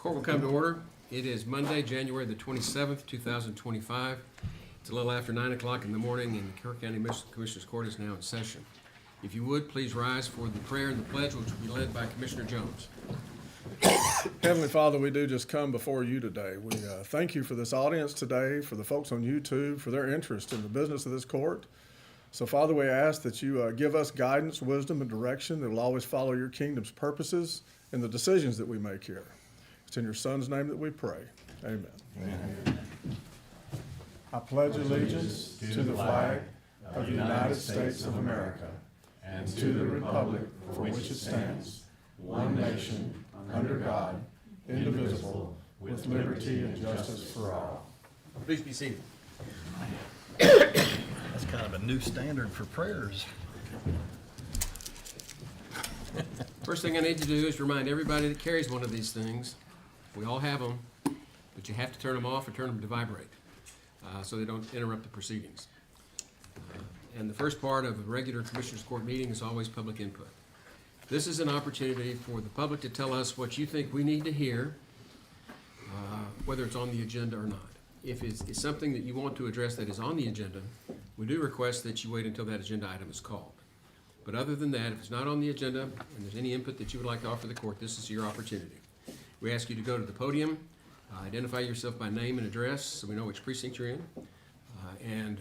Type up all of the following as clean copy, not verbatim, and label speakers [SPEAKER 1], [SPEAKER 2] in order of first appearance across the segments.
[SPEAKER 1] Court will come to order. It is Monday, January the 27th, 2025. It's a little after 9 o'clock in the morning, and the Kerr County Commissioners Court is now in session. If you would, please rise for the prayer and the pledge, which will be led by Commissioner Jones.
[SPEAKER 2] Heavenly Father, we do just come before you today. We thank you for this audience today, for the folks on YouTube, for their interest in the business of this court. So, Father, we ask that you give us guidance, wisdom, and direction that will always follow your kingdom's purposes in the decisions that we make here. It's in your Son's name that we pray. Amen. Amen. I pledge allegiance to the flag of the United States of America and to the republic for which it stands, one nation, under God, indivisible, with liberty and justice for all.
[SPEAKER 1] Please be seated.
[SPEAKER 3] That's kind of a new standard for prayers.
[SPEAKER 1] First thing I need to do is remind everybody that carries one of these things. We all have them, but you have to turn them off or turn them to vibrate so they don't interrupt the proceedings. And the first part of a regular Commissioners Court meeting is always public input. This is an opportunity for the public to tell us what you think we need to hear, whether it's on the agenda or not. If it's something that you want to address that is on the agenda, we do request that you wait until that agenda item is called. But other than that, if it's not on the agenda and there's any input that you would like to offer the court, this is your opportunity. We ask you to go to the podium, identify yourself by name and address so we know which precinct you're in, and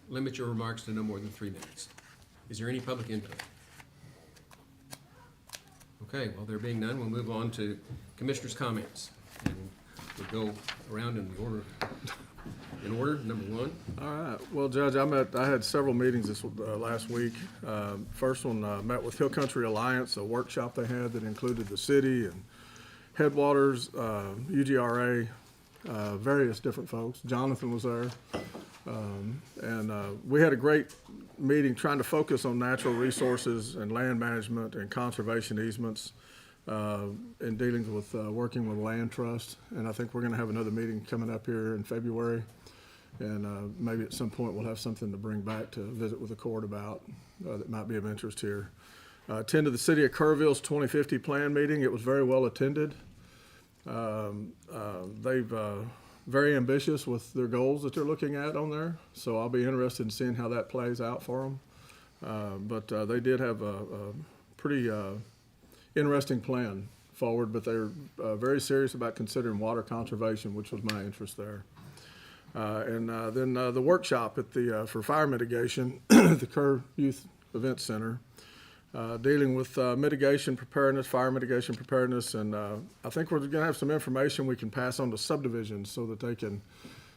[SPEAKER 1] limit your remarks to no more than 3 minutes. Is there any public input? Okay, well, there being none, we'll move on to commissioners' comments. And we'll go around in order, number one.
[SPEAKER 2] All right. Well, Judge, I had several meetings this last week. First one, met with Hill Country Alliance, a workshop they had that included the city and Headwaters, UGRA, various different folks. Jonathan was there. And we had a great meeting trying to focus on natural resources and land management and conservation easements in dealings with working with land trust. And I think we're going to have another meeting coming up here in February. And maybe at some point we'll have something to bring back to visit with the court about that might be of interest here. Attended the City of Kerrville's 2050 plan meeting. It was very well attended. They've very ambitious with their goals that they're looking at on there. So I'll be interested in seeing how that plays out for them. But they did have a pretty interesting plan forward, but they're very serious about considering water conservation, which was my interest there. And then the workshop at the for fire mitigation at the Kerr Youth Event Center, dealing with mitigation preparedness, fire mitigation preparedness, and I think we're going to have some information we can pass on to subdivisions so that they can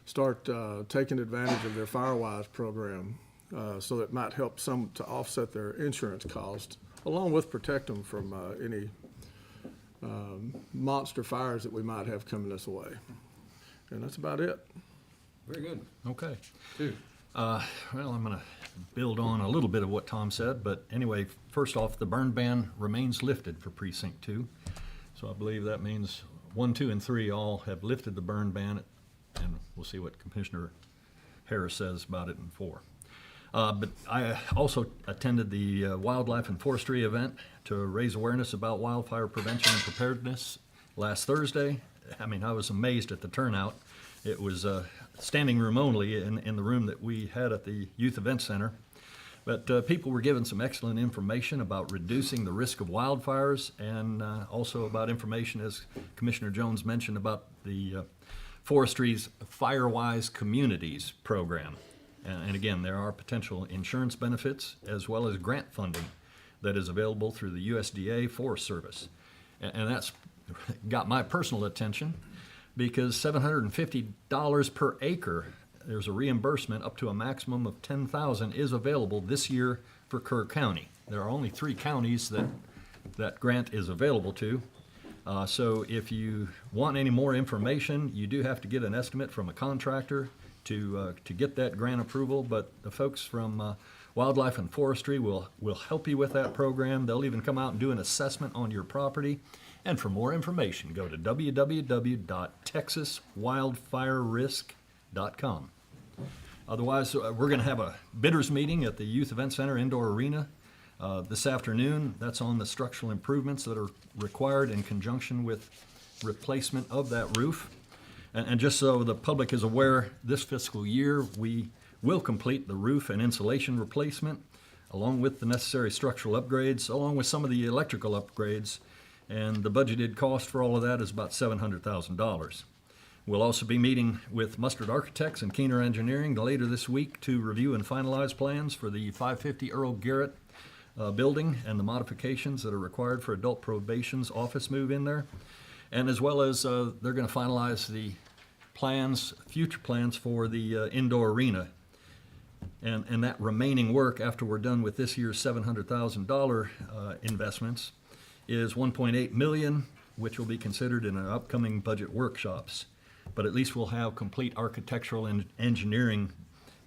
[SPEAKER 2] start taking advantage of their FireWise program, so that might help some to offset their insurance costs, along with protect them from any monster fires that we might have coming this way. And that's about it.
[SPEAKER 1] Very good.
[SPEAKER 3] Okay.
[SPEAKER 1] Two.
[SPEAKER 3] Well, I'm going to build on a little bit of what Tom said, but anyway, first off, the burn ban remains lifted for Precinct 2. So I believe that means 1, 2, and 3 all have lifted the burn ban, and we'll see what Commissioner Harris says about it in 4. But I also attended the Wildlife and Forestry event to raise awareness about wildfire prevention and preparedness last Thursday. I mean, I was amazed at the turnout. It was standing room only in the room that we had at the Youth Event Center. But people were given some excellent information about reducing the risk of wildfires, and also about information, as Commissioner Jones mentioned, about the Forestry's FireWise Communities program. And again, there are potential insurance benefits as well as grant funding that is available through the USDA Forest Service. And that's got my personal attention, because $750 per acre, there's a reimbursement up to a maximum of $10,000 is available this year for Kerr County. There are only 3 counties that grant is available to. So if you want any more information, you do have to get an estimate from a contractor to get that grant approval. But the folks from Wildlife and Forestry will help you with that program. They'll even come out and do an assessment on your property. And for more information, go to www.texaswildfirerisk.com. Otherwise, we're going to have a bidders meeting at the Youth Event Center Indoor Arena this afternoon. That's on the structural improvements that are required in conjunction with replacement of that roof. And just so the public is aware, this fiscal year, we will complete the roof and insulation replacement, along with the necessary structural upgrades, along with some of the electrical upgrades. And the budgeted cost for all of that is about $700,000. We'll also be meeting with Mustard Architects and Keener Engineering later this week to review and finalize plans for the 550 Earl Garrett building and the modifications that are required for adult probation's office move in there. And as well as they're going to finalize the plans, future plans for the indoor arena. And that remaining work after we're done with this year's $700,000 investments is $1.8 million, which will be considered in our upcoming budget workshops. But at least we'll have complete architectural and engineering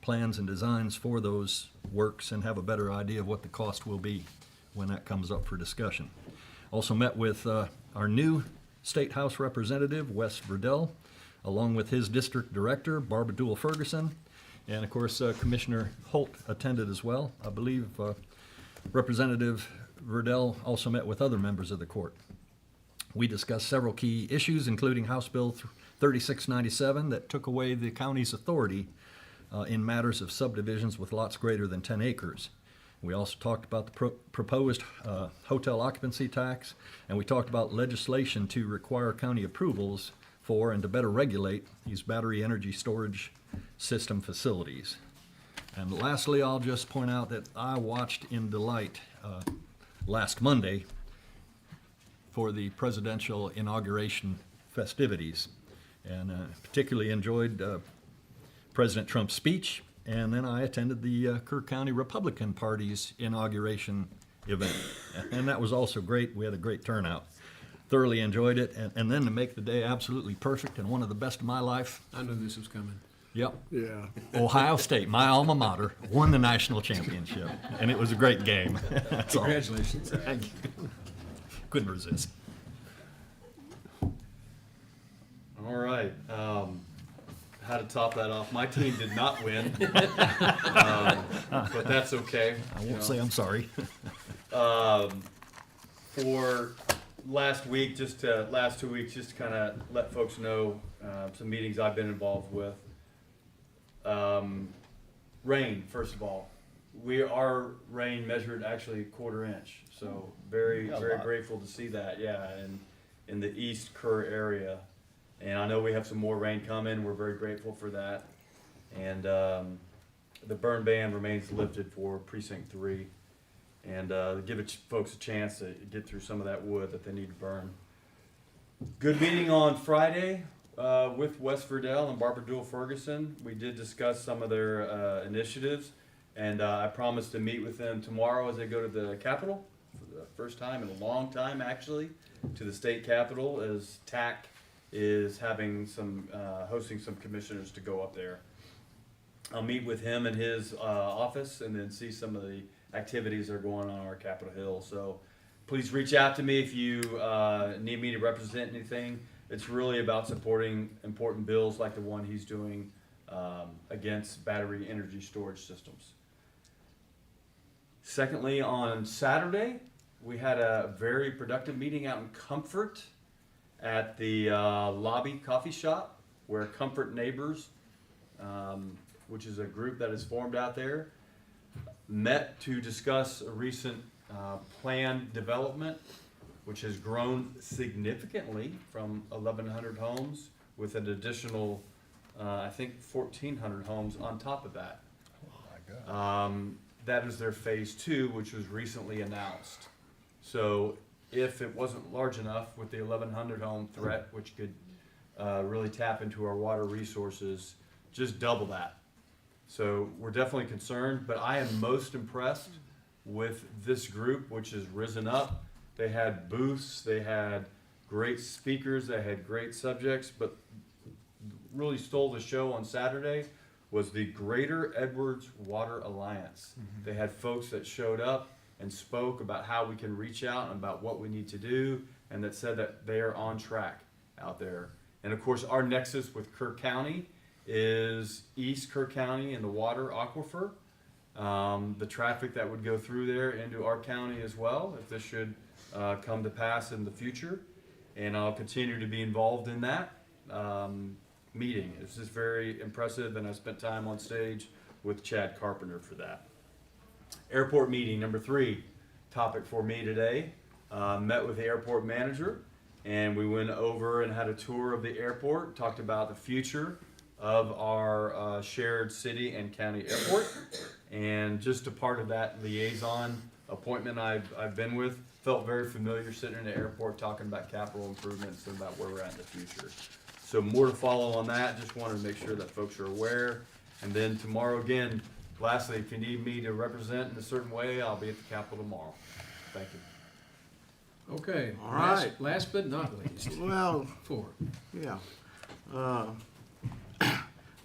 [SPEAKER 3] plans and designs for those works and have a better idea of what the cost will be when that comes up for discussion. Also met with our new State House Representative, Wes Verdell, along with his district director, Barbara Dool-Ferguson, and of course Commissioner Holt attended as well. I believe Representative Verdell also met with other members of the court. We discussed several key issues, including House Bill 3697 that took away the county's authority in matters of subdivisions with lots greater than 10 acres. We also talked about the proposed hotel occupancy tax, and we talked about legislation to require county approvals for and to better regulate these battery energy storage system facilities. And lastly, I'll just point out that I watched in delight last Monday for the presidential inauguration festivities, and particularly enjoyed President Trump's speech. And then I attended the Kerr County Republican Party's inauguration event, and that was also great. We had a great turnout. Thoroughly enjoyed it, and then to make the day absolutely perfect and one of the best of my life.
[SPEAKER 1] I knew this was coming.
[SPEAKER 3] Yep.
[SPEAKER 2] Yeah.
[SPEAKER 3] Ohio State, my alma mater, won the national championship, and it was a great game. That's all.
[SPEAKER 1] Congratulations.
[SPEAKER 3] Thank you. Couldn't resist.
[SPEAKER 4] All right. How to top that off? My team did not win, but that's okay.
[SPEAKER 3] I won't say I'm sorry.
[SPEAKER 4] For last 2 weeks, just to kind of let folks know some meetings I've been involved with. Rain, first of all. Our rain measured actually 1/4 inch, so very grateful to see that. Yeah, in the East Kerr area. And I know we have some more rain coming. We're very grateful for that. And the burn ban remains lifted for Precinct 3. And give folks a chance to get through some of that wood that they need to burn. Good meeting on Friday with Wes Verdell and Barbara Dool-Ferguson. We did discuss some of their initiatives. And I promised to meet with them tomorrow as they go to the Capitol for the first time in a long time, actually, to the state capitol, as TAC is having hosting some commissioners to go up there. I'll meet with him in his office and then see some of the activities that are going on our Capitol Hill. So please reach out to me if you need me to represent anything. It's really about supporting important bills like the one he's doing against battery energy storage systems. Secondly, on Saturday, we had a very productive meeting out in Comfort at the Lobby Coffee Shop, where Comfort Neighbors, which is a group that is formed out there, met to discuss a recent planned development, which has grown significantly from 1,100 homes with an additional, I think, 1,400 homes on top of that.
[SPEAKER 3] Oh my God.
[SPEAKER 4] That is their phase 2, which was recently announced. So if it wasn't large enough with the 1,100 home threat, which could really tap into our water resources, just double that. So we're definitely concerned, but I am most impressed with this group, which has risen up. They had booths, they had great speakers, they had great subjects, but really stole the show on Saturday was the Greater Edwards Water Alliance. Mm-hmm. They had folks that showed up and spoke about how we can reach out and about what we need to do, and that said that they are on track out there. And of course, our nexus with Kerr County is East Kerr County and the water aquifer. The traffic that would go through there into our county as well, if this should come to pass in the future. and I'll continue to be involved in that meeting. It's just very impressive, and I spent time on stage with Chad Carpenter for that. Airport meeting number 3, topic for me today. Met with the airport manager, and we went over and had a tour of the airport, talked about the future of our shared city and county airport, and just a part of that liaison appointment I've been with. Felt very familiar sitting in the airport talking about capital improvements and about where we're at in the future. So more to follow on that. Just wanted to make sure that folks are aware. And then tomorrow again, lastly, if you need me to represent in a certain way, I'll be at the Capitol tomorrow. Thank you.
[SPEAKER 1] Okay.
[SPEAKER 5] All right.
[SPEAKER 1] Last but not least,
[SPEAKER 5] Well,
[SPEAKER 1] 4.
[SPEAKER 5] yeah.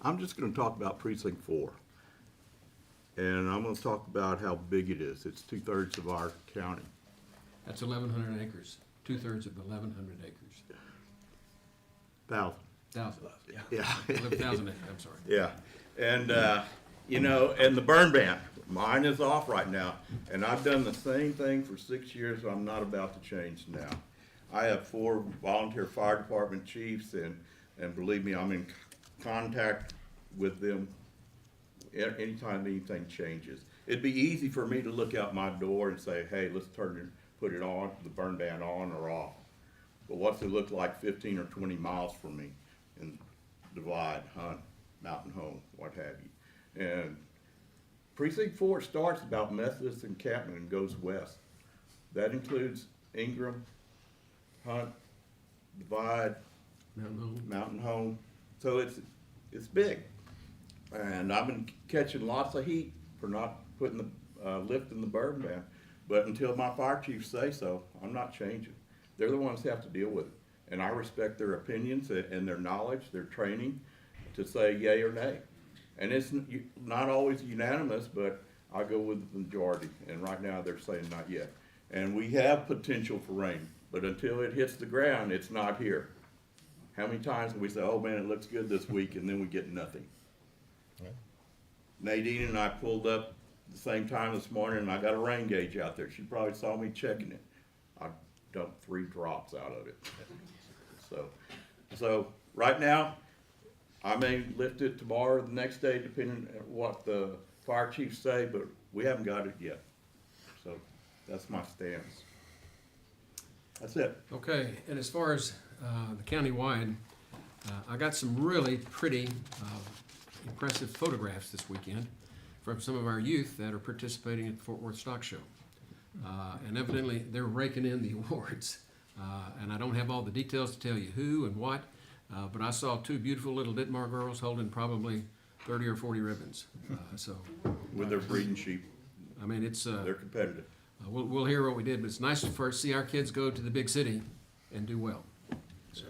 [SPEAKER 5] I'm just gonna talk about precinct 4. And I'm gonna talk about how big it is. It's 2/3 of our county.
[SPEAKER 1] That's 1,100 acres, 2/3 of 1,100 acres.
[SPEAKER 5] 1,000.
[SPEAKER 1] 1,000.
[SPEAKER 5] Yeah.
[SPEAKER 1] 11,000 acres, I'm sorry.
[SPEAKER 5] Yeah. And, and the burn ban, mine is off right now. And I've done the same thing for 6 years. I'm not about to change now. I have 4 volunteer fire department chiefs, and believe me, I'm in contact with them anytime anything changes. It'd be easy for me to look out my door and say, hey, let's put it on, the burn ban on or off. But what's it look like 15 or 20 miles from me in Divide, Hunt, Mountain Home, what have you. And precinct 4 starts about Methodist encampment and goes west. That includes Ingram, Hunt, Divide, Mountain Home. So it's big. And I've been catching lots of heat for not putting lifting the burn ban. But until my fire chiefs say so, I'm not changing. They're the ones who have to deal with it. And I respect their opinions and their knowledge, their training to say yay or nay. And it's not always unanimous, but I go with the majority. And right now they're saying not yet. And we have potential for rain, but until it hits the ground, it's not here. How many times have we say, oh man, it looks good this week, and then we get nothing? Yeah. Nadine and I pulled up the same time this morning, and I got a rain gauge out there. She probably saw me checking it. I dumped 3 drops out of it. So right now, I may lift it tomorrow or the next day, depending on what the fire chiefs say, but we haven't got it yet. So that's my stance. That's it.
[SPEAKER 1] Okay, and as far as the county-wide, I got some really pretty impressive photographs this weekend from some of our youth that are participating at the Fort Worth Stock Show. And evidently, they're raking in the awards. And I don't have all the details to tell you who and what, but I saw 2 beautiful little Ditmar girls holding probably 30 or 40 ribbons.
[SPEAKER 5] With their breeding sheep,
[SPEAKER 1] I mean, it's
[SPEAKER 5] they're competitive.
[SPEAKER 1] we'll hear what we did, but it's nice to see our kids go to the big city and do well. So,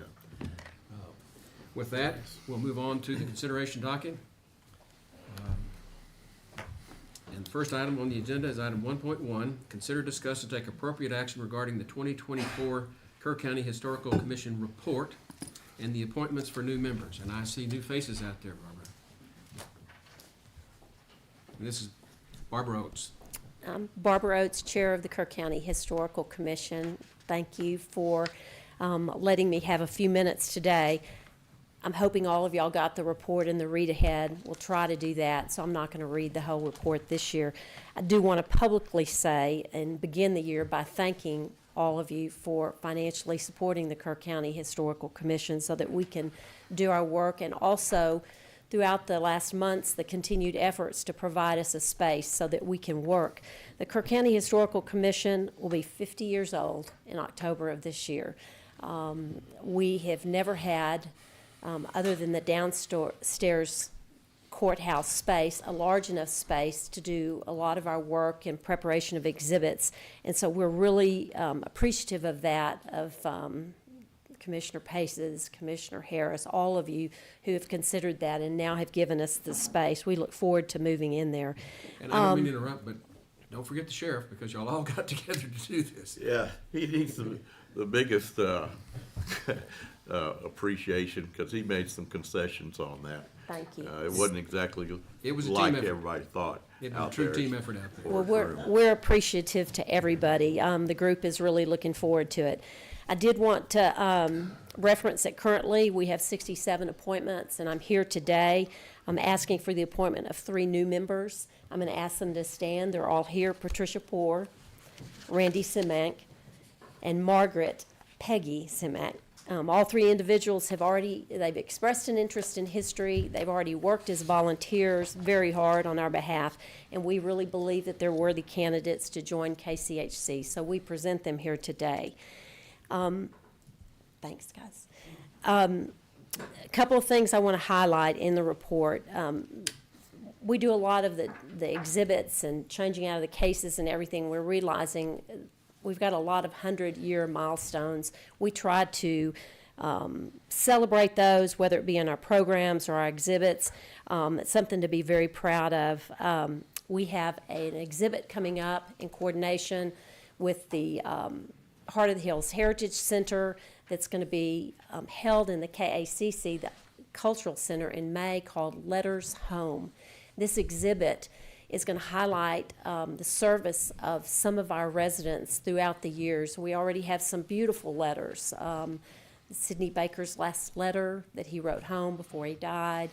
[SPEAKER 1] with that, we'll move on to the consideration docket. And the first item on the agenda is item 1.1, consider, discuss, and take appropriate action regarding the 2024 Kerr County Historical Commission report and the appointments for new members. And I see new faces out there, Barbara. And this is Barbara Oates.
[SPEAKER 6] Barbara Oates, Chair of the Kerr County Historical Commission. Thank you for letting me have a few minutes today. I'm hoping all of y'all got the report in the read ahead. We'll try to do that, so I'm not going to read the whole report this year. I do want to publicly say and begin the year by thanking all of you for financially supporting the Kerr County Historical Commission so that we can do our work, and also throughout the last months, the continued efforts to provide us a space so that we can work. The Kerr County Historical Commission will be 50 years old in October of this year. We have never had, other than the downstairs courthouse space, a large enough space to do a lot of our work in preparation of exhibits. And so we're really appreciative of that, of Commissioner Paces, Commissioner Harris, all of you who have considered that and now have given us the space. We look forward to moving in there.
[SPEAKER 1] And I don't mean to interrupt, but don't forget the sheriff, because y'all all got together to do this.
[SPEAKER 5] Yeah, he needs the biggest appreciation, because he made some concessions on that.
[SPEAKER 6] Thank you.
[SPEAKER 5] It wasn't exactly
[SPEAKER 1] It was a
[SPEAKER 5] like
[SPEAKER 1] team effort.
[SPEAKER 5] everybody thought.
[SPEAKER 1] It was a
[SPEAKER 5] out
[SPEAKER 1] true
[SPEAKER 5] there.
[SPEAKER 1] team effort out there.
[SPEAKER 6] Well, we're appreciative to everybody. The group is really looking forward to it. I did want to reference that currently we have 67 appointments, and I'm here today. I'm asking for the appointment of 3 new members. I'm going to ask them to stand. They're all here: Patricia Poor, Randy Simak, and Margaret Peggy Simak. All 3 individuals they've expressed an interest in history. They've already worked as volunteers very hard on our behalf, and we really believe that they're worthy candidates to join KCHC. So we present them here today. Thanks, guys. A couple of things I want to highlight in the report. We do a lot of the exhibits and changing out of the cases and everything. We're realizing we've got a lot of 100-year milestones. We try to celebrate those, whether it be in our programs or our exhibits. It's something to be very proud of. We have an exhibit coming up in coordination with the Heart of the Hills Heritage Center that's going to be held in the KACC, the Cultural Center, in May, called Letters Home. This exhibit is going to highlight the service of some of our residents throughout the years. We already have some beautiful letters. Sidney Baker's last letter that he wrote home before he died,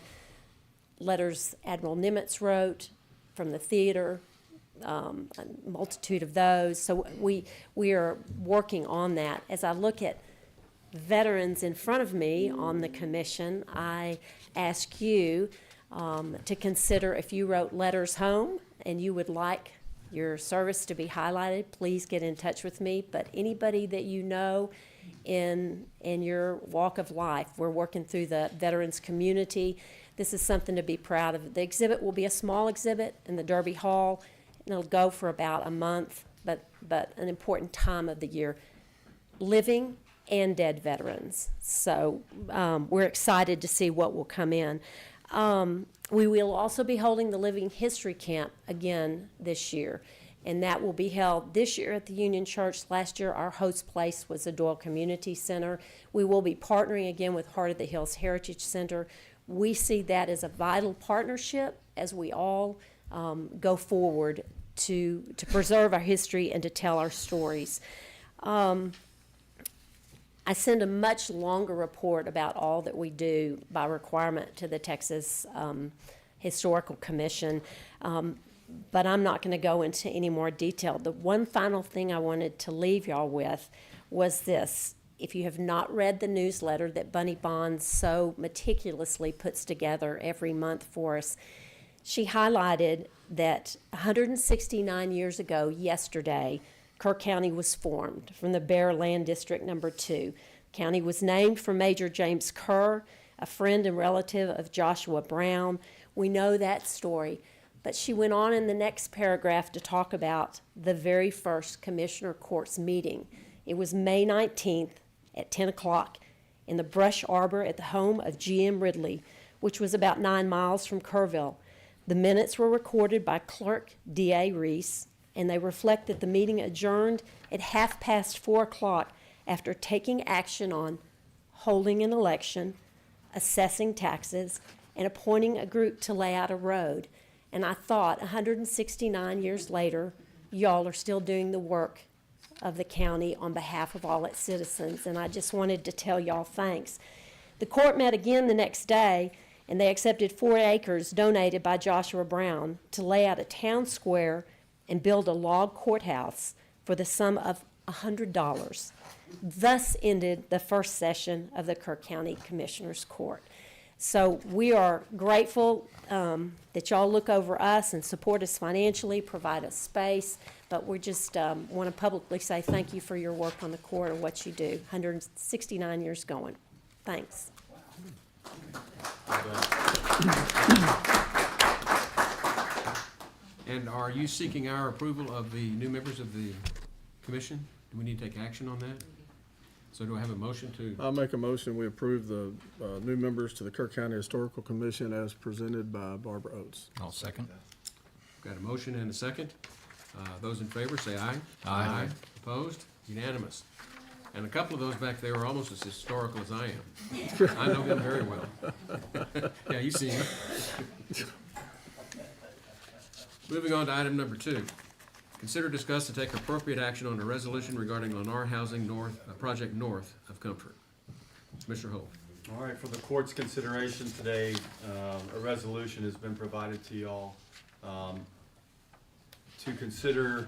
[SPEAKER 6] letters Admiral Nimitz wrote from the theater, a multitude of those. So we are working on that. As I look at veterans in front of me on the commission, I ask you to consider, if you wrote letters home and you would like your service to be highlighted, please get in touch with me. But anybody that you know in your walk of life, we're working through the veterans community. This is something to be proud of. The exhibit will be a small exhibit in the Derby Hall, and it'll go for about a month, but an important time of the year. Living and dead veterans. So we're excited to see what will come in. We will also be holding the Living History Camp again this year, and that will be held this year at the Union Church. Last year, our host place was the Doyle Community Center. We will be partnering again with Heart of the Hills Heritage Center. We see that as a vital partnership as we all go forward to preserve our history and to tell our stories. I send a much longer report about all that we do by requirement to the Texas Historical Commission, but I'm not going to go into any more detail. The one final thing I wanted to leave y'all with was this. If you have not read the newsletter that Bunny Bonds so meticulously puts together every month for us, she highlighted that 169 years ago yesterday, Kerr County was formed from the Bear Land District Number 2. The county was named for Major James Kerr, a friend and relative of Joshua Brown. We know that story, but she went on in the next paragraph to talk about the very first Commissioner Court's meeting. It was May 19th at 10 o'clock in the brush arbor at the home of G.M. Ridley, which was about 9 miles from Kerrville. The minutes were recorded by Clerk D.A. Reese, and they reflect that the meeting adjourned at 4:30 p.m. after taking action on holding an election, assessing taxes, and appointing a group to lay out a road. And I thought, 169 years later, y'all are still doing the work of the county on behalf of all its citizens, and I just wanted to tell y'all thanks. The court met again the next day, and they accepted 4 acres donated by Joshua Brown to lay out a town square and build a log courthouse for the sum of $100. Thus ended the first session of the Kerr County Commissioners Court. So we are grateful that y'all look over us and support us financially, provide us space, but we just want to publicly say thank you for your work on the court and what you do. 169 years going. Thanks.
[SPEAKER 1] And are you seeking our approval of the new members of the commission? Do we need to take action on that? So do I have a motion to?
[SPEAKER 2] I'll make a motion, we approve the new members to the Kerr County Historical Commission as presented by Barbara Oates.
[SPEAKER 3] I'll second.
[SPEAKER 1] Got a motion and a second. Those in favor say aye.
[SPEAKER 3] Aye.
[SPEAKER 1] Opposed? Unanimous. And a couple of those back there are almost as historical as I am. I know them very well. Yeah, you see them. Moving on to item number 2. Consider, discuss, and take appropriate action on a resolution regarding Lennar Housing North, project north of Comfort. Commissioner Holt.
[SPEAKER 4] All right, for the court's consideration today, a resolution has been provided to y'all to consider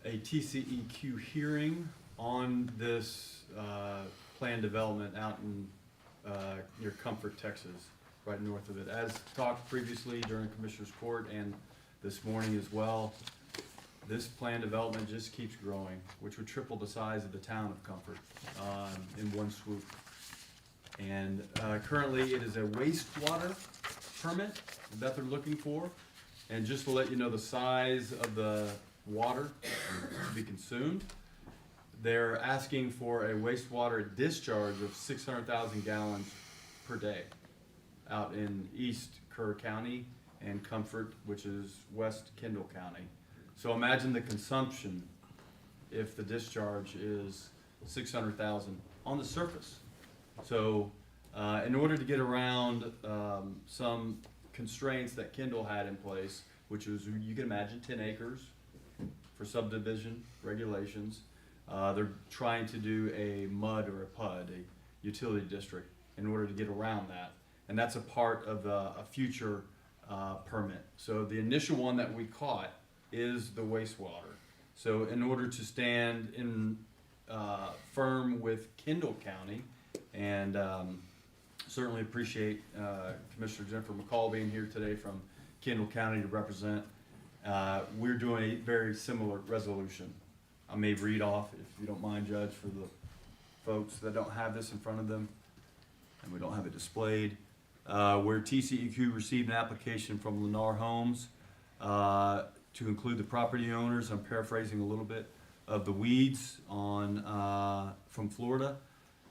[SPEAKER 4] a TCEQ hearing on this planned development out in near Comfort, Texas, right north of it. As talked previously during Commissioner's Court and this morning as well, this planned development just keeps growing, which would triple the size of the town of Comfort in one swoop. And currently, it is a wastewater permit that they're looking for. And just to let you know the size of the water to be consumed, they're asking for a wastewater discharge of 600,000 gallons per day out in East Kerr County and Comfort, which is West Kendall County. So imagine the consumption if the discharge is 600,000 on the surface. So in order to get around some constraints that Kendall had in place, which was, you can imagine, 10 acres for subdivision regulations, they're trying to do a MUD or a PUD, a utility district, in order to get around that. And that's a part of a future permit. So the initial one that we caught is the wastewater. So in order to stand in firm with Kendall County, and certainly appreciate Commissioner Jennifer McCall being here today from Kendall County to represent, we're doing a very similar resolution. I may read off, if you don't mind, Judge, for the folks that don't have this in front of them, and we don't have it displayed. Where TCEQ received an application from Lennar Homes to include the property owners, I'm paraphrasing a little bit, of the weeds on from Florida,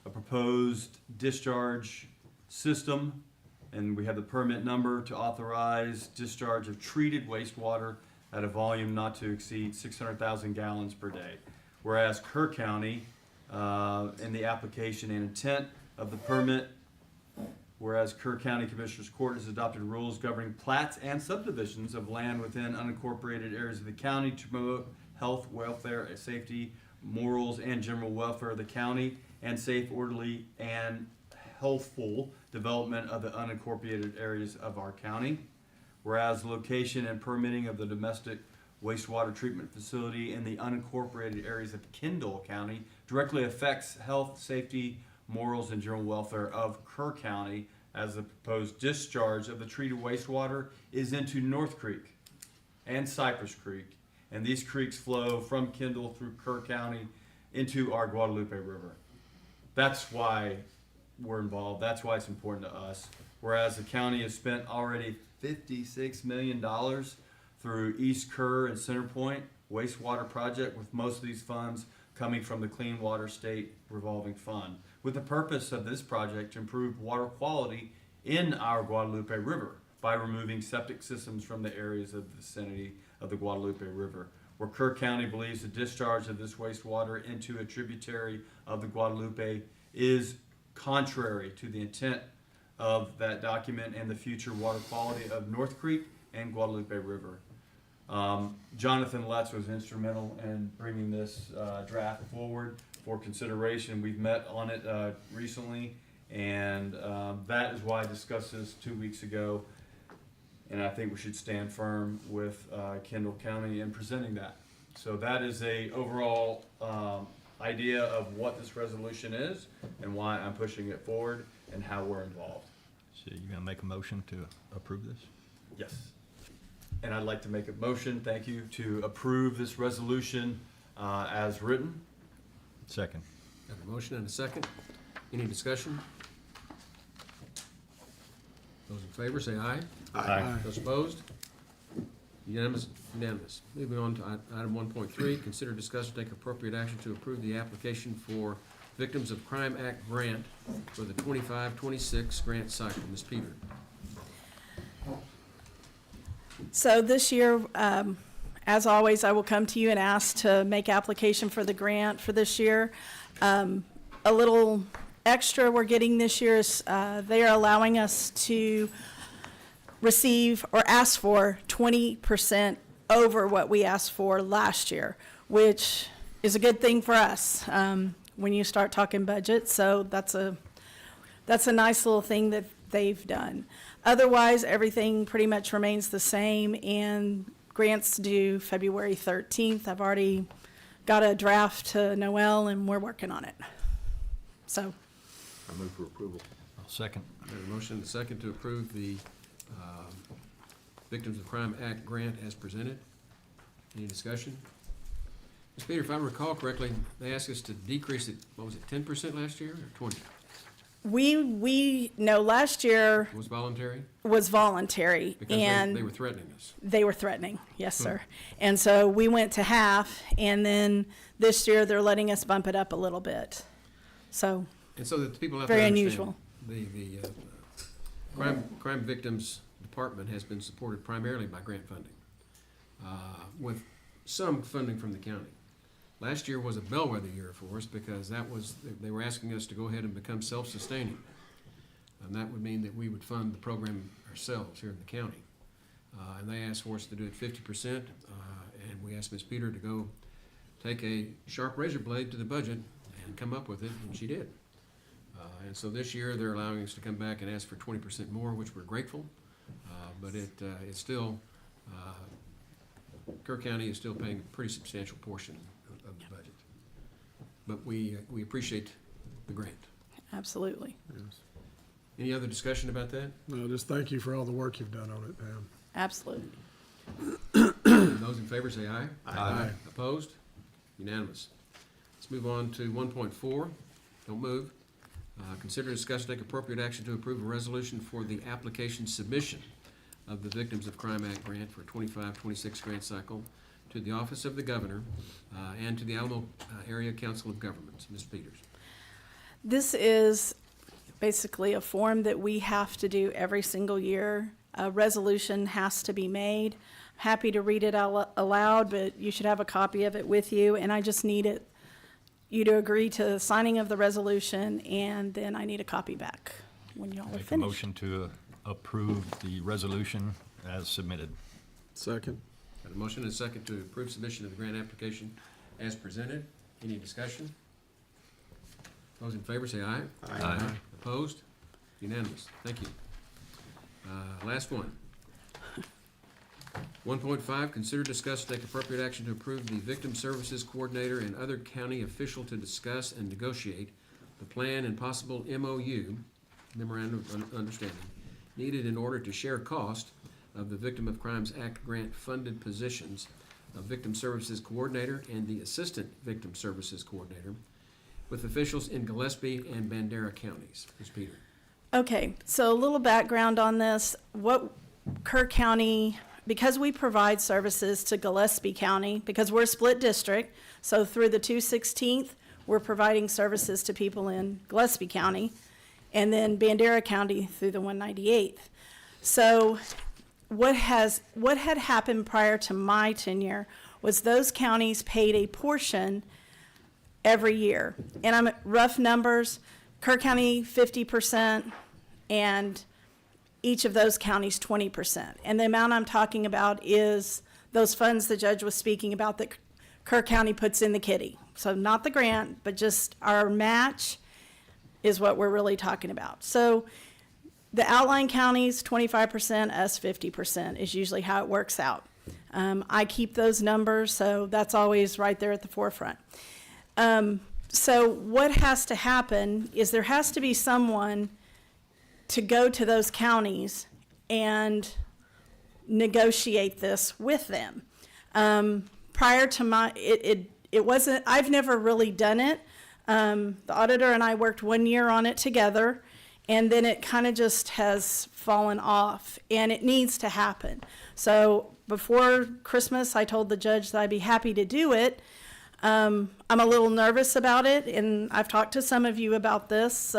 [SPEAKER 4] a proposed discharge system, and we have the permit number to authorize discharge of treated wastewater at a volume not to exceed 600,000 gallons per day. Whereas Kerr County, in the application and intent of the permit, whereas Kerr County Commissioners Court has adopted rules governing plats and subdivisions of land within unincorporated areas of the county to promote health, welfare, safety, morals, and general welfare of the county, and safe, orderly, and healthful development of the unincorporated areas of our county. Whereas location and permitting of the domestic wastewater treatment facility in the unincorporated areas of Kendall County directly affects health, safety, morals, and general welfare of Kerr County, as the proposed discharge of the treated wastewater is into North Creek and Cypress Creek, and these creeks flow from Kendall through Kerr County into our Guadalupe River. That's why we're involved. That's why it's important to us. Whereas the county has spent already $56 million through East Kerr and Centerpoint wastewater project, with most of these funds coming from the Clean Water State Revolving Fund, with the purpose of this project to improve water quality in our Guadalupe River by removing septic systems from the areas of the vicinity of the Guadalupe River, where Kerr County believes the discharge of this wastewater into a tributary of the Guadalupe is contrary to the intent of that document and the future water quality of North Creek and Guadalupe River. Jonathan Letts was instrumental in bringing this draft forward for consideration. We've met on it recently, and that is why I discussed this 2 weeks ago, and I think we should stand firm with Kendall County in presenting that. So that is a overall idea of what this resolution is and why I'm pushing it forward and how we're involved.
[SPEAKER 3] So you're gonna make a motion to approve this?
[SPEAKER 4] Yes. And I'd like to make a motion, thank you, to approve this resolution as written.
[SPEAKER 3] Second.
[SPEAKER 1] Got a motion and a second. Any discussion? Those in favor say aye.
[SPEAKER 3] Aye.
[SPEAKER 1] Those opposed? Unanimous, unanimous. Moving on to item 1.3, consider, discuss, and take appropriate action to approve the application for Victims of Crime Act grant for the 25-26 grant cycle. Ms. Peter.
[SPEAKER 7] So this year, as always, I will come to you and ask to make application for the grant for this year. A little extra we're getting this year is they are allowing us to receive or ask for 20% over what we asked for last year, which is a good thing for us when you start talking budget. So that's a nice little thing that they've done. Otherwise, everything pretty much remains the same, and grants due February 13th. I've already got a draft to Noel, and we're working on it. So,
[SPEAKER 1] I move for approval.
[SPEAKER 3] I'll second.
[SPEAKER 1] I have a motion and a second to approve the Victims of Crime Act grant as presented. Any discussion? Ms. Peter, if I recall correctly, they asked us to decrease it, what was it, 10% last year or 20?
[SPEAKER 7] no, last year
[SPEAKER 1] It was voluntary?
[SPEAKER 7] was voluntary,
[SPEAKER 1] Because
[SPEAKER 7] and
[SPEAKER 1] they were threatening us.
[SPEAKER 7] they were threatening, yes, sir. And so we went to half, and then this year they're letting us bump it up a little bit. So,
[SPEAKER 1] And so that the people out there
[SPEAKER 7] very
[SPEAKER 1] understand,
[SPEAKER 7] unusual.
[SPEAKER 1] the crime victims department has been supported primarily by grant funding, with some funding from the county. Last year was a bellwether year for us because they were asking us to go ahead and become self-sustaining. And that would mean that we would fund the program ourselves here in the county. And they asked for us to do it 50%, and we asked Ms. Peter to go take a sharp razor blade to the budget and come up with it, and she did. And so this year, they're allowing us to come back and ask for 20% more, which we're grateful. But it's still, Kerr County is still paying a pretty substantial portion of the budget. But we appreciate the grant.
[SPEAKER 7] Absolutely.
[SPEAKER 1] Any other discussion about that?
[SPEAKER 2] No, just thank you for all the work you've done on it, Pam.
[SPEAKER 7] Absolutely.
[SPEAKER 1] Those in favor say aye.
[SPEAKER 2] Aye.
[SPEAKER 1] Opposed? Unanimous. Let's move on to 1.4. Don't move. Consider, discuss, take appropriate action to approve a resolution for the application submission of the Victims of Crime Act grant for 25-26 grant cycle to the Office of the Governor and to the Alamo Area Council of Governments. Ms. Peters.
[SPEAKER 7] This is basically a form that we have to do every single year. A resolution has to be made. Happy to read it out aloud, but you should have a copy of it with you, and I just need you to agree to the signing of the resolution, and then I need a copy back when y'all are
[SPEAKER 3] Make a
[SPEAKER 7] finished.
[SPEAKER 3] motion to approve the resolution as submitted.
[SPEAKER 2] Second.
[SPEAKER 1] Got a motion and a second to approve submission of the grant application as presented. Any discussion? Those in favor say aye.
[SPEAKER 3] Aye.
[SPEAKER 1] Opposed? Unanimous. Thank you. Last one. 1.5, consider, discuss, take appropriate action to approve the Victim Services Coordinator and other county official to discuss and negotiate the plan and possible MOU, Memorandum of Understanding, needed in order to share cost of the Victim of Crimes Act grant-funded positions of Victim Services Coordinator and the Assistant Victim Services Coordinator with officials in Gillespie and Bandera counties. Ms. Peter.
[SPEAKER 7] Okay, so a little background on this. What Kerr County, because we provide services to Gillespie County, because we're a split district, so through the 216th, we're providing services to people in Gillespie County, and then Bandera County through the 198th. So what had happened prior to my tenure was those counties paid a portion every year. And I'm at rough numbers, Kerr County 50%, and each of those counties 20%. And the amount I'm talking about is those funds the judge was speaking about that Kerr County puts in the kitty. So not the grant, but just our match is what we're really talking about. So the outlying counties, 25%, us 50% is usually how it works out. I keep those numbers, so that's always right there at the forefront. So what has to happen is there has to be someone to go to those counties and negotiate this with them. Prior to it wasn't, I've never really done it. The auditor and I worked 1 year on it together, and then it kind of just has fallen off, and it needs to happen. So before Christmas, I told the judge that I'd be happy to do it. I'm a little nervous about it, and I've talked to some of you about this,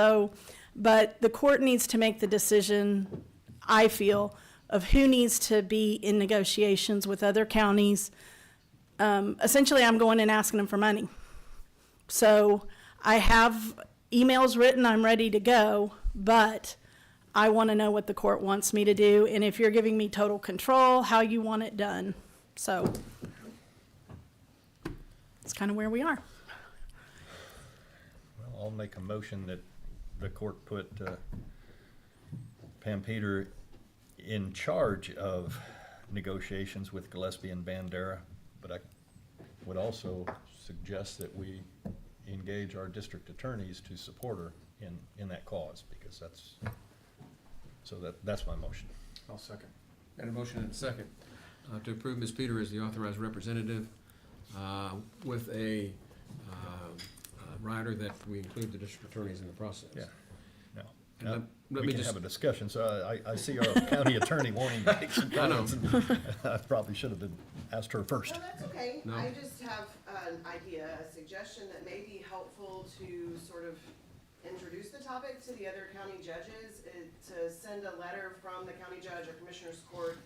[SPEAKER 7] but the court needs to make the decision, I feel, of who needs to be in negotiations with other counties. Essentially, I'm going and asking them for money. So I have emails written, I'm ready to go, but I want to know what the court wants me to do, and if you're giving me total control, how you want it done. So it's kind of where we are.
[SPEAKER 3] Well, I'll make a motion that the court put Pam Peter in charge of negotiations with Gillespie and Bandera, but I would also suggest that we engage our district attorneys to support her in that cause, because that's my motion.
[SPEAKER 1] I'll second. Got a motion and a second to approve Ms. Peter as the authorized representative with a rider that we include the district attorneys in the process.
[SPEAKER 3] Yeah.
[SPEAKER 1] And
[SPEAKER 3] Now,
[SPEAKER 1] let
[SPEAKER 3] we
[SPEAKER 1] me
[SPEAKER 3] can
[SPEAKER 1] just-
[SPEAKER 3] have a discussion, so I see our county attorney wanting to make some
[SPEAKER 1] I know.
[SPEAKER 3] comments. I probably should have asked her first.
[SPEAKER 8] No, that's okay.
[SPEAKER 1] No.
[SPEAKER 8] I just have an idea, a suggestion that may be helpful to sort of introduce the topic to the other county judges, to send a letter from the county judge or commissioner's court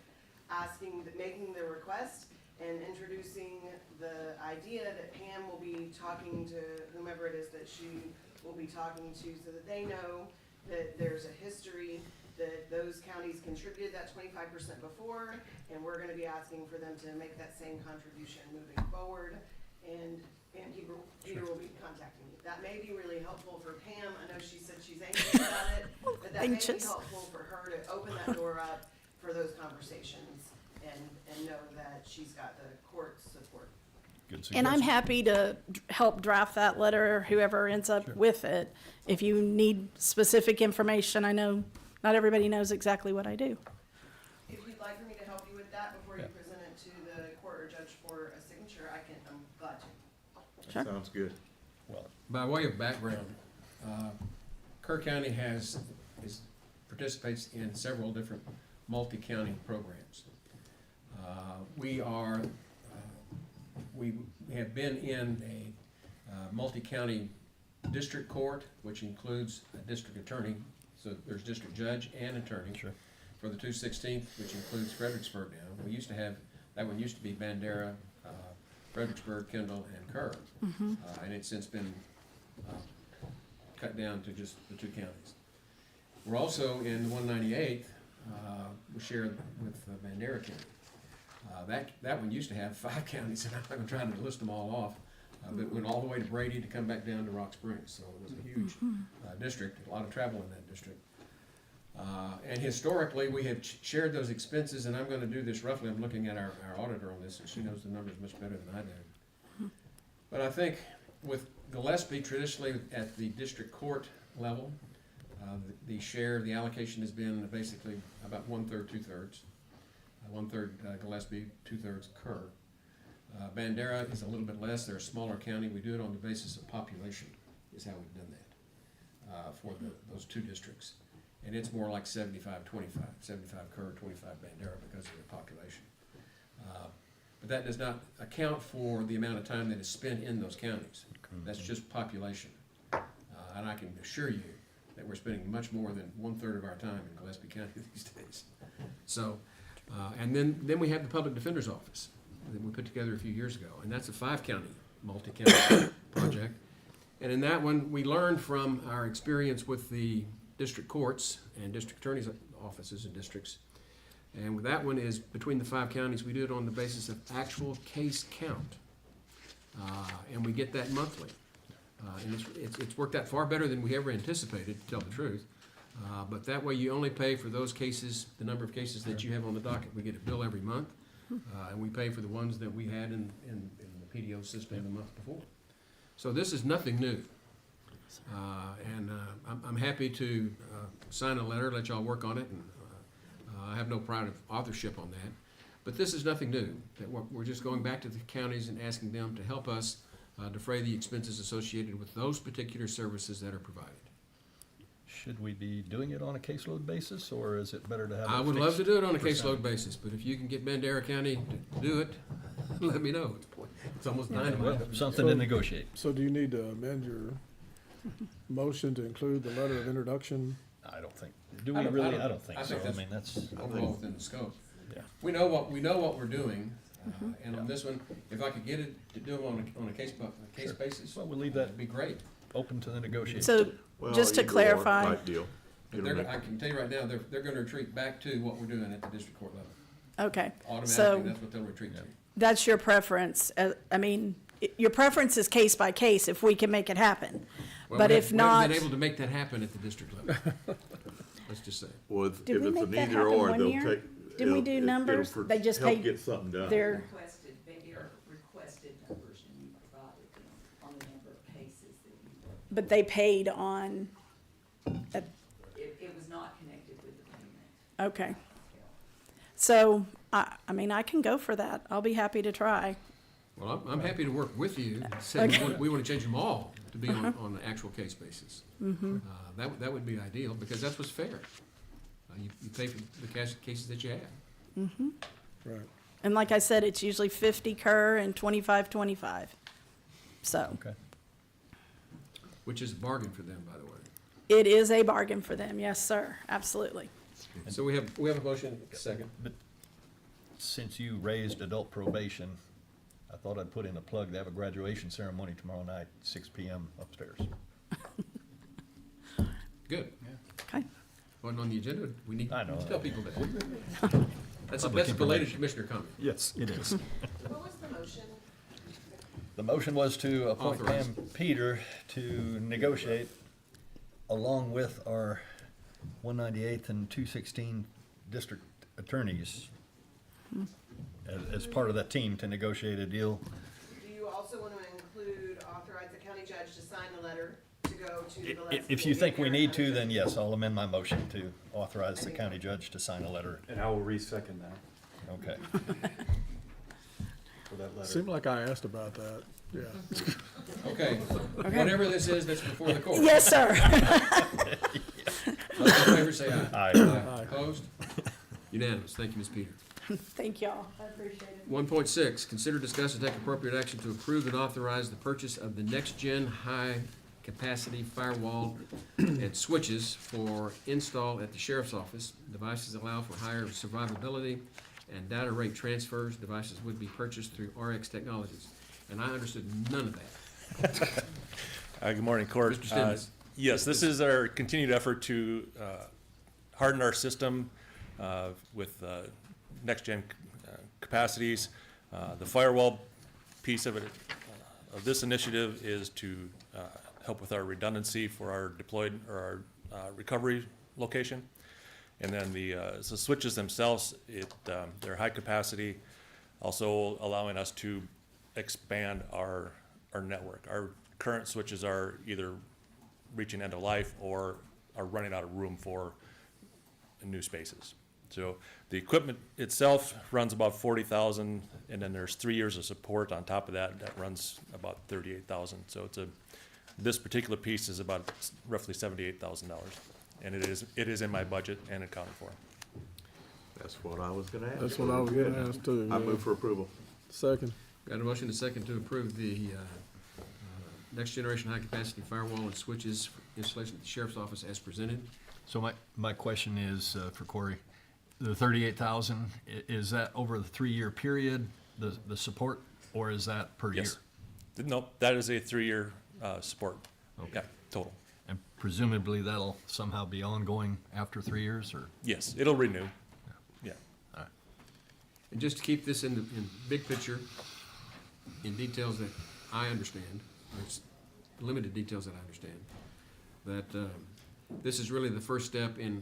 [SPEAKER 8] making the request and introducing the idea that Pam will be talking to whomever it is that she will be talking to, so that they know that there's a history, that those counties contributed that 25% before, and we're gonna be asking for them to make that same contribution moving forward, and Peter will be contacting you. That may be really helpful for Pam. I know she said she's anxious about it, but that may be
[SPEAKER 7] Anxious.
[SPEAKER 8] helpful for her to open that door up for those conversations and know that she's got the court's support.
[SPEAKER 3] Good
[SPEAKER 7] And I'm
[SPEAKER 3] suggestion.
[SPEAKER 7] happy to help draft that letter, whoever ends up with it. If you need specific information, I know not everybody knows exactly what I do.
[SPEAKER 8] If you'd like for me to help you with that before you present it to the court or judge for a signature, I'm glad to.
[SPEAKER 7] Sure.
[SPEAKER 5] Sounds good.
[SPEAKER 3] Well,
[SPEAKER 1] By way of background, Kerr County participates in several different multi-county programs. We have been in a multi-county district court, which includes a district attorney, so there's district judge and attorney.
[SPEAKER 3] Sure.
[SPEAKER 1] For the 216th, which includes Fredericksburg now. We used to have, that one used to be Bandera, Fredericksburg, Kendall, and Kerr. And it's since been cut down to just the two counties. We're also in the 198th, we share with Bandera County. That one used to have 5 counties, and I'm trying to list them all off, but it went all the way to Brady to come back down to Rock Springs, so it was a huge district, a lot of travel in that district. And historically, we have shared those expenses, and I'm gonna do this roughly, I'm looking at our auditor on this, and she knows the numbers much better than I do. But I think with Gillespie, traditionally at the district court level, the share, the allocation has been basically about 1/3, 2/3. 1/3 Gillespie, 2/3 Kerr. Bandera is a little bit less, they're a smaller county, we do it on the basis of population, is how we've done that, for those two districts. And it's more like 75-25, 75 Kerr, 25 Bandera because of their population. But that does not account for the amount of time that is spent in those counties. That's just population. And I can assure you that we're spending much more than 1/3 of our time in Gillespie County these days. So, and then we have the Public Defender's Office that we put together a few years ago, and that's a 5-county, multi-county project. And in that one, we learned from our experience with the district courts and district attorneys' offices and districts. And with that one is, between the 5 counties, we do it on the basis of actual case count. And we get that monthly. And it's worked out far better than we ever anticipated, to tell the truth. But that way you only pay for those cases, the number of cases that you have on the docket. We get a bill every month, and we pay for the ones that we had in the PDO system the month before. So this is nothing new. And I'm happy to sign a letter, let y'all work on it, and I have no pride of authorship on that. But this is nothing new, that we're just going back to the counties and asking them to help us defray the expenses associated with those particular services that are provided.
[SPEAKER 3] should we be doing it on a caseload basis, or is it better to have?
[SPEAKER 1] I
[SPEAKER 3] a
[SPEAKER 1] would love to
[SPEAKER 3] fixed
[SPEAKER 1] do it on a
[SPEAKER 3] percentage?
[SPEAKER 1] caseload basis, but if you can get Bandera County to do it, let me know. It's almost
[SPEAKER 3] Well,
[SPEAKER 1] dynamite.
[SPEAKER 3] something to negotiate.
[SPEAKER 2] So do you need to amend your motion to include the letter of introduction?
[SPEAKER 3] I don't think, do we really? I don't think
[SPEAKER 1] I
[SPEAKER 3] so.
[SPEAKER 1] think
[SPEAKER 3] I
[SPEAKER 1] that's
[SPEAKER 3] mean, that's,
[SPEAKER 1] Overall within the scope.
[SPEAKER 3] yeah.
[SPEAKER 1] We know what we're doing, and on this one, if I could get it to do them on a case
[SPEAKER 3] Sure.
[SPEAKER 1] basis,
[SPEAKER 3] Well, we'll leave
[SPEAKER 1] that'd
[SPEAKER 3] that
[SPEAKER 1] be great.
[SPEAKER 3] open to the negotiation.
[SPEAKER 7] So
[SPEAKER 5] Well,
[SPEAKER 7] just to
[SPEAKER 5] either or
[SPEAKER 7] clarify,
[SPEAKER 5] type deal.
[SPEAKER 1] But
[SPEAKER 5] It'll make-
[SPEAKER 1] I can tell you right now, they're gonna retreat back to what we're doing at the district court level.
[SPEAKER 7] Okay,
[SPEAKER 1] Automatically,
[SPEAKER 7] so
[SPEAKER 1] that's what they'll retreat to.
[SPEAKER 7] that's your preference. I mean, your preference is case by case if we can make it happen.
[SPEAKER 1] Well,
[SPEAKER 7] But
[SPEAKER 1] we
[SPEAKER 7] if
[SPEAKER 1] haven't- we haven't
[SPEAKER 7] not,
[SPEAKER 1] been able to make that happen at the district level. Let's just say.
[SPEAKER 5] Well, if
[SPEAKER 7] Did we
[SPEAKER 5] it's
[SPEAKER 7] make
[SPEAKER 5] an
[SPEAKER 7] that
[SPEAKER 5] either
[SPEAKER 7] happen
[SPEAKER 5] or,
[SPEAKER 7] one
[SPEAKER 5] they'll
[SPEAKER 7] year?
[SPEAKER 5] take.
[SPEAKER 7] Didn't we do
[SPEAKER 5] it'll
[SPEAKER 7] numbers?
[SPEAKER 5] for-
[SPEAKER 7] They just
[SPEAKER 5] help
[SPEAKER 7] paid
[SPEAKER 5] get something done.
[SPEAKER 7] their,
[SPEAKER 9] Maybe our requested numbers and you provided them on the number of cases that you worked.
[SPEAKER 7] but they paid on,
[SPEAKER 9] It was not connected with the payment.
[SPEAKER 7] okay. So, I mean, I can go for that. I'll be happy to try.
[SPEAKER 1] Well, I'm happy to work with you. Say we want to change them all to be on an actual case basis. That would be ideal, because that's what's fair. You pay for the cases that you have.
[SPEAKER 2] Right.
[SPEAKER 7] And like I said, it's usually 50 Kerr and 25. So
[SPEAKER 3] Okay.
[SPEAKER 1] Which is a bargain for them, by the way.
[SPEAKER 7] it is a bargain for them. Yes, sir. Absolutely.
[SPEAKER 1] So we have a motion, second.
[SPEAKER 3] But since you raised adult probation, I thought I'd put in a plug. They have a graduation ceremony tomorrow night, 6 PM upstairs.
[SPEAKER 1] Good.
[SPEAKER 7] Okay.
[SPEAKER 1] Wasn't on the agenda. We need
[SPEAKER 3] I know.
[SPEAKER 1] to tell people that. That's a
[SPEAKER 3] Public
[SPEAKER 1] belated
[SPEAKER 3] information.
[SPEAKER 1] commissioner comment.
[SPEAKER 3] Yes, it is.
[SPEAKER 8] What was the motion?
[SPEAKER 3] The motion was to appoint
[SPEAKER 1] Authorize.
[SPEAKER 3] Pam Peter to negotiate along with our 198th and 216 district attorneys as part of that team to negotiate a deal.
[SPEAKER 8] Do you also want to include authorize the county judge to sign the letter to go to the Legislative
[SPEAKER 3] If you think we
[SPEAKER 8] Area
[SPEAKER 3] need to,
[SPEAKER 8] County
[SPEAKER 3] then
[SPEAKER 8] Judge?
[SPEAKER 3] yes, I'll amend my motion to authorize the county judge to sign a letter.
[SPEAKER 4] And I will re-second that
[SPEAKER 3] Okay.
[SPEAKER 4] for that letter.
[SPEAKER 2] Seemed like I asked about that, yeah.
[SPEAKER 1] Okay. Whatever this is, that's before the court.
[SPEAKER 7] Yes, sir.
[SPEAKER 1] All those in favor say aye.
[SPEAKER 3] Aye.
[SPEAKER 1] Opposed? Unanimous. Thank you, Ms. Peter.
[SPEAKER 7] Thank y'all. I appreciate it.
[SPEAKER 1] 1.6, consider, discuss, and take appropriate action to approve and authorize the purchase of the next-gen high-capacity firewall and switches for install at the sheriff's office. Devices allow for higher survivability and data rate transfers. Devices would be purchased through RX Technologies. And I understood none of that.
[SPEAKER 10] Good morning, Court.
[SPEAKER 1] Mr. Stevens.
[SPEAKER 10] Yes, this is our continued effort to harden our system with next-gen capacities. The firewall piece of it, of this initiative, is to help with our redundancy for our deployed or our recovery location. And then the switches themselves, they're high capacity, also allowing us to expand our network. Our current switches are either reaching end of life or are running out of room for new spaces. So the equipment itself runs about 40,000, and then there's 3 years of support on top of that. That runs about 38,000. So this particular piece is about roughly $78,000, and it is in my budget and accounted for.
[SPEAKER 5] That's what I was gonna ask.
[SPEAKER 2] That's what I was gonna ask too.
[SPEAKER 5] I
[SPEAKER 2] yeah.
[SPEAKER 5] move for approval.
[SPEAKER 2] Second.
[SPEAKER 1] Got a motion and a second to approve the next-generation high-capacity firewall and switches for installation at the sheriff's office as presented.
[SPEAKER 3] So my question is for Corey, the 38,000, is that over the 3-year period, the support, or is that per year?
[SPEAKER 10] Yes. No, that is a 3-year support.
[SPEAKER 3] Okay.
[SPEAKER 10] Yeah, total.
[SPEAKER 3] And presumably that'll somehow be ongoing after 3 years, or?
[SPEAKER 10] Yes, it'll renew. Yeah.
[SPEAKER 1] And just to keep this in big picture, in details that I understand, it's limited details that I understand, that this is really the first step in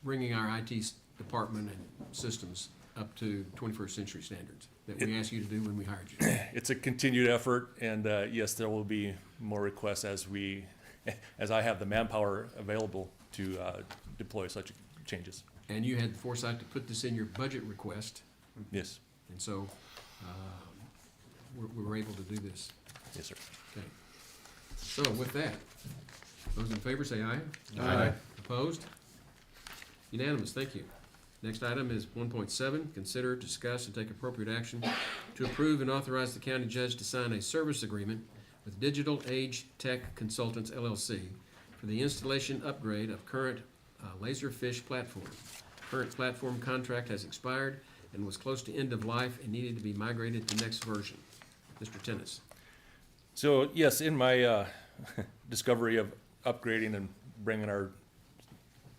[SPEAKER 1] bringing our IT department and systems up to 21st century standards that we asked you to do when we hired you.
[SPEAKER 10] It's a continued effort, and yes, there will be more requests as I have the manpower available to deploy such changes.
[SPEAKER 1] And you had the foresight to put this in your budget request,
[SPEAKER 10] Yes,
[SPEAKER 1] and so we were able to do this.
[SPEAKER 10] yes, sir.
[SPEAKER 1] Okay. So with that, those in favor say aye.
[SPEAKER 2] Aye.
[SPEAKER 1] Opposed? Unanimous, thank you. Next item is 1.7, consider, discuss, and take appropriate action to approve and authorize the county judge to sign a service agreement with Digital Age Tech Consultants LLC for the installation upgrade of current Laserfish platform. Current platform contract has expired and was close to end of life and needed to be migrated to next version. Mr. Tennis.
[SPEAKER 10] So yes, in my discovery of upgrading and bringing our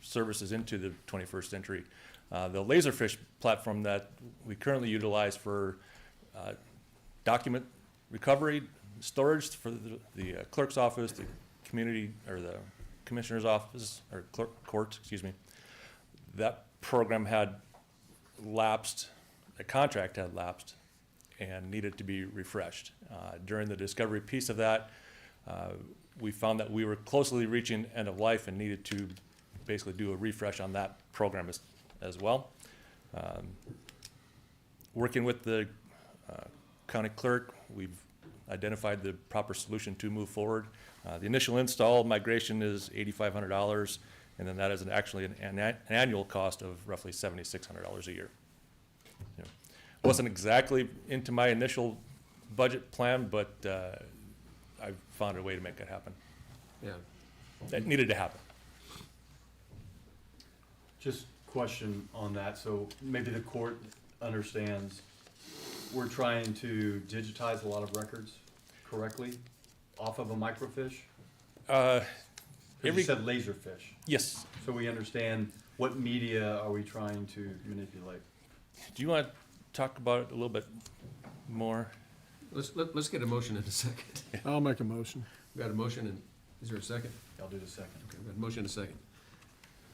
[SPEAKER 10] services into the 21st century, The Laserfish platform that we currently utilize for document recovery, storage for the clerk's office, the community, or the commissioner's office, or court, excuse me. That program had lapsed, a contract had lapsed and needed to be refreshed. During the discovery piece of that, we found that we were closely reaching end of life and needed to basically do a refresh on that program as well. Working with the county clerk, we've identified the proper solution to move forward. The initial install migration is $8,500, and then that is actually an annual cost of roughly $7,600 a year. You know, wasn't exactly into my initial budget plan, but I found a way to make it happen.
[SPEAKER 1] Yeah.
[SPEAKER 10] It needed to happen.
[SPEAKER 4] Just question on that, so maybe the court understands, we're trying to digitize a lot of records correctly off of a microfiche? 'Cause you said laserfish,
[SPEAKER 10] Yes.
[SPEAKER 4] so we understand what media are we trying to manipulate?
[SPEAKER 10] Do you want to talk about it a little bit more?
[SPEAKER 1] Let's get a motion in a second.
[SPEAKER 2] I'll make a motion.
[SPEAKER 1] We got a motion, and is there a second?
[SPEAKER 4] I'll do the second.
[SPEAKER 1] Okay, we got a motion and a second.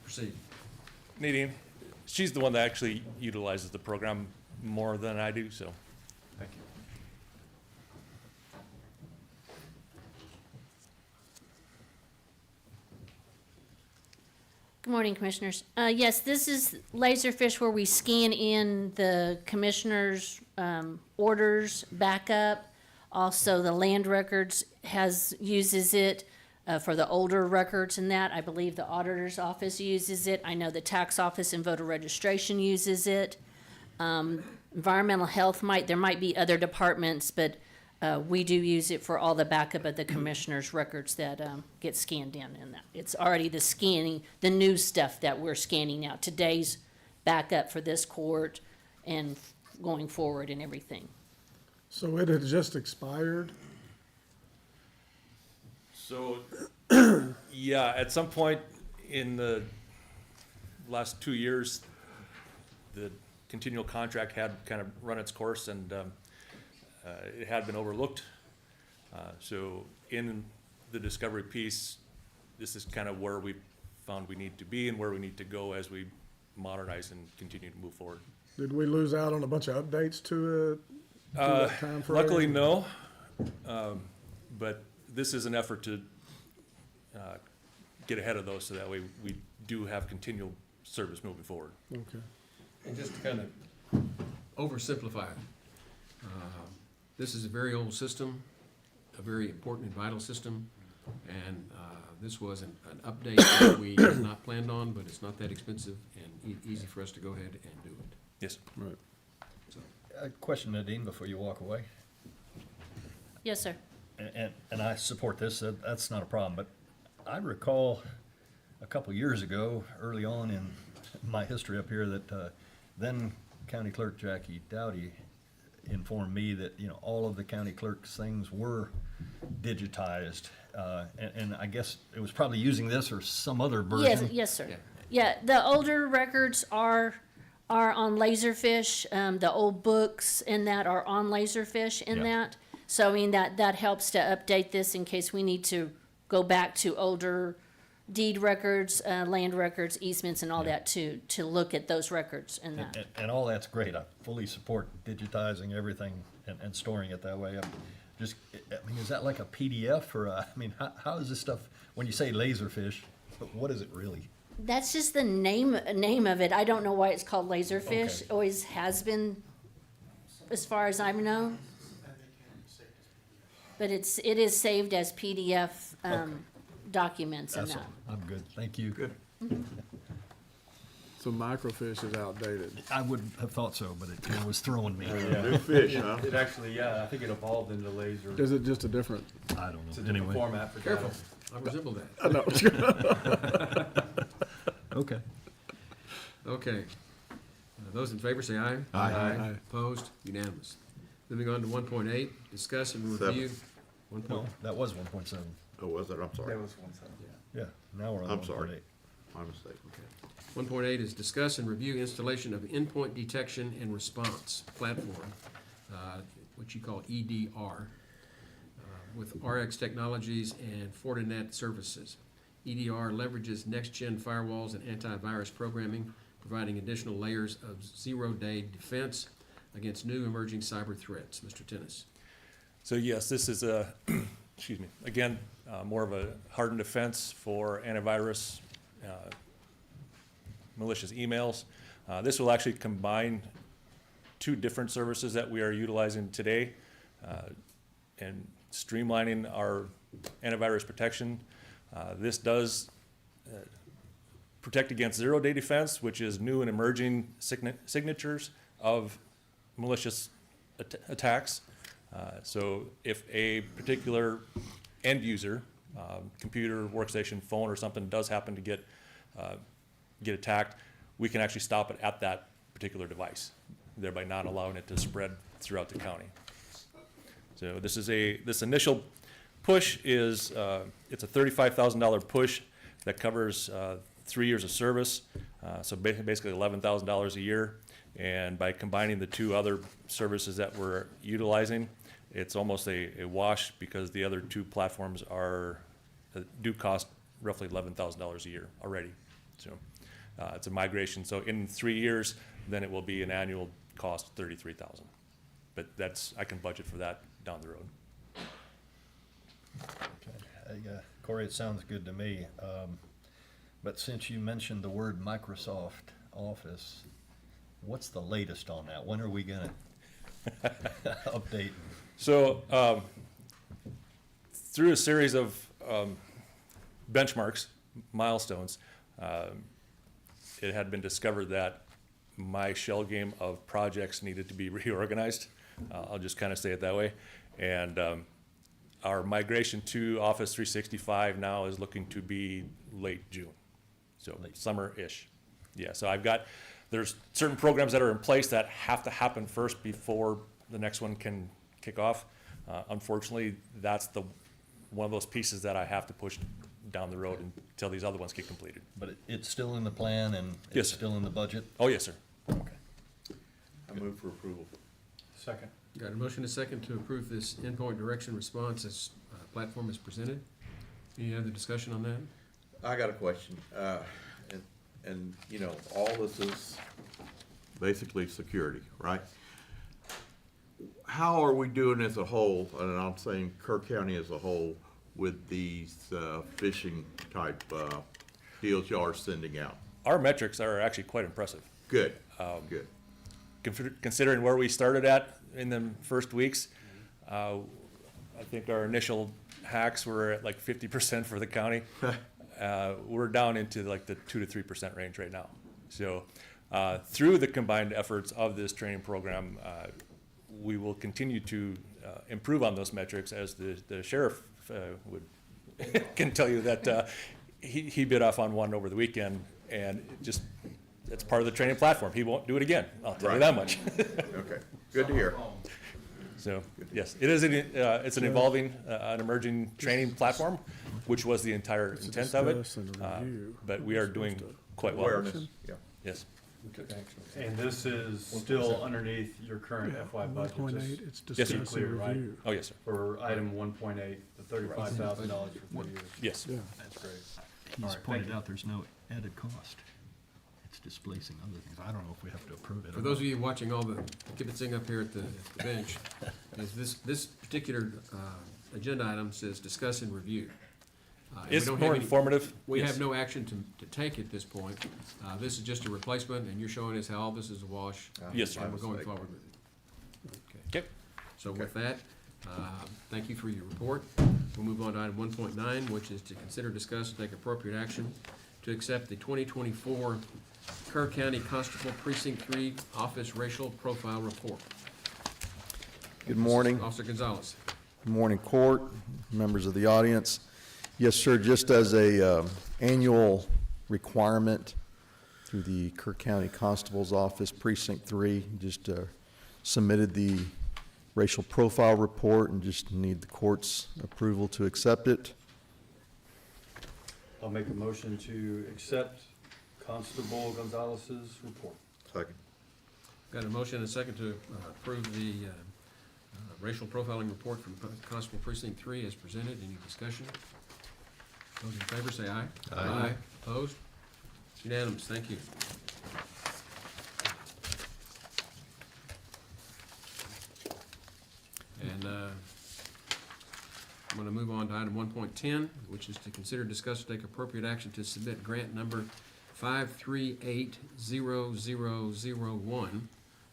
[SPEAKER 1] Proceed.
[SPEAKER 10] Nadine, she's the one that actually utilizes the program more than I do, so.
[SPEAKER 4] Thank you.
[SPEAKER 11] Good morning, Commissioners. Yes, this is Laserfish where we scan in the commissioners' orders backup. Also, the land records uses it for the older records and that. I believe the auditor's office uses it. I know the tax office and voter registration uses it. Environmental health there might be other departments, but we do use it for all the backup of the commissioner's records that get scanned in. And that it's already the new stuff that we're scanning now. Today's backup for this court and going forward and everything.
[SPEAKER 2] So it had just expired?
[SPEAKER 10] So, yeah, at some point in the last 2 years, the continual contract had kind of run its course, and it had been overlooked. So in the discovery piece, this is kind of where we found we need to be and where we need to go as we modernize and continue to move forward.
[SPEAKER 2] Did we lose out on a bunch of updates to it? That time frame?
[SPEAKER 10] Luckily, no. But this is an effort to get ahead of those so that way we do have continual service moving forward.
[SPEAKER 2] Okay.
[SPEAKER 1] And just to kind of oversimplify it, this is a very old system, a very important and vital system, and this was an update that we had not planned on, but it's not that expensive and easy for us to go ahead and do it.
[SPEAKER 10] Yes.
[SPEAKER 2] Right.
[SPEAKER 1] So,
[SPEAKER 3] A question, Nadine, before you walk away.
[SPEAKER 11] Yes, sir.
[SPEAKER 3] And I support this, that's not a problem, but I recall a couple years ago, early on in my history up here, that then County Clerk Jackie Dowdy informed me that, all of the county clerk's things were digitized. And I guess it was probably using this or some other version.
[SPEAKER 11] Yes, sir.
[SPEAKER 1] Yeah.
[SPEAKER 11] Yeah, the older records are on Laserfish. The old books and that are on Laserfish in
[SPEAKER 3] Yeah.
[SPEAKER 11] that. So, I mean, that helps to update this in case we need to go back to older deed records, land records, easements and all that to look at those records and that.
[SPEAKER 3] And all that's great. I fully support digitizing everything and storing it that way. Is that like a PDF or how is this stuff, when you say Laserfish, what is it really?
[SPEAKER 11] That's just the name of it. I don't know why it's called Laserfish.
[SPEAKER 3] Okay.
[SPEAKER 11] Always has been, as far as I know. But it is saved as PDF documents and
[SPEAKER 3] That's
[SPEAKER 11] that.
[SPEAKER 3] all. I'm good. Thank you. Good.
[SPEAKER 2] So microfiche is outdated.
[SPEAKER 3] I would have thought so, but it was throwing me.
[SPEAKER 5] New fish, huh?
[SPEAKER 4] It actually, I think it evolved into laser.
[SPEAKER 2] Is it just a different?
[SPEAKER 3] I don't
[SPEAKER 4] It's a
[SPEAKER 3] know.
[SPEAKER 4] different
[SPEAKER 3] Anyway,
[SPEAKER 4] format for
[SPEAKER 1] Careful,
[SPEAKER 4] data.
[SPEAKER 1] I resemble that.
[SPEAKER 2] I know.
[SPEAKER 3] okay.
[SPEAKER 1] Okay. Those in favor say aye.
[SPEAKER 2] Aye.
[SPEAKER 1] Opposed? Unanimous. Moving on to 1.8, discuss and review. 1.
[SPEAKER 3] No, that was 1.7.
[SPEAKER 5] Oh, was it? I'm sorry.
[SPEAKER 4] That was one side.
[SPEAKER 3] Yeah, now we're on
[SPEAKER 5] I'm sorry.
[SPEAKER 3] 1.8.
[SPEAKER 5] My mistake.
[SPEAKER 1] 1.8 is discuss and review installation of endpoint detection and response platform, which you call EDR, with RX Technologies and Fortinet Services. EDR leverages next-gen firewalls and antivirus programming, providing additional layers of zero-day defense against new emerging cyber threats. Mr. Tennis.
[SPEAKER 10] So yes, this is a, excuse me, again, more of a hardened defense for antivirus, malicious emails. This will actually combine two different services that we are utilizing today and streamlining our antivirus protection. This does protect against zero-day defense, which is new and emerging signatures of malicious attacks. So if a particular end user, computer, workstation, phone, or something does happen to get attacked, we can actually stop it at that particular device, thereby not allowing it to spread throughout the county. So this initial push is, it's a $35,000 push that covers 3 years of service, so basically $11,000 a year. And by combining the two other services that we're utilizing, it's almost a wash because the other two platforms do cost roughly $11,000 a year already. So it's a migration. So in 3 years, then it will be an annual cost of $33,000. But I can budget for that down the road.
[SPEAKER 3] Okay. Corey, it sounds good to me. But since you mentioned the word Microsoft Office, what's the latest on that? When are we gonna update?
[SPEAKER 10] So through a series of benchmarks, milestones, it had been discovered that my shell game of projects needed to be reorganized. I'll just kind of say it that way. And our migration to Office 365 now is looking to be late June, so summer-ish. Yeah, so there's certain programs that are in place that have to happen first before the next one can kick off. Unfortunately, that's one of those pieces that I have to push down the road until these other ones get completed.
[SPEAKER 3] But it's still in the plan and
[SPEAKER 10] Yes,
[SPEAKER 3] it's
[SPEAKER 10] sir.
[SPEAKER 3] still in the budget?
[SPEAKER 10] Oh, yes, sir.
[SPEAKER 3] Okay.
[SPEAKER 5] I move for approval.
[SPEAKER 4] Second.
[SPEAKER 1] Got a motion and a second to approve this endpoint direction response as platform is presented. Any other discussion on that?
[SPEAKER 5] I got a question. And you know, all this is basically security, right? How are we doing as a whole, and I'm saying Kerr County as a whole, with these phishing type deals y'all are sending out?
[SPEAKER 10] Our metrics are actually quite impressive.
[SPEAKER 5] Good, good.
[SPEAKER 10] Considering where we started at in the first weeks, I think our initial hacks were at like 50% for the county. We're down into like the 2 to 3% range right now. So through the combined efforts of this training program, we will continue to improve on those metrics, as the sheriff can tell you that he bit off on one over the weekend, and it's part of the training platform. He won't do it again, I'll tell you that much.
[SPEAKER 5] Okay, good to hear.
[SPEAKER 10] So, yes, it's an evolving, an emerging training platform, which was the entire intent of it.
[SPEAKER 2] Discuss and review.
[SPEAKER 10] But we are doing quite well.
[SPEAKER 5] Awareness, yeah.
[SPEAKER 10] Yes.
[SPEAKER 4] And this is still underneath your current FY budget,
[SPEAKER 2] 1.8, it's
[SPEAKER 10] Yes, sir.
[SPEAKER 2] discuss
[SPEAKER 4] Clear,
[SPEAKER 2] and
[SPEAKER 4] right?
[SPEAKER 2] review.
[SPEAKER 10] Oh, yes, sir.
[SPEAKER 4] for item 1.8, the $35,000 for 3 years.
[SPEAKER 10] Yes.
[SPEAKER 2] Yeah.
[SPEAKER 4] That's great.
[SPEAKER 3] He's
[SPEAKER 4] All right,
[SPEAKER 3] pointed
[SPEAKER 4] thank you.
[SPEAKER 3] out there's no added cost. It's displacing other things. I don't know if we have to approve it.
[SPEAKER 1] For those of you watching all the kibitzing up here at the bench, is this particular agenda item says discuss and review. And we
[SPEAKER 10] It's
[SPEAKER 1] don't have
[SPEAKER 10] more
[SPEAKER 1] any-
[SPEAKER 10] informative.
[SPEAKER 1] We
[SPEAKER 10] Yes.
[SPEAKER 1] have no action to take at this point. This is just a replacement, and you're showing us how all this is a wash.
[SPEAKER 10] Yes, sir.
[SPEAKER 1] And we're going
[SPEAKER 5] Mistake.
[SPEAKER 1] forward with it. Okay.
[SPEAKER 10] Okay.
[SPEAKER 1] So with that, thank you for your report. We'll move on to item 1.9, which is to consider, discuss, and take appropriate action to accept the 2024 Kerr County Constable Precinct 3 Office Racial Profile Report.
[SPEAKER 12] Good morning.
[SPEAKER 1] Officer Gonzalez.
[SPEAKER 12] Good morning, court, members of the audience. Yes, sir, just as a annual requirement through the Kerr County Constable's Office Precinct 3, just submitted the racial profile report and just need the court's approval to accept it.
[SPEAKER 4] I'll make a motion to accept Constable Gonzalez's report.
[SPEAKER 5] Second.
[SPEAKER 1] Got a motion and a second to approve the racial profiling report from Constable Precinct 3 as presented. Any discussion? Those in favor say aye.
[SPEAKER 3] Aye.
[SPEAKER 1] Opposed? Unanimous, thank you. And I'm gonna move on to item 1.10, which is to consider, discuss, and take appropriate action to submit grant number 5380001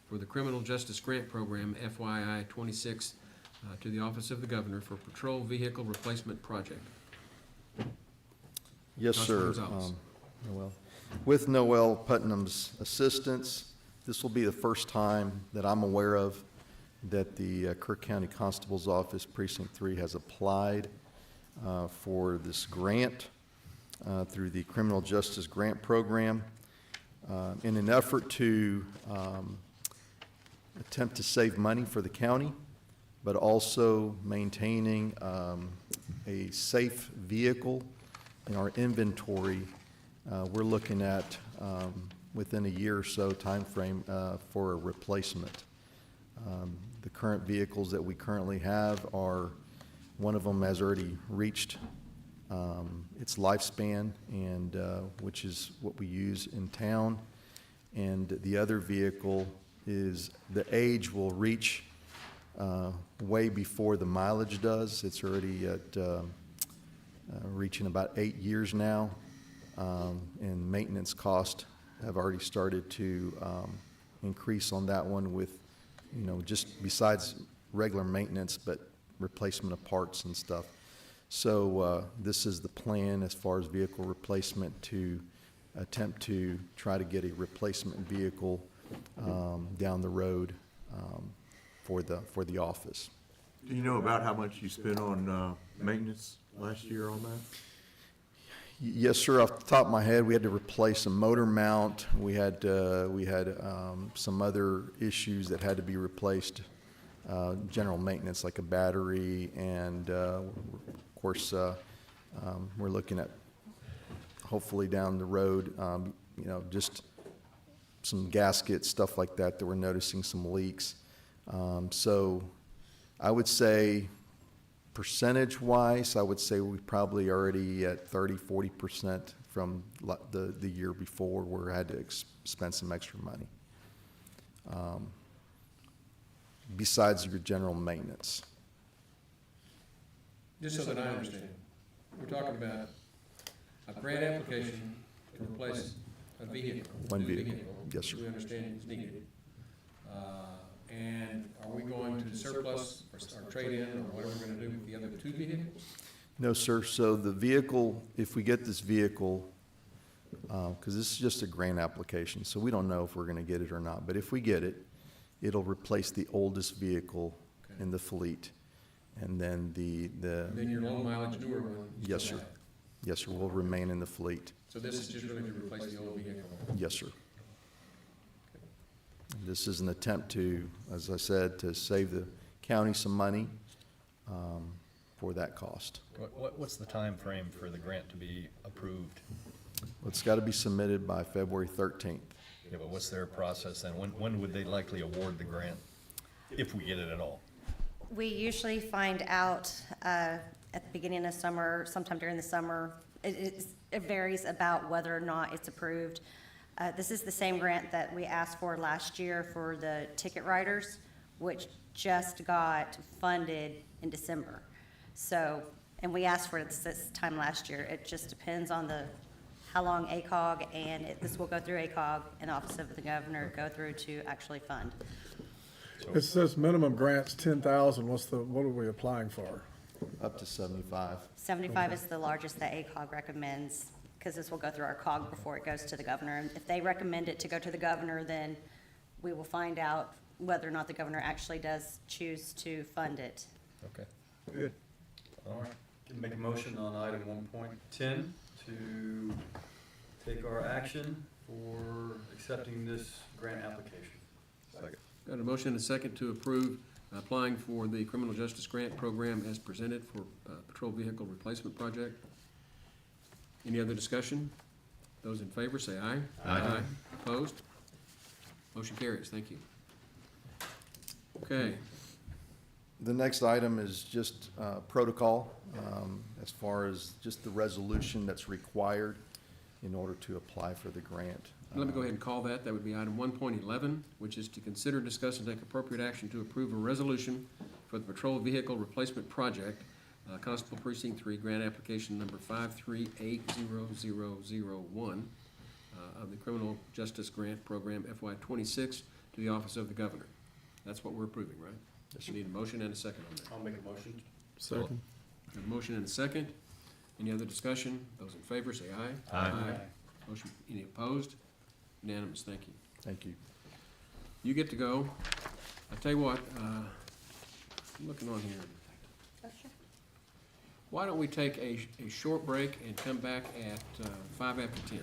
[SPEAKER 1] for the Criminal Justice Grant Program FYI 26 to the Office of the Governor for Patrol Vehicle Replacement Project.
[SPEAKER 12] Yes,
[SPEAKER 1] Councilman
[SPEAKER 12] sir.
[SPEAKER 1] Gonzalez.
[SPEAKER 12] Noel. With Noel Putnam's assistance, this will be the first time that I'm aware of that the Kerr County Constable's Office Precinct 3 has applied for this grant through the Criminal Justice Grant Program in an effort to attempt to save money for the county, but also maintaining a safe vehicle in our inventory. We're looking at within a year or so timeframe for a replacement. The current vehicles that we currently have are, one of them has already reached its lifespan, and which is what we use in town. And the other vehicle is, the age will reach way before the mileage does. It's already at reaching about 8 years now, and maintenance costs have already started to increase on that one with, you know, just besides regular maintenance, but replacement of parts and stuff. So this is the plan as far as vehicle replacement, to attempt to try to get a replacement vehicle down the road for the office.
[SPEAKER 5] Do you know about how much you spent on maintenance last year on that?
[SPEAKER 12] Yes, sir. Off the top of my head, we had to replace a motor mount. We had some other issues that had to be replaced, general maintenance like a battery, and of course, we're looking at hopefully down the road, you know, just some gaskets, stuff like that, that we're noticing some leaks. So I would say, percentage-wise, I would say we probably already at 30–40% from the year before, where I had to spend some extra money. Besides your general maintenance.
[SPEAKER 1] Just so that I understand, we're talking about a grant application to replace a vehicle.
[SPEAKER 12] One
[SPEAKER 1] new
[SPEAKER 12] vehicle. Yes, sir.
[SPEAKER 1] We understand is needed. And are we going to surplus or trade in, or what are we gonna do with the other two vehicles?
[SPEAKER 12] No, sir. So the vehicle, if we get this vehicle, because this is just a grant application, so we don't know if we're going to get it or not. But if we get it, it'll replace the oldest vehicle in the fleet. And then
[SPEAKER 1] Then your low mileage newer one? you
[SPEAKER 12] Yes,
[SPEAKER 1] still
[SPEAKER 12] sir.
[SPEAKER 1] have.
[SPEAKER 12] Yes, sir, will remain in the fleet.
[SPEAKER 1] So this is just really to replace the old vehicle?
[SPEAKER 12] Yes, sir. This is an attempt to, as I said, to save the county some money for that cost.
[SPEAKER 3] What's the time frame for the grant to be approved?
[SPEAKER 12] It's got to be submitted by February 13th.
[SPEAKER 3] Yeah, but what's their process then? When would they likely award the grant, if we get it at all?
[SPEAKER 13] We usually find out at the beginning of summer, sometime during the summer. It varies about whether or not it's approved. This is the same grant that we asked for last year for the ticket writers, which just got funded in December. So, and we asked for it this time last year. It just depends on how long ACOG, and this will go through ACOG and Office of the Governor, go through to actually fund.
[SPEAKER 2] It says minimum grants 10,000. What are we applying for?
[SPEAKER 12] Up to 75.
[SPEAKER 13] 75 is the largest that ACOG recommends, because this will go through our COG before it goes to the governor. And if they recommend it to go to the governor, then we will find out whether or not the governor actually does choose to fund it.
[SPEAKER 3] Okay.
[SPEAKER 4] Good. All right. Can make a motion on item 1.10 to take our action for accepting this grant application.
[SPEAKER 5] Second.
[SPEAKER 1] Got a motion and a second to approve applying for the Criminal Justice Grant Program as presented for Patrol Vehicle Replacement Project. Any other discussion? Those in favor say aye.
[SPEAKER 3] Aye.
[SPEAKER 1] Opposed? Motion carries. Thank you. Okay,
[SPEAKER 12] The next item is just protocol, as far as just the resolution that's required in order to apply for the grant.
[SPEAKER 1] let me go ahead and call that. That would be item 1.11, which is to consider, discuss, and take appropriate action to approve a resolution for the Patrol Vehicle Replacement Project, Constable Precinct 3, grant application number 5380001 of the Criminal Justice Grant Program FY '26 to the Office of the Governor. That's what we're approving, right? You need a motion and a second on that.
[SPEAKER 4] I'll make a motion.
[SPEAKER 2] Second.
[SPEAKER 1] A motion and a second. Any other discussion? Those in favor say aye.
[SPEAKER 3] Aye.
[SPEAKER 1] Motion, any opposed? Unanimous, thank you.
[SPEAKER 12] Thank you.
[SPEAKER 1] You get to go. I tell you what, I'm looking on here. Why don't we take a short break and come back at 5 after 10?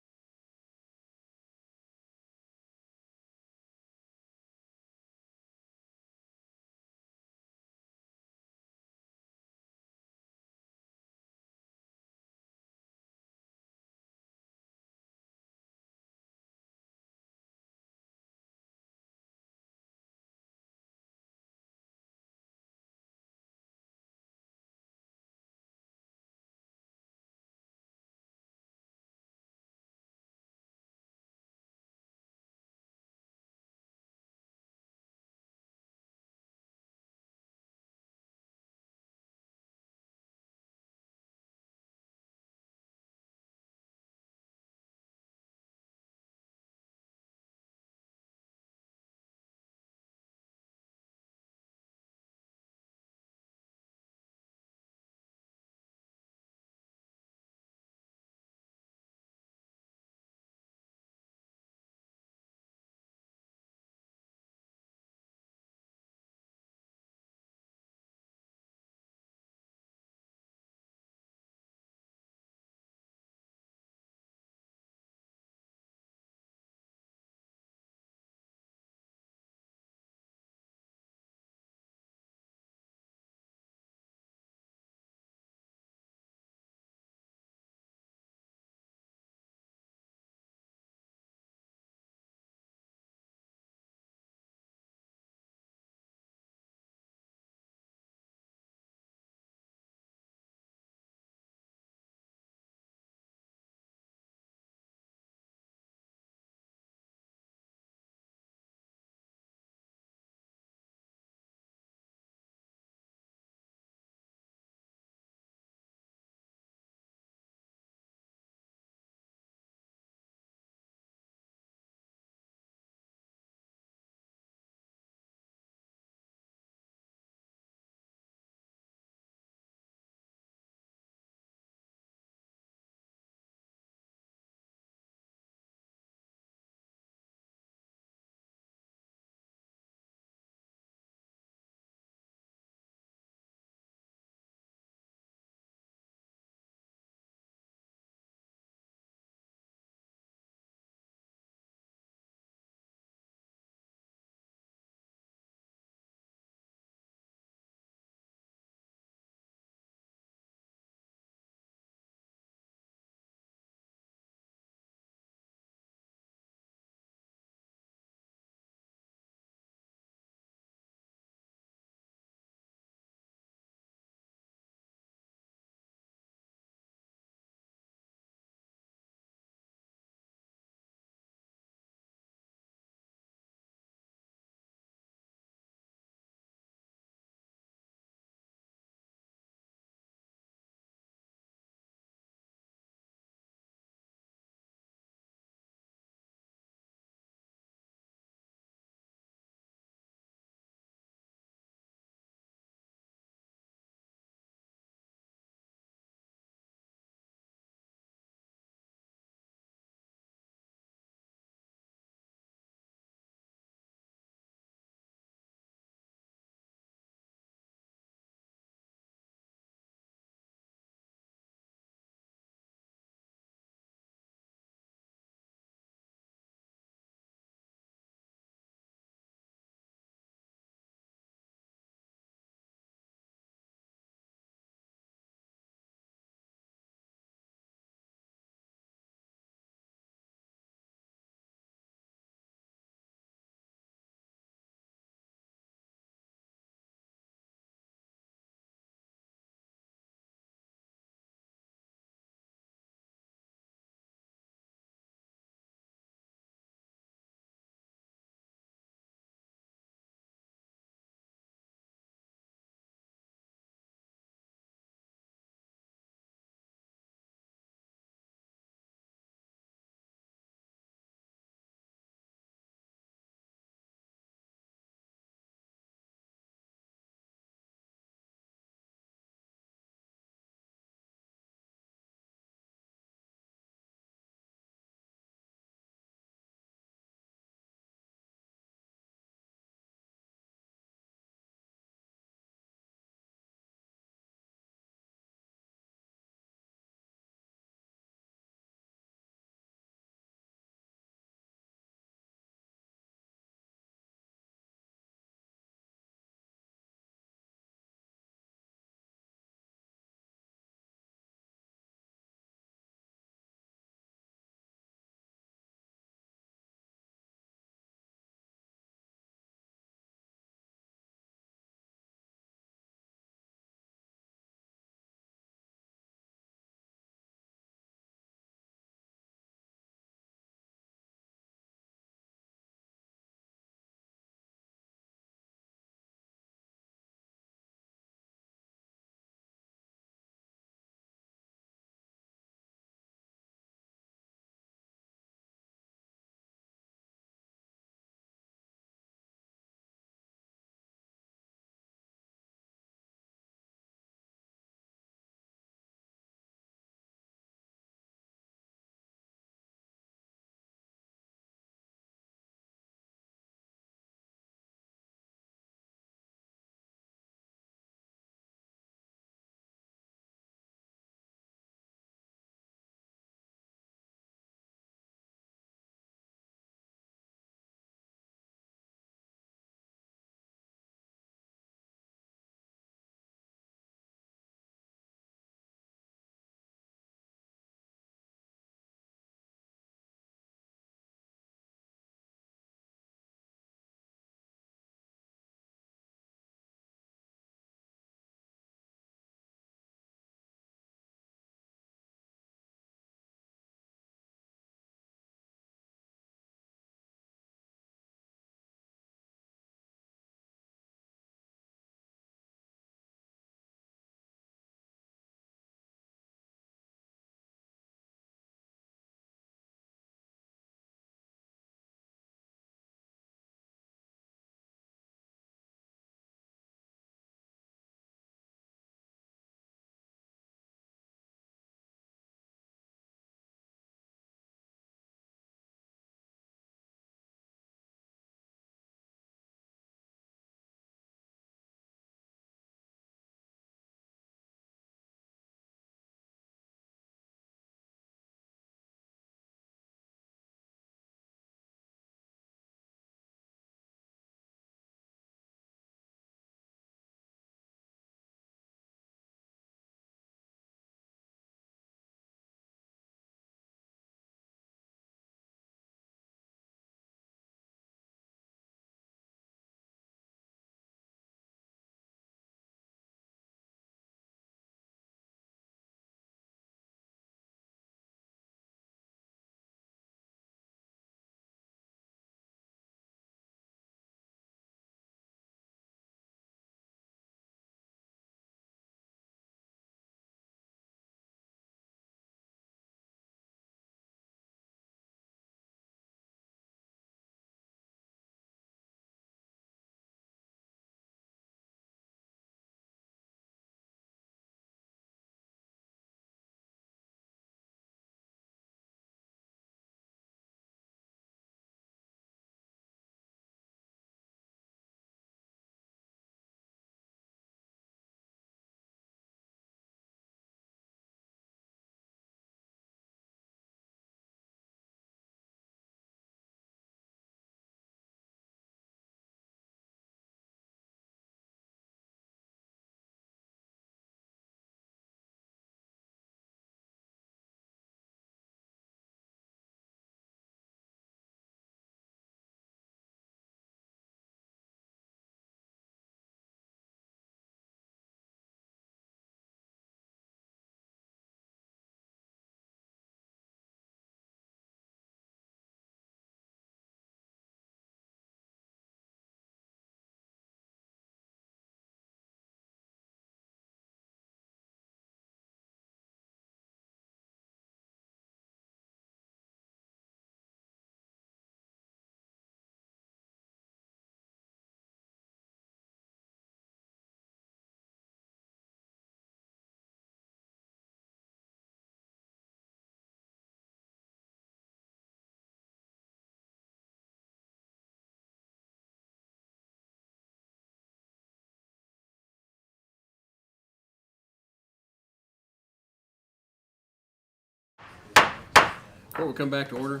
[SPEAKER 1] Before we come back to order,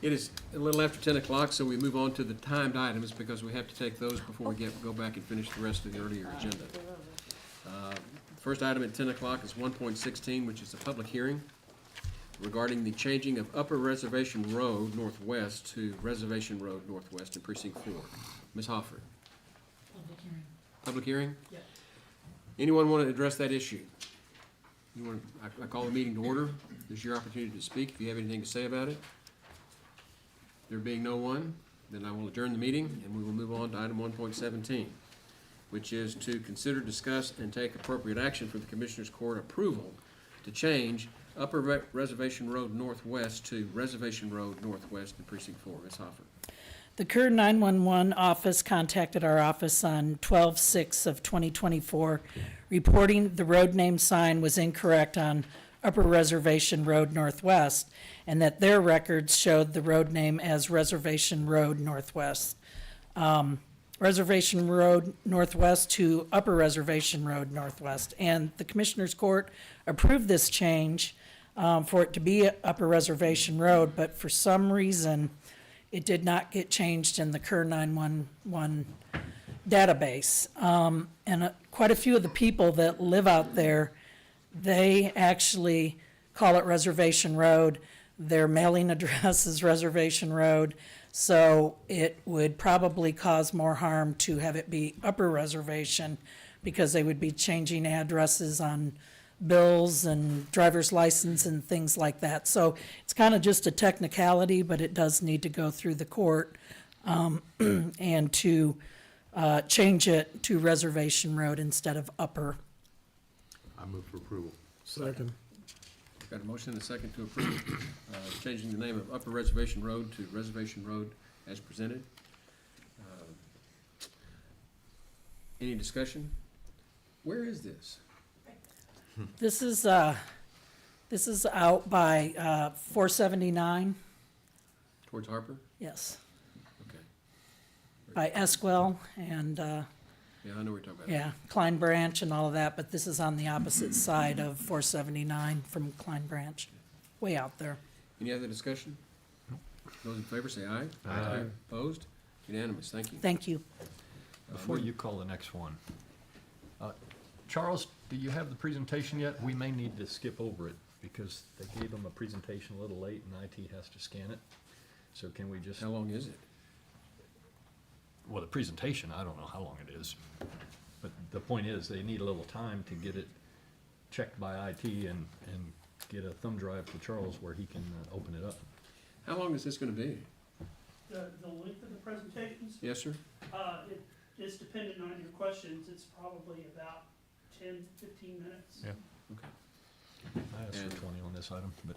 [SPEAKER 1] it is a little after 10 o'clock, so we move on to the timed items because we have to take those before we go back and finish the rest of the earlier agenda. The first item at 10 o'clock is 1.16, which is a public hearing regarding the changing of Upper Reservation Road Northwest to Reservation Road Northwest in Precinct 4. Ms. Hoffer.
[SPEAKER 9] Public hearing.
[SPEAKER 1] Public hearing?
[SPEAKER 9] Yep.
[SPEAKER 1] Anyone want to address that issue? I call the meeting to order. This is your opportunity to speak if you have anything to say about it. There being no one, then I will adjourn the meeting and we will move on to item 1.17, which is to consider, discuss, and take appropriate action for the Commissioners Court approval to change Upper Reservation Road Northwest to Reservation Road Northwest in Precinct 4. Ms. Hoffer.
[SPEAKER 14] The Kerr 911 office contacted our office on 12/6 of 2024, reporting the road name sign was incorrect on Upper Reservation Road Northwest, and that their records showed the road name as Reservation Road Northwest. Reservation Road Northwest to Upper Reservation Road Northwest. And the Commissioners Court approved this change for it to be Upper Reservation Road, but for some reason, it did not get changed in the Kerr 911 database. And quite a few of the people that live out there, they actually call it Reservation Road. Their mailing address is Reservation Road. So it would probably cause more harm to have it be Upper Reservation because they would be changing addresses on bills and driver's license and things like that. So it's kind of just a technicality, but it does need to go through the court and to change it to Reservation Road instead of Upper.
[SPEAKER 5] I move for approval.
[SPEAKER 2] Second.
[SPEAKER 1] Got a motion and a second to approve changing the name of Upper Reservation Road to Reservation Road as presented. Any discussion? Where is this?
[SPEAKER 14] This is out by 479,
[SPEAKER 1] Towards Harper?
[SPEAKER 14] yes,
[SPEAKER 1] Okay.
[SPEAKER 14] by Esquel and,
[SPEAKER 1] Yeah, I know what you're talking about.
[SPEAKER 14] yeah, Klein Branch and all of that, but this is on the opposite side of 479 from Klein Branch, way out there.
[SPEAKER 1] Any other discussion? Those in favor say aye. Aye. Opposed? Unanimous. Thank you.
[SPEAKER 14] Thank you.
[SPEAKER 3] Before you call the next one, Charles, do you have the presentation yet? We may need to skip over it because they gave them a presentation a little late and IT has to scan it. So can we just,
[SPEAKER 1] How long is it?
[SPEAKER 3] well, the presentation, I don't know how long it is. But the point is, they need a little time to get it checked by IT and get a thumb drive to Charles where he can open it up.
[SPEAKER 1] How long is this gonna be?
[SPEAKER 15] The length of the presentations,
[SPEAKER 1] Yes, sir?
[SPEAKER 15] it is dependent on your questions, it's probably about 10, 15 minutes.
[SPEAKER 3] Yeah.
[SPEAKER 1] Okay.
[SPEAKER 3] I asked
[SPEAKER 1] And-
[SPEAKER 3] for 20 on this item, but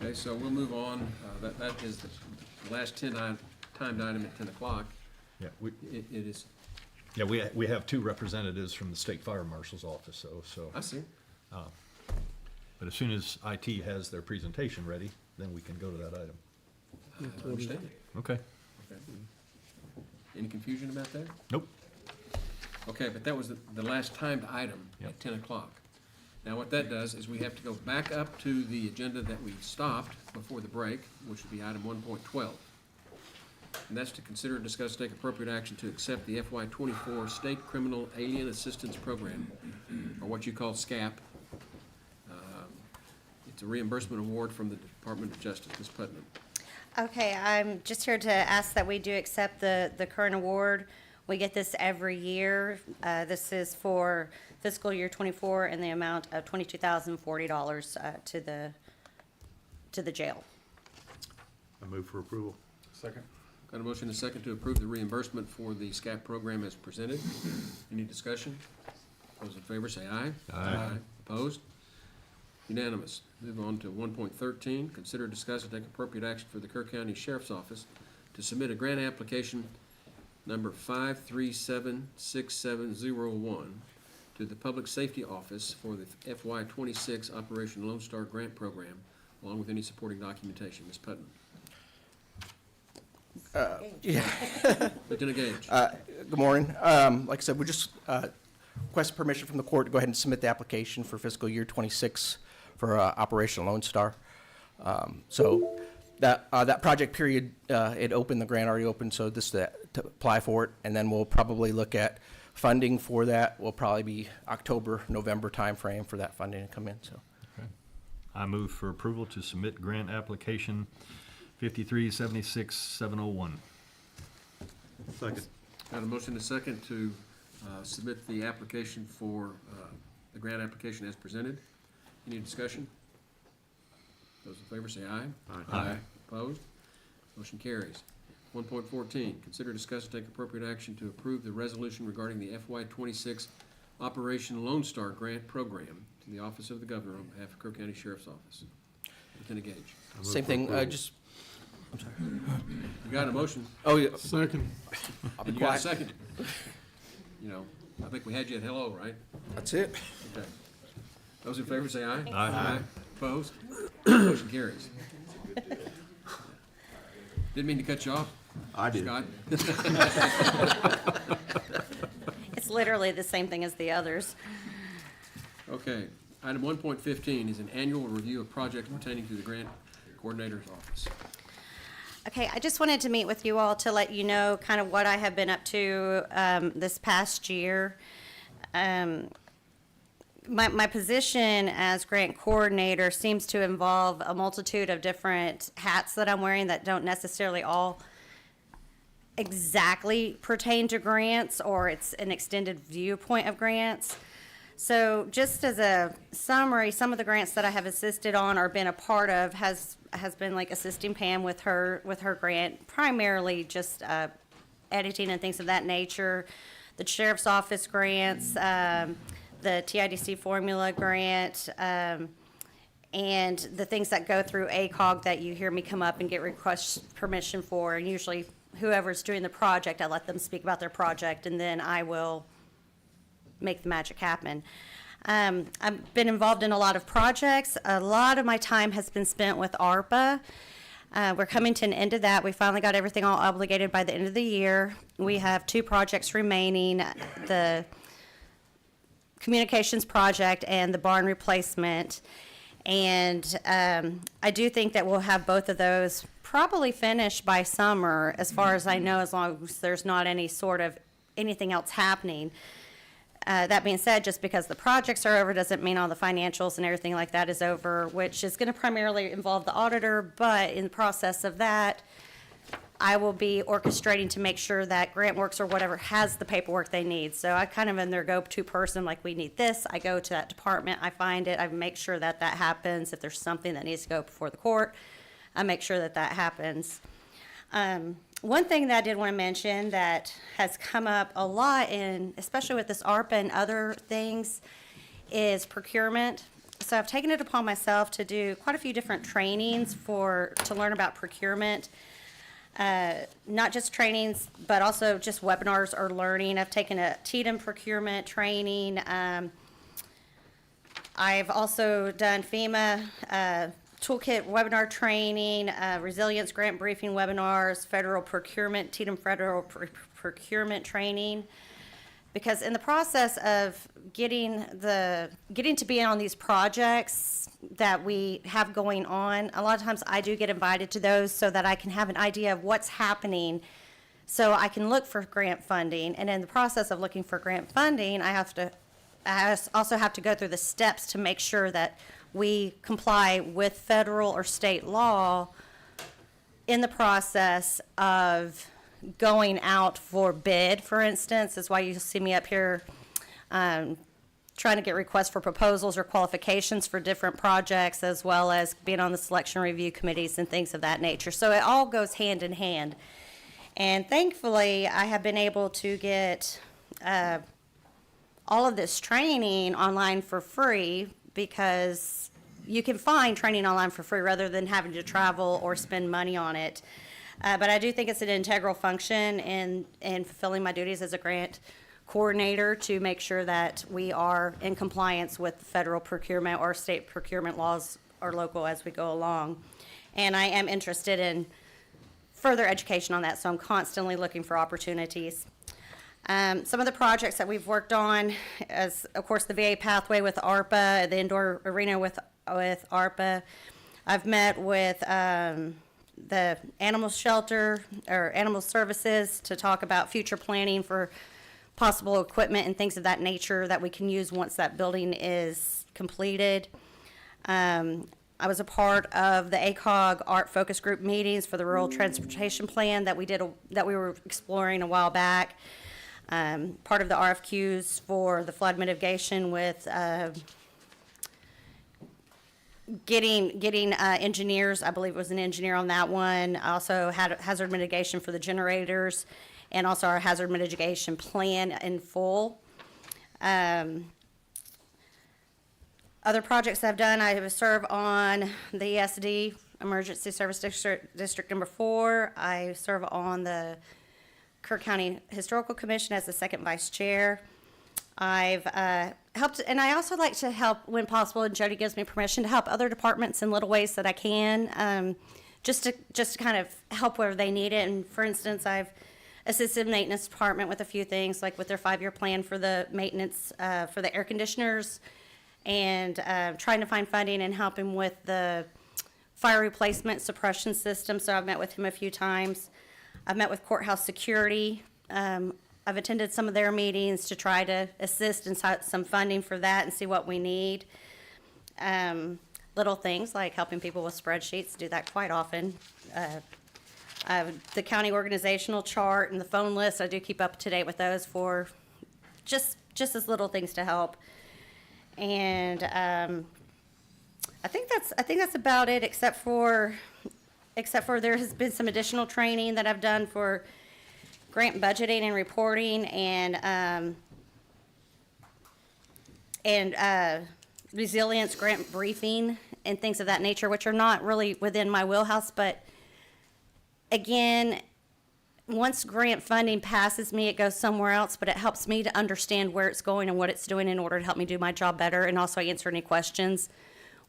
[SPEAKER 1] Okay, so we'll move on. That is the last timed item at 10 o'clock.
[SPEAKER 3] yeah,
[SPEAKER 1] It is,
[SPEAKER 3] yeah, we have two representatives from the State Fire Marshal's office, so.
[SPEAKER 1] I see.
[SPEAKER 3] But as soon as IT has their presentation ready, then we can go to that item.
[SPEAKER 1] I understand.
[SPEAKER 3] Okay.
[SPEAKER 1] Okay. Any confusion about that?
[SPEAKER 3] Nope.
[SPEAKER 1] Okay, but that was the last timed item
[SPEAKER 3] Yep.
[SPEAKER 1] at 10 o'clock. Now, what that does is we have to go back up to the agenda that we stopped before the break, which would be item 1.12. And that's to consider, discuss, take appropriate action to accept the FY '24 State Criminal Alien Assistance Program, or what you call SCAP. It's a reimbursement award from the Department of Justice. Ms. Putnam.
[SPEAKER 13] Okay, I'm just here to ask that we do accept the current award. We get this every year. This is for fiscal year '24 in the amount of $22,040 to the jail.
[SPEAKER 5] I move for approval. Second.
[SPEAKER 1] Got a motion and a second to approve the reimbursement for the SCAP program as presented. Any discussion? Those in favor say aye.
[SPEAKER 3] Aye.
[SPEAKER 1] Opposed? Unanimous. Move on to 1.13, consider, discuss, and take appropriate action for the Kerr County Sheriff's Office to submit a grant application number 5376701 to the Public Safety Office for the FY '26 Operation Lone Star Grant Program, along with any supporting documentation. Ms. Putnam. Lieutenant Gage.
[SPEAKER 16] Good morning. Like I said, we just request permission from the court to go ahead and submit the application for fiscal year '26 for Operation Lone Star. So that project period, it opened, the grant already opened, so this, to apply for it, and then we'll probably look at funding for that. Will probably be October, November timeframe for that funding to come in, so.
[SPEAKER 3] I move for approval to submit grant application 5376701.
[SPEAKER 5] Second.
[SPEAKER 1] Got a motion and a second to submit the application for the grant application as presented. Any discussion? Those in favor say aye.
[SPEAKER 3] Aye.
[SPEAKER 1] Opposed? Motion carries. 1.14, consider, discuss, and take appropriate action to approve the resolution regarding the FY26 Operation Lone Star Grant Program to the Office of the Governor on behalf of Kerr County Sheriff's Office. Lieutenant Gage.
[SPEAKER 16] Same thing, I'm sorry.
[SPEAKER 1] You got a motion?
[SPEAKER 16] Oh, yeah.
[SPEAKER 2] Second.
[SPEAKER 16] I'll be
[SPEAKER 1] And you got a
[SPEAKER 16] quiet.
[SPEAKER 1] second. You know, I think we had you at hello, right?
[SPEAKER 16] That's it.
[SPEAKER 1] Okay. Those in favor say aye.
[SPEAKER 3] Aye.
[SPEAKER 1] Opposed? Motion carries. Didn't mean to cut you off.
[SPEAKER 5] I did.
[SPEAKER 1] Scott.
[SPEAKER 13] It's literally the same thing as the others.
[SPEAKER 1] Okay. Item 1.15 is an annual review of projects pertaining to the grant coordinator's office.
[SPEAKER 13] Okay, I just wanted to meet with you all to let you know kind of what I have been up to this past year. My position as grant coordinator seems to involve a multitude of different hats that I'm wearing that don't necessarily all exactly pertain to grants, or it's an extended viewpoint of grants. So just as a summary, some of the grants that I have assisted on or been a part of has been like assisting Pam with her grant, primarily just editing and things of that nature. The sheriff's office grants, the TIDC formula grant, and the things that go through ACOG that you hear me come up and get request permission for. And usually whoever's doing the project, I let them speak about their project, and then I will make the magic happen. I've been involved in a lot of projects. A lot of my time has been spent with ARPA. We're coming to an end of that. We finally got everything all obligated by the end of the year. We have 2 projects remaining, the communications project and the barn replacement. And I do think that we'll have both of those probably finished by summer, as far as I know, as long as there's not any sort of anything else happening. That being said, just because the projects are over doesn't mean all the financials and everything like that is over, which is going to primarily involve the auditor, but in the process of that, I will be orchestrating to make sure that GrantWorks or whatever has the paperwork they need. So I kind of am their go-to person, like, we need this, I go to that department, I find it, I make sure that that happens. If there's something that needs to go before the court, I make sure that that happens. One thing that I did want to mention that has come up a lot, in especially with this ARPA and other things, is procurement. So I've taken it upon myself to do quite a few different trainings to learn about procurement. Not just trainings, but also just webinars or learning. I've taken a TDM procurement training. I've also done FEMA toolkit webinar training, resilience grant briefing webinars, federal procurement, TDM federal procurement training. Because in the process of getting to be on these projects that we have going on, a lot of times I do get invited to those so that I can have an idea of what's happening, so I can look for grant funding. And in the process of looking for grant funding, I also have to go through the steps to make sure that we comply with federal or state law in the process of going out for bid, for instance. Is why you see me up here trying to get requests for proposals or qualifications for different projects, as well as being on the selection review committees and things of that nature. So it all goes hand in hand. And thankfully, I have been able to get all of this training online for free, because you can find training online for free rather than having to travel or spend money on it. But I do think it's an integral function in fulfilling my duties as a grant coordinator to make sure that we are in compliance with federal procurement or state procurement laws or local as we go along. And I am interested in further education on that, so I'm constantly looking for opportunities. Some of the projects that we've worked on, as of course the VA pathway with ARPA, the indoor arena with ARPA. I've met with the animal shelter or animal services to talk about future planning for possible equipment and things of that nature that we can use once that building is completed. I was a part of the ACOG Art Focus Group meetings for the Rural Transportation Plan that we were exploring a while back. Part of the RFQs for the flood mitigation with getting engineers. I believe it was an engineer on that one. I also had hazard mitigation for the generators, and also our hazard mitigation plan in full. Other projects I've done, I serve on the ESD, Emergency Service District Number 4. I serve on the Kerr County Historical Commission as the second vice chair. I've helped, and I also like to help when possible, and Jody gives me permission to help other departments in little ways that I can, just to kind of help where they need it. And for instance, I've assisted the maintenance department with a few things, like with their 5-year plan for the maintenance for the air conditioners, and trying to find funding and helping with the fire replacement suppression system. So I've met with him a few times. I've met with courthouse security. I've attended some of their meetings to try to assist in some funding for that and see what we need. Little things like helping people with spreadsheets, do that quite often. The county organizational chart and the phone list, I do keep up to date with those for just as little things to help. And I think that's about it, except for there has been some additional training that I've done for grant budgeting and reporting, and resilience grant briefing and things of that nature, which are not really within my wheelhouse. But again, once grant funding passes me, it goes somewhere else, but it helps me to understand where it's going and what it's doing in order to help me do my job better, and also answer any questions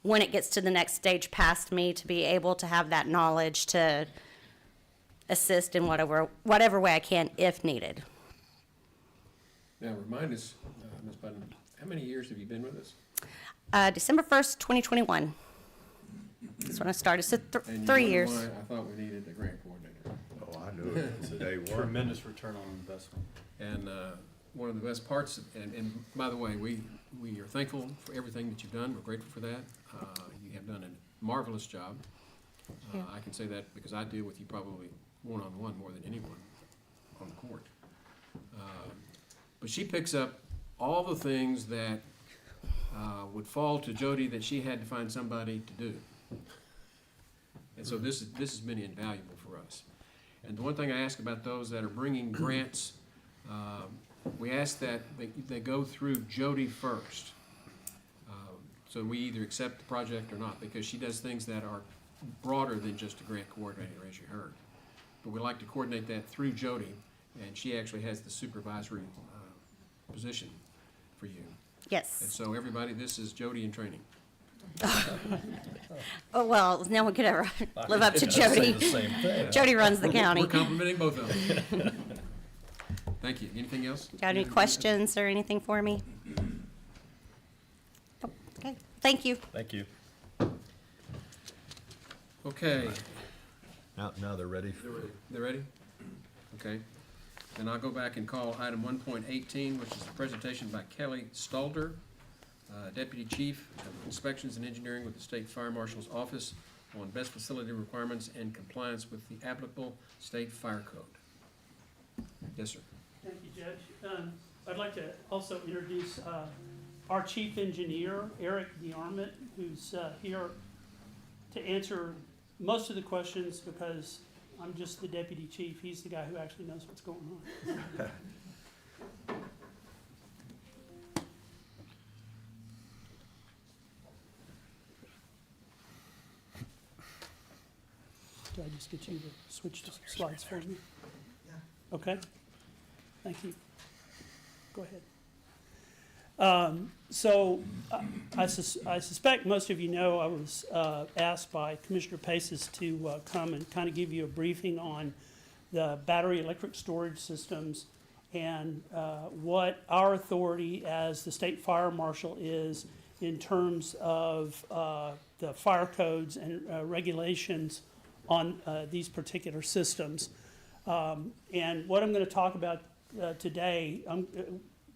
[SPEAKER 13] when it gets to the next stage past me, to be able to have that knowledge to assist in whatever way I can if needed.
[SPEAKER 1] Now, remind us, Ms. Button, how many years have you been with us?
[SPEAKER 13] December 1st, 2021. That's when I started, so
[SPEAKER 1] And you
[SPEAKER 13] 3
[SPEAKER 1] wonder
[SPEAKER 13] years.
[SPEAKER 1] why I thought we needed a grant coordinator.
[SPEAKER 5] Oh, I knew it. It's day one.
[SPEAKER 4] Tremendous return on investment.
[SPEAKER 1] And one of the best parts, and by the way, we are thankful for everything that you've done. We're grateful for that. You have done a marvelous job.
[SPEAKER 13] Yeah.
[SPEAKER 1] I can say that because I deal with you probably one-on-one more than anyone on the court. But she picks up all the things that would fall to Jody that she had to find somebody to do. And so this has been invaluable for us. And the one thing I ask about those that are bringing grants, we ask that they go through Jody first. So we either accept the project or not, because she does things that are broader than just a grant coordinator, as you heard. But we like to coordinate that through Jody, and she actually has the supervisory position for you.
[SPEAKER 13] Yes.
[SPEAKER 1] And so everybody, this is Jody in training.
[SPEAKER 13] Oh, well, no one could ever live up to Jody. Jody runs the county.
[SPEAKER 1] We're complimenting both of them. Thank you. Anything else?
[SPEAKER 13] Got any questions or anything for me? Oh, okay, thank you.
[SPEAKER 3] Thank you.
[SPEAKER 1] Okay.
[SPEAKER 3] Now they're ready.
[SPEAKER 1] They're ready? Okay. Then I'll go back and call item 1.18, which is the presentation by Kelly Stalder, Deputy Chief of Inspections and Engineering with the State Fire Marshal's Office, on best facility requirements and compliance with the applicable state fire code. Yes, sir.
[SPEAKER 15] Thank you, Judge. I'd like to also introduce our chief engineer, Eric DeArmond, who's here to answer most of the questions, because I'm just the deputy chief. He's the guy who actually knows what's going on. Do I just get you to switch to slides for me? Yeah. Okay. Thank you. Go ahead. I suspect most of you know I was asked by Commissioner Paces to come and kind of give you a briefing on the battery electric storage systems and what our authority as the state fire marshal is in terms of the fire codes and regulations on these particular systems. And what I'm going to talk about today,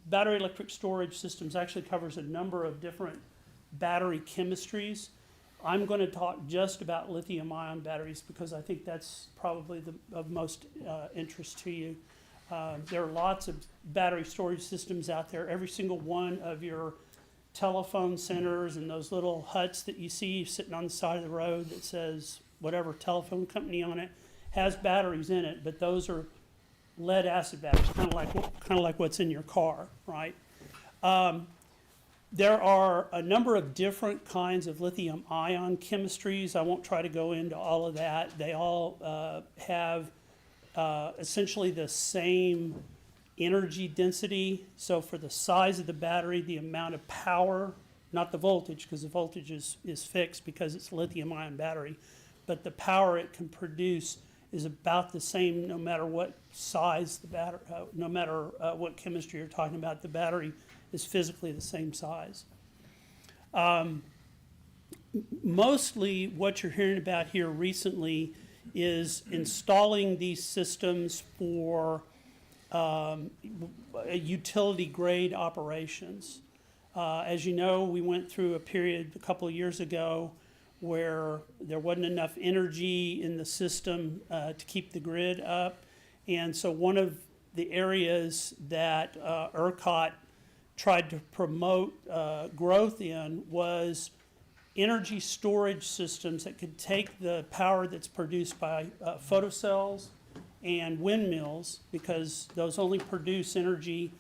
[SPEAKER 15] battery electric storage systems actually covers a number of different battery chemistries. I'm going to talk just about lithium-ion batteries because I think that's probably of most interest to you. There are lots of battery storage systems out there. Every single one of your telephone centers and those little huts that you see sitting on the side of the road that says whatever telephone company on it has batteries in it, but those are lead acid batteries, kind of like what's in your car, right? There are a number of different kinds of lithium-ion chemistries. I won't try to go into all of that. They all have essentially the same energy density. So for the size of the battery, the amount of power, not the voltage, because the voltage is fixed because it's a lithium-ion battery, but the power it can produce is about the same no matter what size the battery, no matter what chemistry you're talking about, the battery is physically the same size. Mostly what you're hearing about here recently is installing these systems for utility grade operations. As you know, we went through a period a couple of years ago where there wasn't enough energy in the system to keep the grid up. And so one of the areas that ERCOT tried to promote growth in was energy storage systems that could take the power that's produced by photocells and windmills, because those only produce energy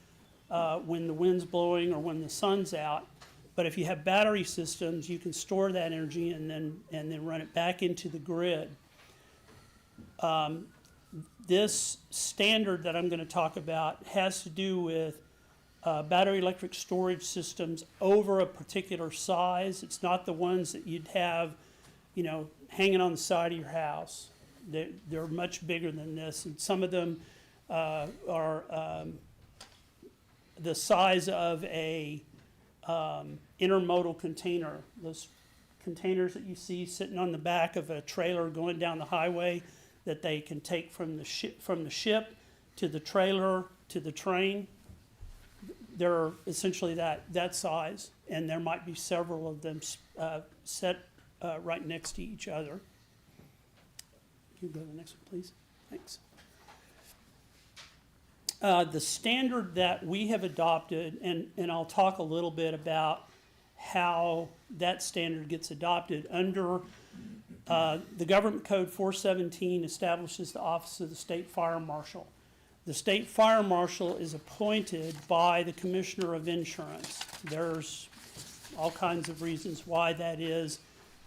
[SPEAKER 15] when the wind's blowing or when the sun's out. But if you have battery systems, you can store that energy and then run it back into the grid. This standard that I'm going to talk about has to do with battery electric storage systems over a particular size. It's not the ones that you'd have, hanging on the side of your house. They're much bigger than this, and some of them are the size of a intermodal container. Those containers that you see sitting on the back of a trailer going down the highway that they can take from the ship to the trailer to the train. They're essentially that size, and there might be several of them set right next to each other. Can you go to the next one, please? Thanks. The standard that we have adopted, and I'll talk a little bit about how that standard gets adopted under the Government Code 417 establishes the Office of the State Fire Marshal. The State Fire Marshal is appointed by the Commissioner of Insurance. There's all kinds of reasons why that is.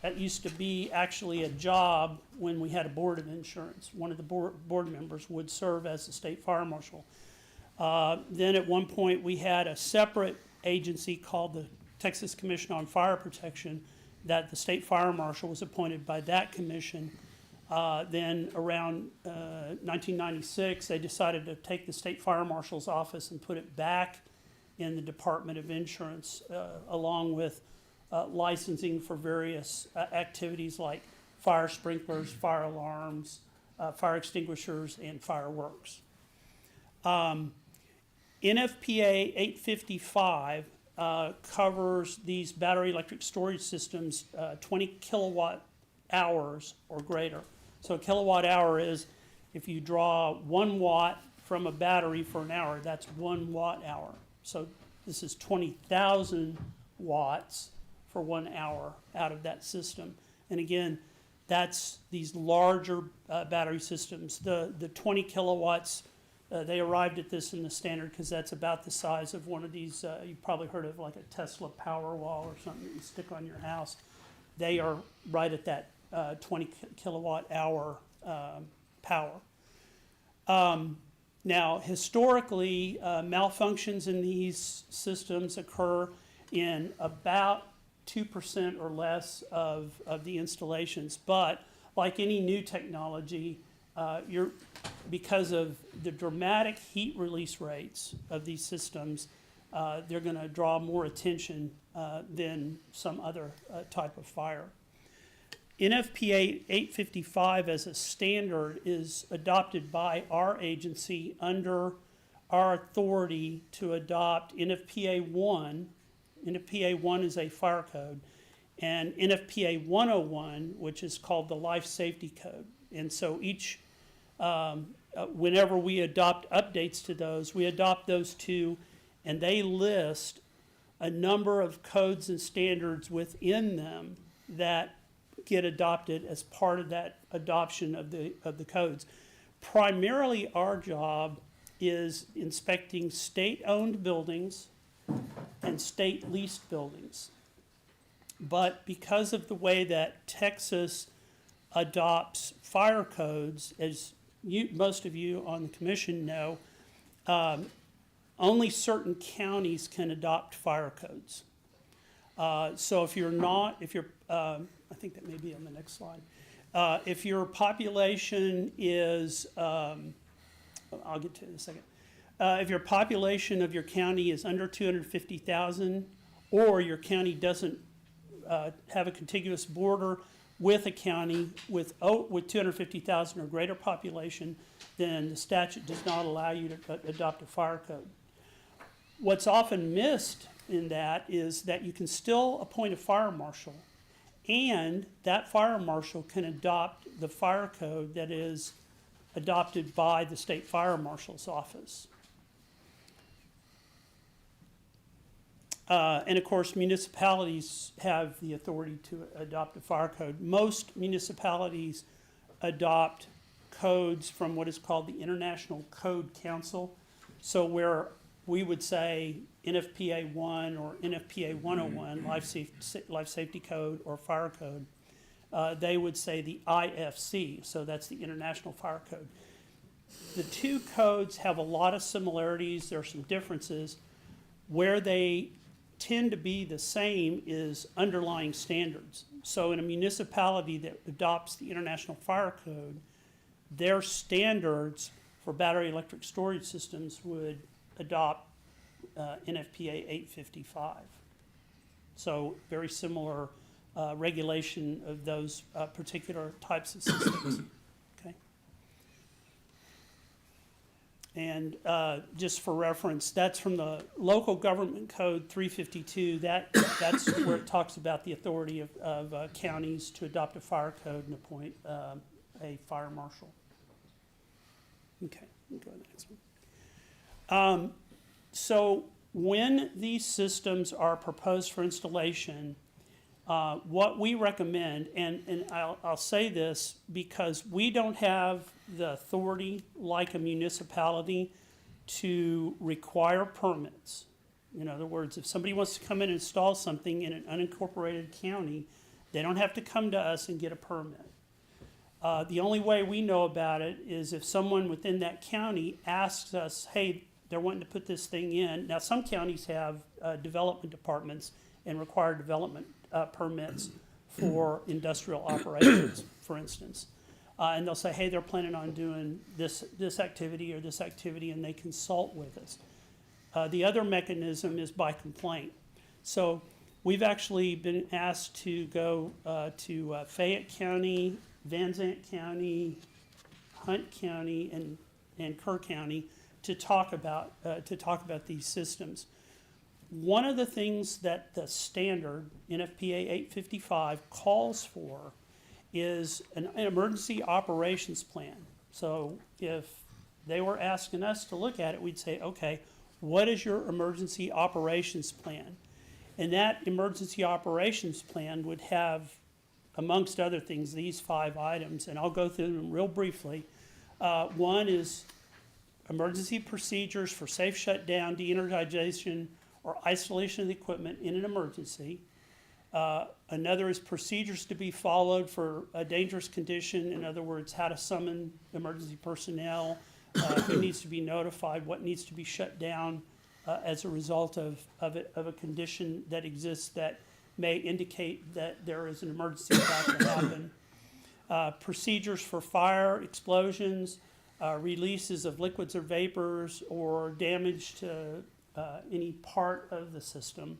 [SPEAKER 15] That used to be actually a job when we had a Board of Insurance. One of the board members would serve as the State Fire Marshal. Then at one point we had a separate agency called the Texas Commission on Fire Protection that the State Fire Marshal was appointed by that commission. Then around 1996, they decided to take the State Fire Marshal's office and put it back in the Department of Insurance, along with licensing for various activities like fire sprinklers, fire alarms, fire extinguishers, and fireworks. NFPA 855 covers these battery electric storage systems 20 kilowatt hours or greater. So a kilowatt hour is if you draw 1 watt from a battery for an hour, that's 1 watt hour. So this is 20,000 watts for 1 hour out of that system. And again, that's these larger battery systems. The 20 kilowatts, they arrived at this in the standard because that's about the size of one of these, you've probably heard of like a Tesla Powerwall or something that you stick on your house. They are right at that 20 kilowatt hour power. Now, historically, malfunctions in these systems occur in about 2% or less of the installations. But like any new technology, because of the dramatic heat release rates of these systems, they're going to draw more attention than some other type of fire. NFPA 855 as a standard is adopted by our agency under our authority to adopt NFPA 1. NFPA 1 is a fire code, and NFPA 101, which is called the Life Safety Code. And so each, whenever we adopt updates to those, we adopt those two, and they list a number of codes and standards within them that get adopted as part of that adoption of the codes. Primarily, our job is inspecting state-owned buildings and state-leased buildings. But because of the way that Texas adopts fire codes, as most of you on the commission know, only certain counties can adopt fire codes. So if you're I think that may be on the next slide. If your population is, I'll get to it in a second. If your population of your county is under 250,000, or your county doesn't have a contiguous border with a county with 250,000 or greater population, then the statute does not allow you to adopt a fire code. What's often missed in that is that you can still appoint a fire marshal, and that fire marshal can adopt the fire code that is adopted by the state fire marshal's office. And of course, municipalities have the authority to adopt a fire code. Most municipalities adopt codes from what is called the International Code Council. So where we would say NFPA 1 or NFPA 101, Life Safety Code or Fire Code, they would say the IFC, so that's the International Fire Code. The two codes have a lot of similarities. There are some differences. Where they tend to be the same is underlying standards. So in a municipality that adopts the International Fire Code, their standards for battery electric storage systems would adopt NFPA 855. So very similar regulation of those particular types of systems. Okay. And just for reference, that's from the Local Government Code 352. That's where it talks about the authority of counties to adopt a fire code and appoint a fire marshal. Okay, we'll go to the next one. So when these systems are proposed for installation, what we recommend, and I'll say this because we don't have the authority like a municipality to require permits. In other words, if somebody wants to come in and install something in an unincorporated county, they don't have to come to us and get a permit. The only way we know about it is if someone within that county asks us, hey, they're wanting to put this thing in. Now, some counties have development departments and require development permits for industrial operations, for instance. And they'll say, hey, they're planning on doing this activity or this activity, and they consult with us. The other mechanism is by complaint. So we've actually been asked to go to Fayette County, Van Zandt County, Hunt County, and Kerr County to talk about these systems. One of the things that the standard NFPA 855 calls for is an emergency operations plan. So if they were asking us to look at it, we'd say, okay, what is your emergency operations plan? And that emergency operations plan would have, amongst other things, these 5 items, and I'll go through them real briefly. One is emergency procedures for safe shutdown, de-energization, or isolation of the equipment in an emergency. Another is procedures to be followed for a dangerous condition. In other words, how to summon emergency personnel, who needs to be notified, what needs to be shut down as a result of a condition that exists that may indicate that there is an emergency about to happen. Procedures for fire, explosions, releases of liquids or vapors, or damage to any part of the system.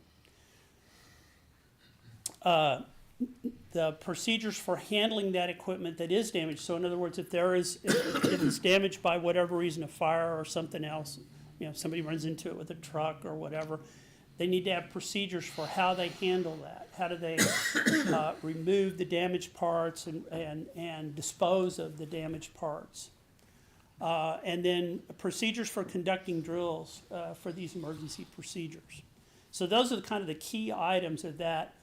[SPEAKER 15] the procedures for handling that equipment that is damaged. So in other words, if it's damaged by whatever reason, a fire or something else, somebody runs into it with a truck or whatever, they need to have procedures for how they handle that. How do they remove the damaged parts and dispose of the damaged parts? And then procedures for conducting drills for these emergency procedures. So those are the key items of that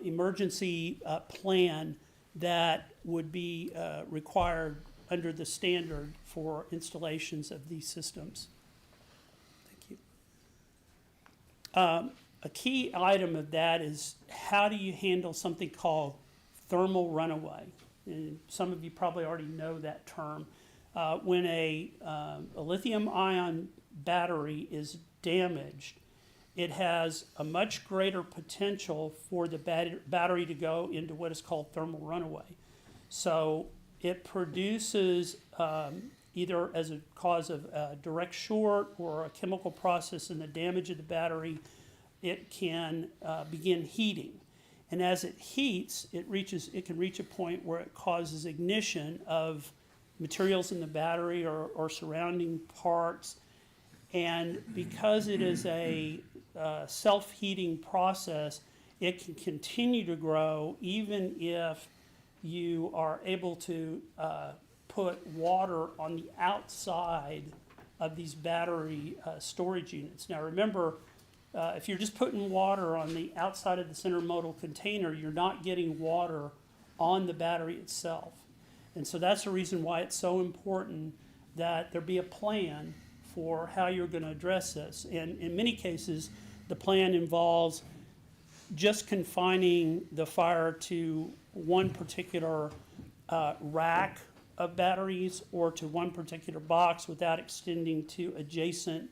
[SPEAKER 15] emergency plan that would be required under the standard for installations of these systems. Thank you. A key item of that is how do you handle something called thermal runaway? And some of you probably already know that term. When a lithium-ion battery is damaged, it has a much greater potential for the battery to go into what is called thermal runaway. So it produces, either as a cause of a direct short or a chemical process in the damage of the battery, it can begin heating. And as it heats, it can reach a point where it causes ignition of materials in the battery or surrounding parts. And because it is a self-heating process, it can continue to grow even if you are able to put water on the outside of these battery storage units. Now remember, if you're just putting water on the outside of the center modal container, you're not getting water on the battery itself. And so that's the reason why it's so important that there be a plan for how you're going to address this. And in many cases, the plan involves just confining the fire to one particular rack of batteries or to one particular box without extending to adjacent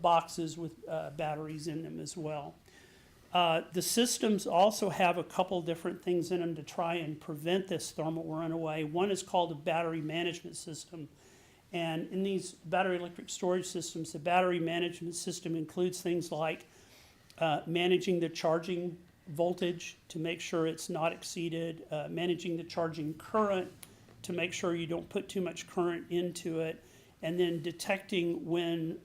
[SPEAKER 15] boxes with batteries in them as well. The systems also have a couple different things in them to try and prevent this thermal runaway. One is called a battery management system. And in these battery electric storage systems, the battery management system includes things like managing the charging voltage to make sure it's not exceeded, managing the charging current to make sure you don't put too much current into it, and then detecting when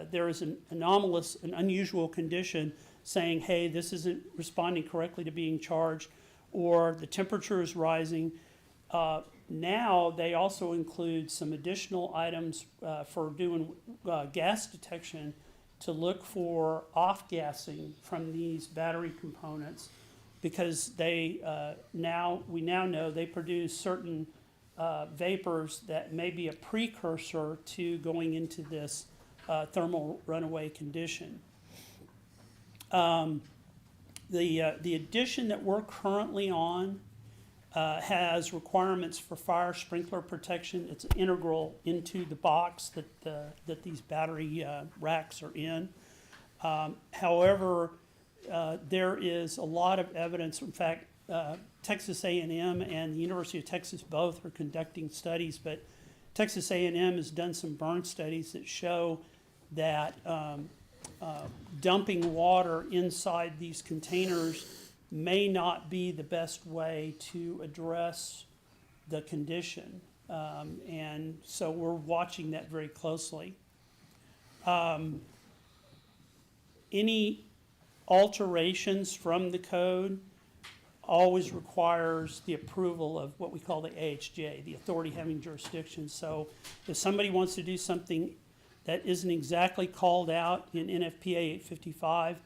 [SPEAKER 15] there is an anomalous, an unusual condition saying, hey, this isn't responding correctly to being charged, or the temperature is rising. Now they also include some additional items for doing gas detection to look for off-gassing from these battery components, because they we now know they produce certain vapors that may be a precursor to going into this thermal runaway condition. The edition that we're currently on has requirements for fire sprinkler protection. It's integral into the box that these battery racks are in. However, there is a lot of evidence. In fact, Texas A&M and the University of Texas both are conducting studies, but Texas A&M has done some burn studies that show that dumping water inside these containers may not be the best way to address the condition. And so we're watching that very closely. Any alterations from the code always requires the approval of what we call the AHJ, the authority having jurisdiction. So if somebody wants to do something that isn't exactly called out in NFPA 855,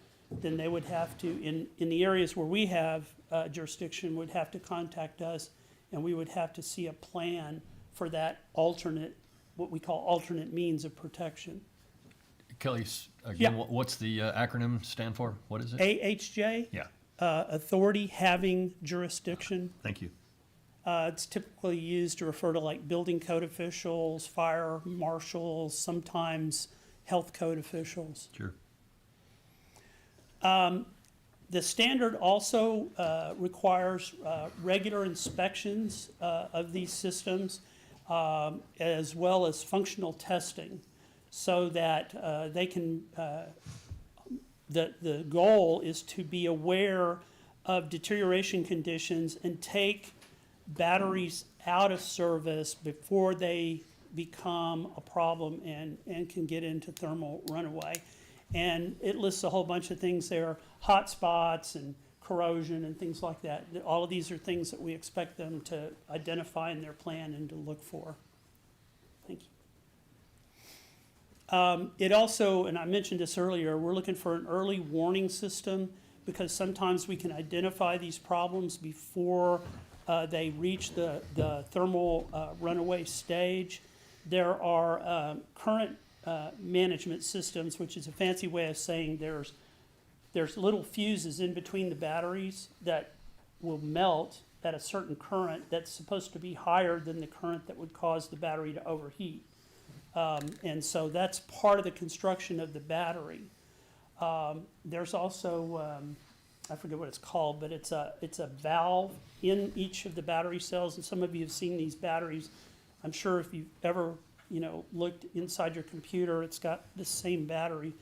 [SPEAKER 15] then they would have to, in the areas where we have jurisdiction, would have to contact us, and we would have to see a plan for that alternate, what we call alternate means of protection.
[SPEAKER 3] Kelly, again,
[SPEAKER 15] Yeah.
[SPEAKER 3] what's the acronym stand for? What is it?
[SPEAKER 15] AHJ?
[SPEAKER 3] Yeah,
[SPEAKER 15] Authority having jurisdiction.
[SPEAKER 3] thank you.
[SPEAKER 15] It's typically used to refer to like building code officials, fire marshals, sometimes health code officials.
[SPEAKER 3] Sure.
[SPEAKER 15] The standard also requires regular inspections of these systems, as well as functional testing, so that they can, the goal is to be aware of deterioration conditions and take batteries out of service before they become a problem and can get into thermal runaway. And it lists a whole bunch of things there, hot spots and corrosion and things like that. All of these are things that we expect them to identify in their plan and to look for. Thank you. It also, and I mentioned this earlier, we're looking for an early warning system because sometimes we can identify these problems before they reach the thermal runaway stage. There are current management systems, which is a fancy way of saying there's little fuses in between the batteries that will melt at a certain current that's supposed to be higher than the current that would cause the battery to overheat. And so that's part of the construction of the battery. There's also, I forget what it's called, but it's a valve in each of the battery cells. And some of you have seen these batteries. I'm sure if you've ever, looked inside your computer, it's got the same battery.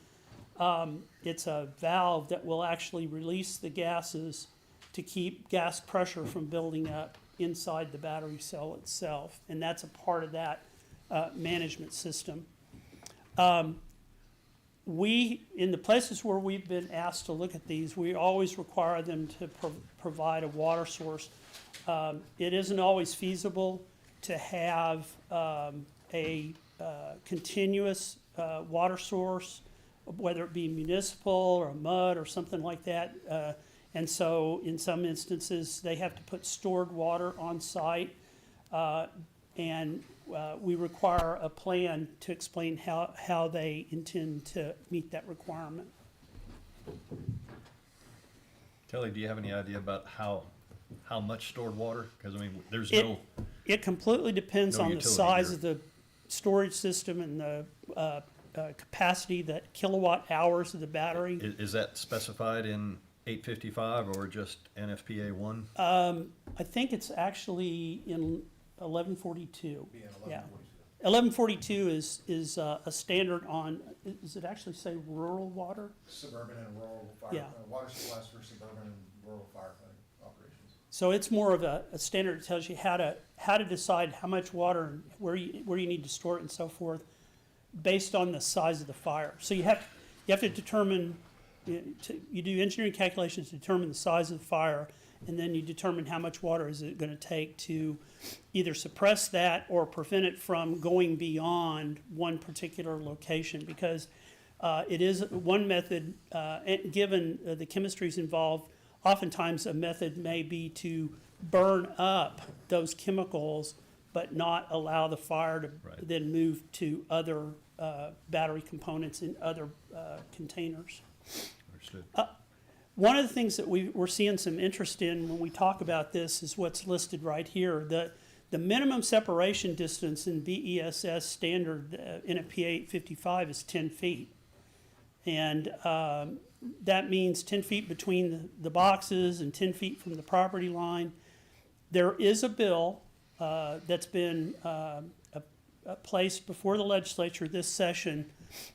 [SPEAKER 15] It's a valve that will actually release the gases to keep gas pressure from building up inside the battery cell itself. And that's a part of that management system. In the places where we've been asked to look at these, we always require them to provide a water source. It isn't always feasible to have a continuous water source, whether it be municipal or mud or something like that. And so in some instances, they have to put stored water on site. And we require a plan to explain how they intend to meet that requirement.
[SPEAKER 3] Kelly, do you have any idea about how much stored water? Because, I mean, there's
[SPEAKER 15] It completely depends
[SPEAKER 3] no
[SPEAKER 15] on the
[SPEAKER 3] utility
[SPEAKER 15] size
[SPEAKER 3] here.
[SPEAKER 15] of the storage system and the capacity, that kilowatt hours of the battery.
[SPEAKER 3] Is that specified in 855 or just NFPA 1?
[SPEAKER 15] I think it's actually in 1142. Yeah. 1142 is a standard on, does it actually say rural water?
[SPEAKER 17] Suburban and rural fire,
[SPEAKER 15] Yeah.
[SPEAKER 17] water supplies for suburban and rural firefighting operations.
[SPEAKER 15] So it's more of a standard that tells you how to decide how much water and where you need to store it and so forth, based on the size of the fire. So you have to determine, you do engineering calculations to determine the size of the fire, and then you determine how much water is it going to take to either suppress that or prevent it from going beyond one particular location, because it is one method, and given the chemistries involved, oftentimes a method may be to burn up those chemicals but not allow the fire to then move to other battery components in other containers.
[SPEAKER 3] Understood.
[SPEAKER 15] One of the things that we're seeing some interest in when we talk about this is what's listed right here. The minimum separation distance in BESS standard NFPA 855 is 10 feet. And that means 10 feet between the boxes and 10 feet from the property line. There is a bill that's been placed before the legislature this session,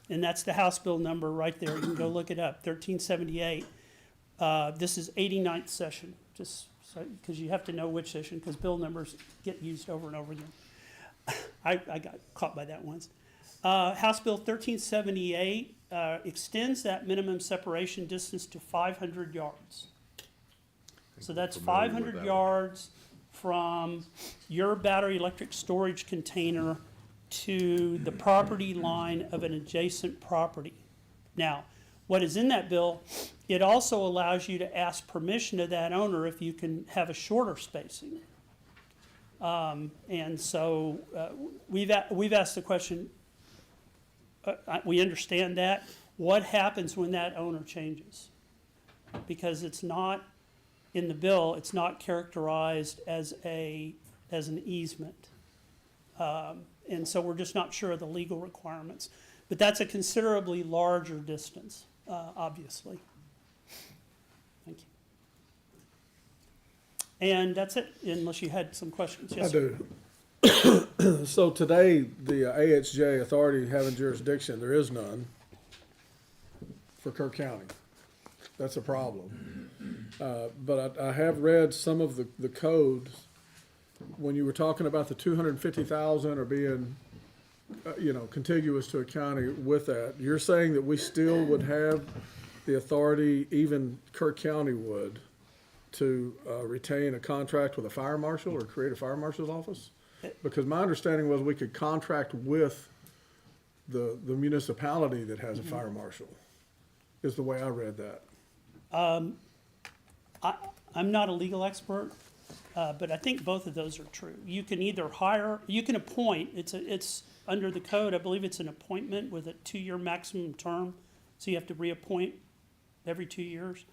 [SPEAKER 15] and that's the House bill number right there. You can go look it up, 1378. This is 89th session, just because you have to know which session, because bill numbers get used over and over again. I got caught by that once. House Bill 1378 extends that minimum separation distance to 500 yards. So that's 500 yards from your battery electric storage container to the property line of an adjacent property. Now, what is in that bill, it also allows you to ask permission of that owner if you can have a shorter spacing. And so we've asked the question, we understand that. What happens when that owner changes? Because it's not, in the bill, it's not characterized as an easement. And so we're just not sure of the legal requirements. But that's a considerably larger distance, obviously. Thank you. And that's it, unless you had some questions. Yes,
[SPEAKER 2] I
[SPEAKER 15] sir.
[SPEAKER 2] do. So today, the AHJ authority having jurisdiction, there is none for Kerr County. That's a problem. But I have read some of the codes. When you were talking about the 250,000 or being, contiguous to a county with that, you're saying that we still would have the authority, even Kerr County would, to retain a contract with a fire marshal or create a fire marshal's office? Because my understanding was we could contract with the municipality that has a fire marshal, is the way I read that.
[SPEAKER 15] I'm not a legal expert, but I think both of those are true. You can either hire, you can appoint, it's under the code, I believe it's an appointment with a 2-year maximum term, so you have to reappoint every 2 years.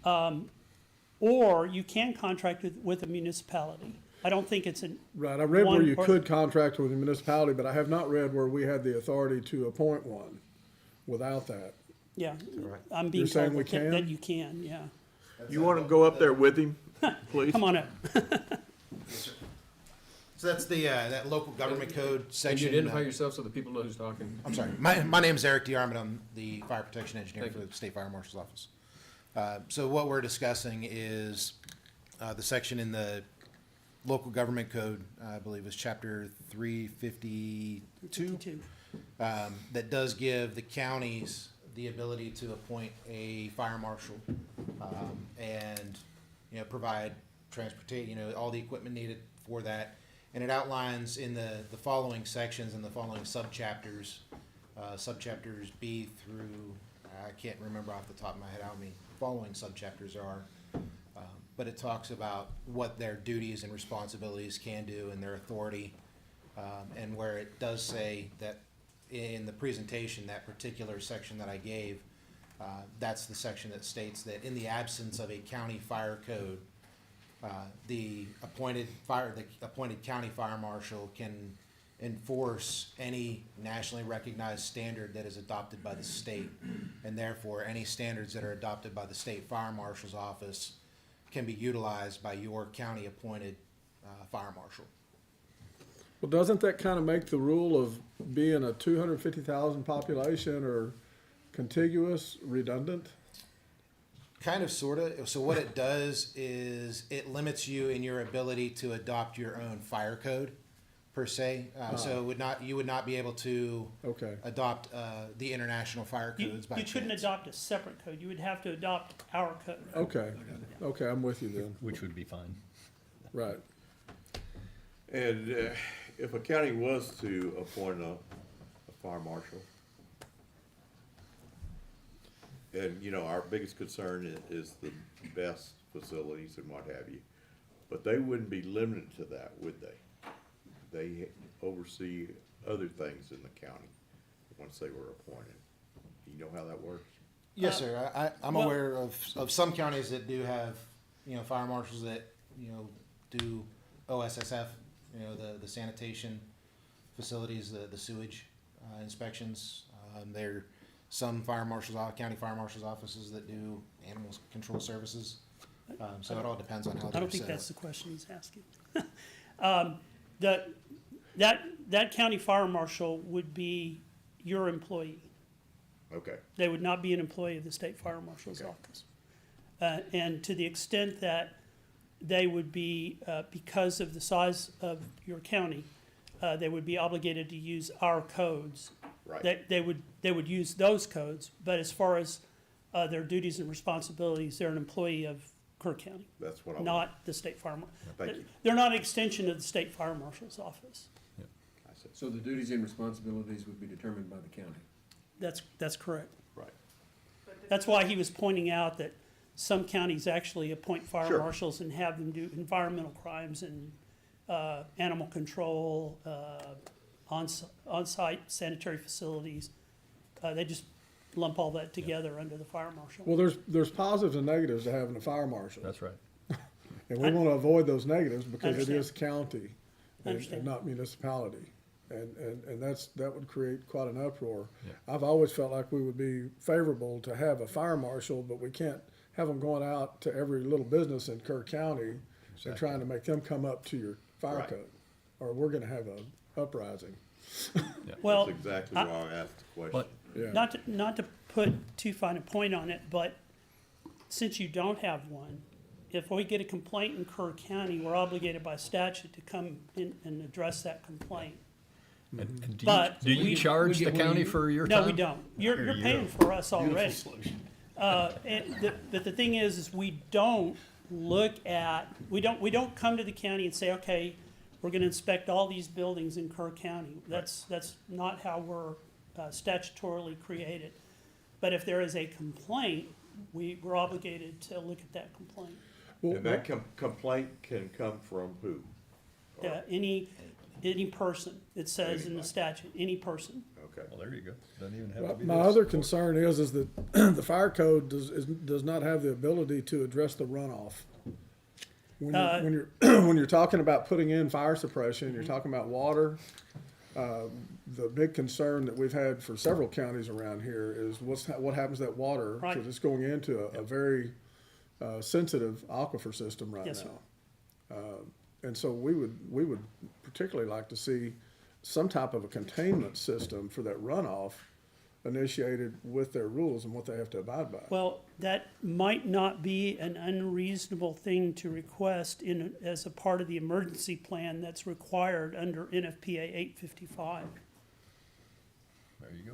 [SPEAKER 15] Or you can contract with a municipality. I don't think it's an.
[SPEAKER 2] Right, I read where you
[SPEAKER 15] one-
[SPEAKER 2] could contract with a municipality, but I have not read where we had the authority to appoint one without that.
[SPEAKER 15] Yeah, I'm being
[SPEAKER 2] You're saying
[SPEAKER 15] told
[SPEAKER 2] we
[SPEAKER 15] that
[SPEAKER 2] can?
[SPEAKER 15] that you can, yeah.
[SPEAKER 5] You want to go up there with him, please?
[SPEAKER 15] Come on up.
[SPEAKER 17] So that's the, that local government code
[SPEAKER 1] Can you
[SPEAKER 17] section.
[SPEAKER 1] identify yourself so that people know who's talking?
[SPEAKER 17] I'm sorry. My name is Eric DeArmond. I'm the fire protection engineer
[SPEAKER 1] Thank
[SPEAKER 17] for
[SPEAKER 1] you.
[SPEAKER 17] the State Fire Marshal's Office. So what we're discussing is the section in the local government code, I believe is chapter 352, that does give the counties the ability to appoint a fire marshal and, provide transportation, all the equipment needed for that. And it outlines in the following sections and the following subchapters, subchapters B through, I can't remember off the top of my head how many following subchapters are, but it talks about what their duties and responsibilities can do and their authority, and where it does say that in the presentation, that particular section that I gave, that's the section that states that in the absence of a county fire code, the appointed county fire marshal can enforce any nationally recognized standard that is adopted by the state, and therefore any standards that are adopted by the state fire marshal's office can be utilized by your county appointed fire marshal.
[SPEAKER 2] Well, doesn't that kind of make the rule of being a 250,000 population or contiguous redundant?
[SPEAKER 17] Kind of, sort of. So what it does is it limits you in your ability to adopt your own fire code, per se. So you would not be able to adopt the international fire codes by
[SPEAKER 15] You
[SPEAKER 17] chance.
[SPEAKER 15] couldn't adopt a separate code. You would have to adopt our code.
[SPEAKER 2] Okay, I'm with you then.
[SPEAKER 3] Which would be fine.
[SPEAKER 2] Right.
[SPEAKER 5] And if a county was to appoint a fire marshal, and, our biggest concern is the best facilities and what have you, but they wouldn't be limited to that, would they? They oversee other things in the county once they were appointed. Do you know how that works?
[SPEAKER 17] Yes, sir. I'm aware of some counties that do have, fire marshals that, do OSSF, the sanitation facilities, the sewage inspections. There are some fire marshals, county fire marshals offices that do animal control services. So it all depends on how they're set up.
[SPEAKER 15] I don't think that's the question he's asking. That county fire marshal would be your employee.
[SPEAKER 5] Okay.
[SPEAKER 15] They would not be an employee of the state fire marshal's office. And to the extent that they would be, because of the size of your county, they would be obligated to use our codes.
[SPEAKER 5] Right.
[SPEAKER 15] They would use those codes, but as far as their duties and responsibilities, they're an employee of Kerr County.
[SPEAKER 5] That's what I want.
[SPEAKER 15] Not the state fire marshal.
[SPEAKER 5] Thank you.
[SPEAKER 15] They're not an extension of the state fire marshal's office.
[SPEAKER 5] I see.
[SPEAKER 1] So the duties and responsibilities would be determined by the county.
[SPEAKER 15] That's correct.
[SPEAKER 5] Right.
[SPEAKER 15] That's why he was pointing out that some counties actually appoint fire
[SPEAKER 5] Sure.
[SPEAKER 15] marshals and have them do environmental crimes and animal control, on-site sanitary facilities. They just lump all that together under the fire marshal.
[SPEAKER 2] Well, there's positives and negatives to having a fire marshal.
[SPEAKER 3] That's right.
[SPEAKER 2] And we want to avoid those negatives because it
[SPEAKER 15] Understand.
[SPEAKER 2] is county and
[SPEAKER 15] Understand.
[SPEAKER 2] not municipality. And that would create quite an uproar.
[SPEAKER 3] Yeah.
[SPEAKER 2] I've always felt like we would be favorable to have a fire marshal, but we can't have them going out to every little business in Kerr County and trying to make them come up to your fire
[SPEAKER 5] Right.
[SPEAKER 2] code, or we're gonna have an uprising.
[SPEAKER 15] Well,
[SPEAKER 5] That's exactly why I asked the question.
[SPEAKER 3] But
[SPEAKER 2] Yeah.
[SPEAKER 15] not to put too fine a point on it, but since you don't have one, if we get a complaint in Kerr County, we're obligated by statute to come in and address that complaint.
[SPEAKER 3] And
[SPEAKER 15] But
[SPEAKER 3] do you
[SPEAKER 15] we-
[SPEAKER 3] charge the county for your time?
[SPEAKER 15] No, we don't. You're
[SPEAKER 3] There you
[SPEAKER 15] paying
[SPEAKER 3] go.
[SPEAKER 15] for us already. But the thing is we don't look at, we don't come to the county and say, okay, we're gonna inspect all these buildings in Kerr County. That's not how we're statutorily created. But if there is a complaint, we're obligated to look at that complaint.
[SPEAKER 5] And that complaint can come from who?
[SPEAKER 15] Any person, it says in the statute, any person.
[SPEAKER 5] Okay.
[SPEAKER 3] Well, there you go. Doesn't even have to be
[SPEAKER 2] My
[SPEAKER 3] this.
[SPEAKER 2] other concern is that the fire code does not have the ability to address the runoff. When you're when you're talking about putting in fire suppression, you're talking about water. The big concern that we've had for several counties around here is what happens to that water,
[SPEAKER 15] Right.
[SPEAKER 2] because it's going into a very sensitive aquifer system right
[SPEAKER 15] Yes,
[SPEAKER 2] now. And so we would particularly like to see some type of a containment system for that runoff initiated with their rules and what they have to abide by.
[SPEAKER 15] Well, that might not be an unreasonable thing to request as a part of the emergency plan that's required under NFPA 855.
[SPEAKER 3] There you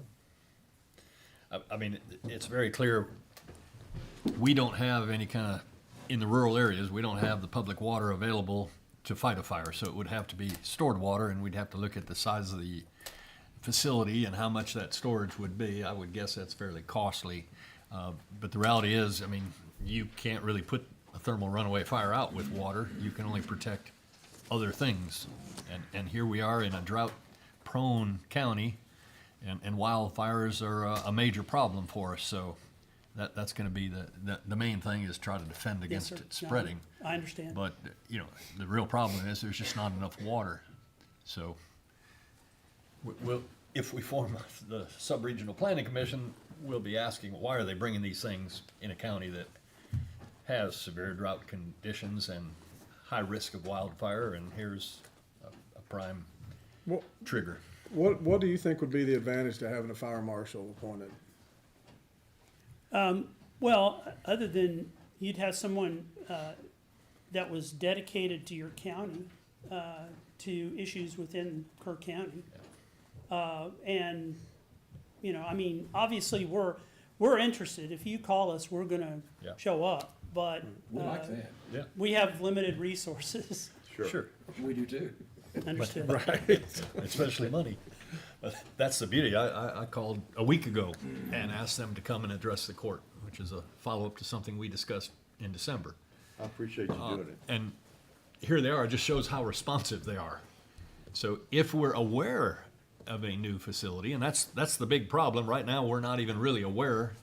[SPEAKER 3] go. I mean, it's very clear, we don't have any kind of, in the rural areas, we don't have the public water available to fight a fire, so it would have to be stored water, and we'd have to look at the size of the facility and how much that storage would be. I would guess that's fairly costly. But the reality is, I mean, you can't really put a thermal runaway fire out with water. You can only protect other things. And here we are in a drought-prone county, and wildfires are a major problem for us. So that's going to be the main thing, is try to defend against
[SPEAKER 15] sir.
[SPEAKER 3] it
[SPEAKER 15] No,
[SPEAKER 3] spreading.
[SPEAKER 15] I understand.
[SPEAKER 3] But, you know, the real problem is there's just not enough water. So we'll, if we form the sub-regional planning commission, we'll be asking, why are they bringing these things in a county that has severe drought conditions and high risk of wildfire, and here's a prime
[SPEAKER 2] Well,
[SPEAKER 3] trigger.
[SPEAKER 2] what do you think would be the advantage to having a fire marshal appointed?
[SPEAKER 15] Well, other than you'd have someone that was dedicated to your county, to issues within Kerr County. And, you know, I mean, obviously, we're interested. If you call us, we're gonna
[SPEAKER 3] Yeah.
[SPEAKER 15] show up, but
[SPEAKER 1] We like that.
[SPEAKER 3] Yeah.
[SPEAKER 15] we have limited resources.
[SPEAKER 3] Sure.
[SPEAKER 1] We do too.
[SPEAKER 15] Understood.
[SPEAKER 3] Right, especially money. But that's the beauty. I called a week ago and asked them to come and address the court, which is a follow-up to something we discussed in December.
[SPEAKER 5] I appreciate you doing it.
[SPEAKER 3] And here they are. It just shows how responsive they are. So if we're aware of a new facility, and that's the big problem. Right now, we're not even really aware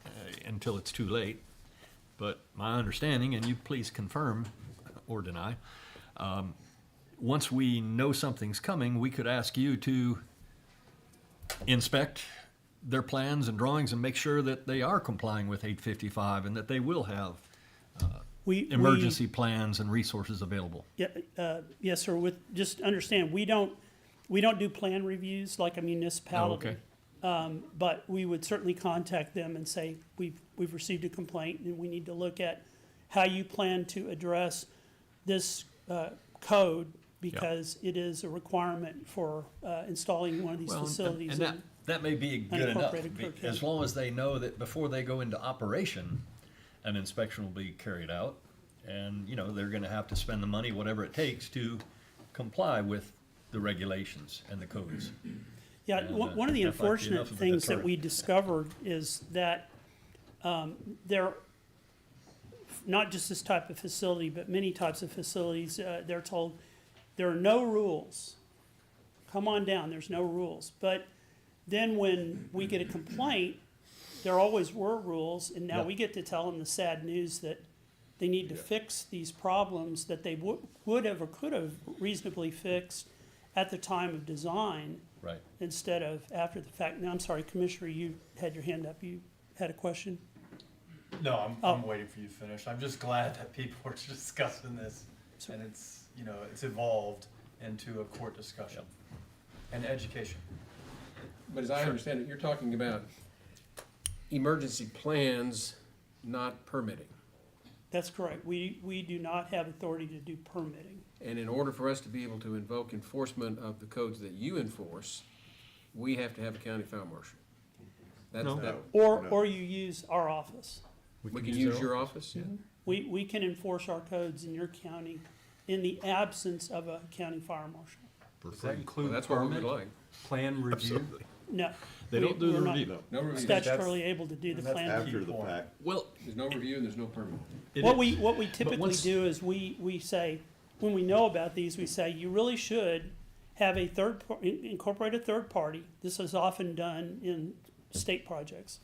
[SPEAKER 3] until it's too late. But my understanding, and you please confirm or deny, once we know something's coming, we could ask you to inspect their plans and drawings and make sure that they are complying with 855 and that they will have emergency plans and resources available.
[SPEAKER 15] Yeah, yes, sir. Just understand, we don't do plan reviews like a municipality. But we would certainly contact them and say, we've received a complaint and we need to look at how you plan to address this code, because it is a requirement for installing one of these
[SPEAKER 3] Well,
[SPEAKER 15] facilities.
[SPEAKER 3] and that may be good enough,
[SPEAKER 15] unincorporated Kerr
[SPEAKER 3] as
[SPEAKER 15] County.
[SPEAKER 3] long as they know that before they go into operation, an inspection will be carried out. And, you know, they're gonna have to spend the money, whatever it takes, to comply with the regulations and the codes.
[SPEAKER 15] Yeah,
[SPEAKER 3] And,
[SPEAKER 15] one of the
[SPEAKER 3] that might be
[SPEAKER 15] unfortunate
[SPEAKER 3] enough of a
[SPEAKER 15] things that
[SPEAKER 3] deterrent.
[SPEAKER 15] we discovered is that there, not just this type of facility, but many types of facilities, they're told, there are no rules. Come on down, there's no rules. But then when we get a complaint, there always were rules, and now
[SPEAKER 3] Yeah.
[SPEAKER 15] we get to tell them the sad news that they need to fix these problems that they would have or could have reasonably fixed at the time of design,
[SPEAKER 3] Right.
[SPEAKER 15] instead of after the fact. Now, I'm sorry, Commissioner, you had your hand up. You had a question?
[SPEAKER 4] No,
[SPEAKER 15] Oh.
[SPEAKER 4] I'm waiting for you to finish. I'm just glad that people are discussing this, and it's, you know, it's evolved into a court discussion and education.
[SPEAKER 1] But as I understand it, you're talking about emergency plans, not permitting.
[SPEAKER 15] That's correct. We do not have authority to do permitting.
[SPEAKER 1] And in order for us to be able to invoke enforcement of the codes that you enforce, we have to have a county fire marshal. That's,
[SPEAKER 3] No.
[SPEAKER 1] that,
[SPEAKER 15] Or you use our office.
[SPEAKER 1] we can use your office?
[SPEAKER 15] We can enforce our codes in your county in the absence of a county fire marshal.
[SPEAKER 10] Does that
[SPEAKER 1] Well,
[SPEAKER 10] include
[SPEAKER 1] that's what we would
[SPEAKER 10] permit,
[SPEAKER 1] like.
[SPEAKER 10] plan review?
[SPEAKER 15] No.
[SPEAKER 3] They don't do
[SPEAKER 15] we're
[SPEAKER 3] the
[SPEAKER 15] not
[SPEAKER 3] review.
[SPEAKER 1] No review.
[SPEAKER 15] Statutorily able to do the
[SPEAKER 5] That's
[SPEAKER 15] plan.
[SPEAKER 5] after the fact.
[SPEAKER 3] Well,
[SPEAKER 1] There's no review and there's no permit.
[SPEAKER 15] What we typically
[SPEAKER 3] once-
[SPEAKER 15] do is we say, when we know about these, we say, you really should have a incorporate a third party. This is often done in state projects.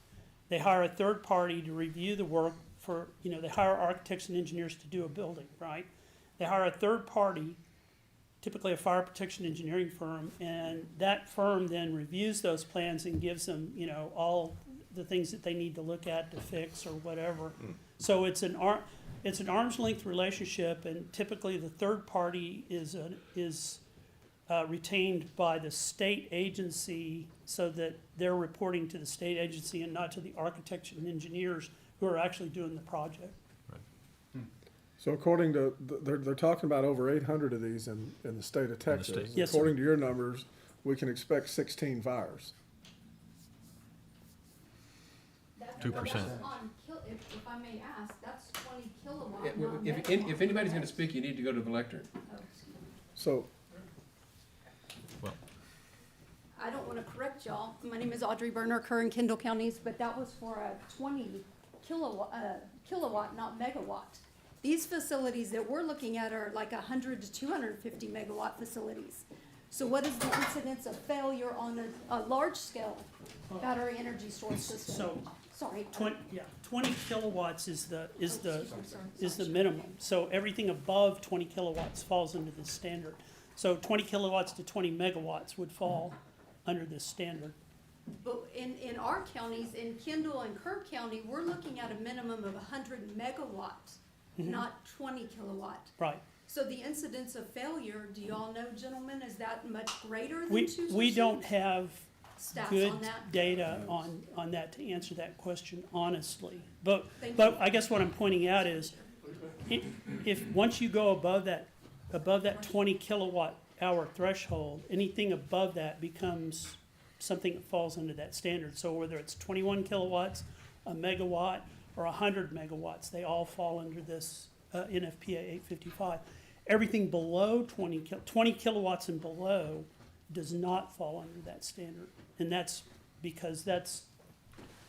[SPEAKER 15] They hire a third party to review the work for, they hire architects and engineers to do a building, right? They hire a third party, typically a fire protection engineering firm, and that firm then reviews those plans and gives them, all the things that they need to look at to fix or whatever. So it's an arm's length relationship, and typically the third party is retained by the state agency so that they're reporting to the state agency and not to the architects and engineers who are actually doing the project.
[SPEAKER 2] So according to, they're talking about over 800 of these in the state of Texas.
[SPEAKER 3] state.
[SPEAKER 15] Yes, sir.
[SPEAKER 2] According to your numbers, we can expect 16 fires.
[SPEAKER 3] 2%.
[SPEAKER 9] If I may ask, that's 20 kilowatt,
[SPEAKER 1] Yeah,
[SPEAKER 9] not
[SPEAKER 1] If,
[SPEAKER 9] megawatt.
[SPEAKER 1] if anybody's gonna speak, you need to go to the lectern.
[SPEAKER 2] So,
[SPEAKER 18] I don't want to correct y'all. My name is Audrey Berner, Kerr and Kendall counties, but that was for a 20 kilowatt, not megawatt. These facilities that we're looking at are like 100 to 250 megawatt facilities. So what is the incidence of failure on a large scale battery energy storage system?
[SPEAKER 15] So,
[SPEAKER 18] Sorry.
[SPEAKER 15] 20 kilowatts is the minimum. So everything above 20 kilowatts falls under this standard. So 20 kilowatts to 20 megawatts would fall under this standard.
[SPEAKER 18] But in our counties, in Kendall and Kerr County, we're looking at a minimum of 100 megawatt, not 20 kilowatt.
[SPEAKER 15] Right.
[SPEAKER 18] So the incidence of failure, do y'all know, gentlemen, is that much greater than
[SPEAKER 15] We
[SPEAKER 18] 2%?
[SPEAKER 15] don't have
[SPEAKER 18] Stats
[SPEAKER 15] good
[SPEAKER 18] on that?
[SPEAKER 15] data on that to answer that question honestly. But
[SPEAKER 18] Thank
[SPEAKER 15] but
[SPEAKER 18] you.
[SPEAKER 15] I guess what I'm pointing out is, if once you go above that 20 kilowatt hour threshold, anything above that becomes something that falls under that standard. So whether it's 21 kilowatts, a megawatt, or 100 megawatts, they all fall under this NFPA 855. Everything below 20 kilowatts and below does not fall under that standard. And that's because that's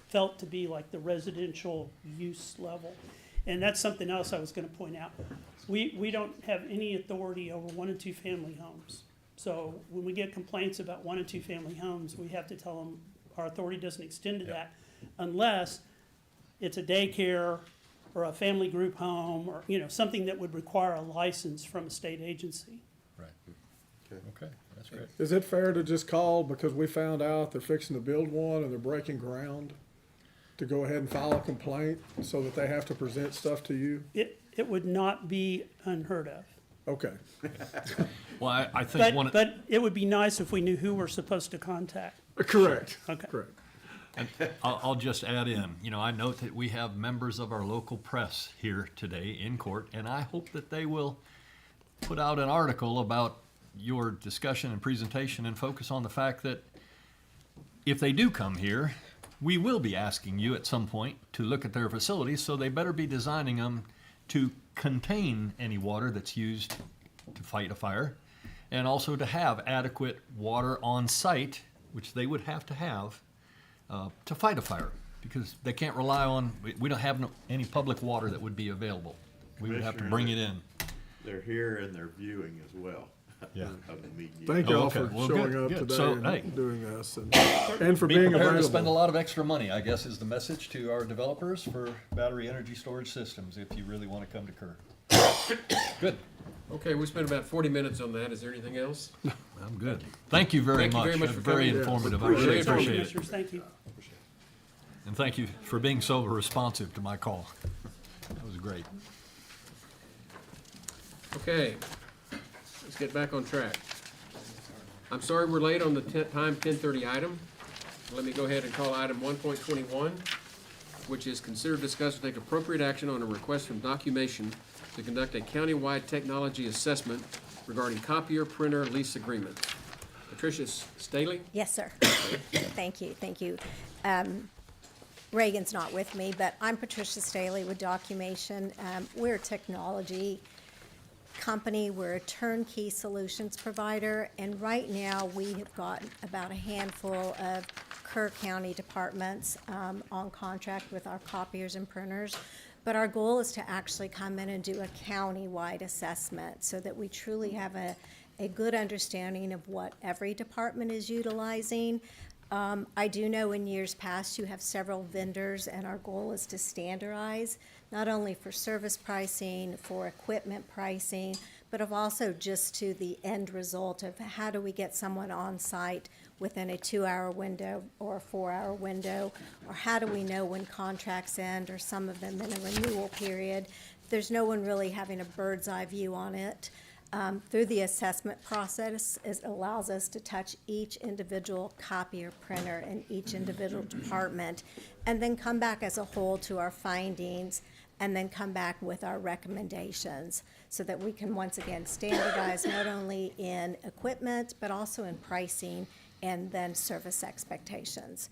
[SPEAKER 15] felt to be like the residential use level. And that's something else I was gonna point out. We don't have any authority over 1 and 2 family homes. So when we get complaints about 1 and 2 family homes, we have to tell them our authority doesn't extend to that unless it's a daycare or a family group home or, something that would require a license from a state agency.
[SPEAKER 3] Right. Okay, that's great.
[SPEAKER 2] is it fair to just call because we found out they're fixing to build one and they're breaking ground, to go ahead and file a complaint so that they have to present stuff to you?
[SPEAKER 15] It would not be unheard of.
[SPEAKER 2] Okay.
[SPEAKER 3] Well, I think
[SPEAKER 15] But it would be nice if we knew who we're supposed to contact.
[SPEAKER 2] Correct.
[SPEAKER 15] Okay.
[SPEAKER 2] Correct.
[SPEAKER 3] and I'll just add in, I note that we have members of our local press here today in court, and I hope that they will put out an article about your discussion and presentation and focus on the fact that if they do come here, we will be asking you at some point to look at their facilities, so they better be designing them to contain any water that's used to fight a fire, and also to have adequate water on site, which they would have to fight a fire, because they can't rely on, we don't have any public water that would be available. We would have to bring it in.
[SPEAKER 5] They're here and they're viewing as well.
[SPEAKER 3] Yeah.
[SPEAKER 5] Of the media.
[SPEAKER 2] Thank you all
[SPEAKER 3] okay.
[SPEAKER 2] for
[SPEAKER 3] Well,
[SPEAKER 2] showing
[SPEAKER 3] good,
[SPEAKER 2] up
[SPEAKER 3] good.
[SPEAKER 2] today
[SPEAKER 3] So,
[SPEAKER 2] and
[SPEAKER 3] hey.
[SPEAKER 2] doing this and for
[SPEAKER 3] Be
[SPEAKER 2] being
[SPEAKER 3] prepared to spend a
[SPEAKER 2] available.
[SPEAKER 3] lot of extra money, I guess, is the message to our developers for battery energy storage systems, if you really want to come to Kerr. Good.
[SPEAKER 1] Okay, we spent about 40 minutes on that. Is there anything else?
[SPEAKER 3] I'm good. Thank you very
[SPEAKER 1] Thank you
[SPEAKER 3] much.
[SPEAKER 1] very much for
[SPEAKER 3] Very
[SPEAKER 1] coming.
[SPEAKER 3] informative. I
[SPEAKER 2] Appreciate
[SPEAKER 3] really
[SPEAKER 2] it.
[SPEAKER 3] appreciate it.
[SPEAKER 15] Commissioners, thank you.
[SPEAKER 3] And thank you for being so responsive to my call. That was great.
[SPEAKER 1] Okay, let's get back on track. I'm sorry we're late on the time 10:30 item. Let me go ahead and call item 1.21, which is consider, discuss, or take appropriate action on a request from Documation to conduct a countywide technology assessment regarding copier printer lease agreements. Patricia Staley?
[SPEAKER 6] Yes, sir. Thank you, thank you. Reagan's not with me, but I'm Patricia Staley with Documation. We're a technology company, we're a turnkey solutions provider, and right now we have got about a handful of Kerr County departments on contract with our copiers and printers. But our goal is to actually come in and do a county-wide assessment so that we truly have a good understanding of what every department is utilizing. I do know in years past you have several vendors, and our goal is to standardize, not only for service pricing, for equipment pricing, but of also just to the end result of how do we get someone on site within a 2-hour window or a 4-hour window, or how do we know when contracts end, or some of them in a renewal period. There's no one really having a bird's eye view on it. Through the assessment process, it allows us to touch each individual copier printer in each individual department, and then come back as a whole to our findings, and then come back with our recommendations so that we can once again standardize not only in equipment, but also in pricing and then service expectations.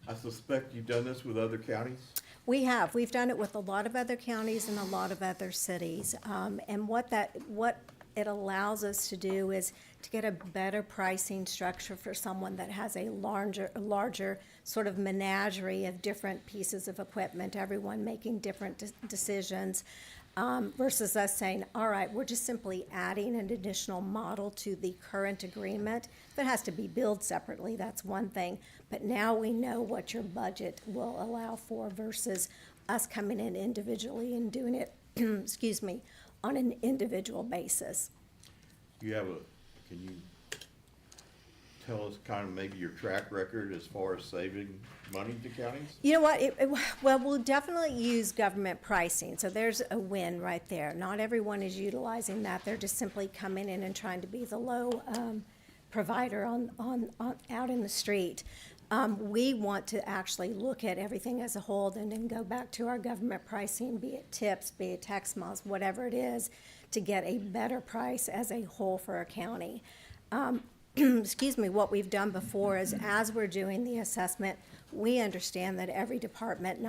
[SPEAKER 5] I suspect you've done this with other counties?
[SPEAKER 6] We have. We've done it with a lot of other counties and a lot of other cities. And what it allows us to do is to get a better pricing structure for someone that has a larger sort of menagerie of different pieces of equipment, everyone making different decisions, versus us saying, all right, we're just simply adding an additional model to the current agreement. If it has to be billed separately, that's one thing. But now we know what your budget will allow for versus us coming in individually and doing it, excuse me, on an individual basis.
[SPEAKER 5] Can you tell us kind of maybe your track record as far as saving money to counties?
[SPEAKER 6] You know what, well, we'll definitely use government pricing, so there's a win right there. Not everyone is utilizing that, they're just simply coming in and trying to be the low provider on out in the street. We want to actually look at everything as a whole and then go back to our government pricing, be it tips, be it tax miles, whatever it is, to get a better price as a whole for a county. Excuse me, what we've done before is as we're doing the assessment, we understand that every department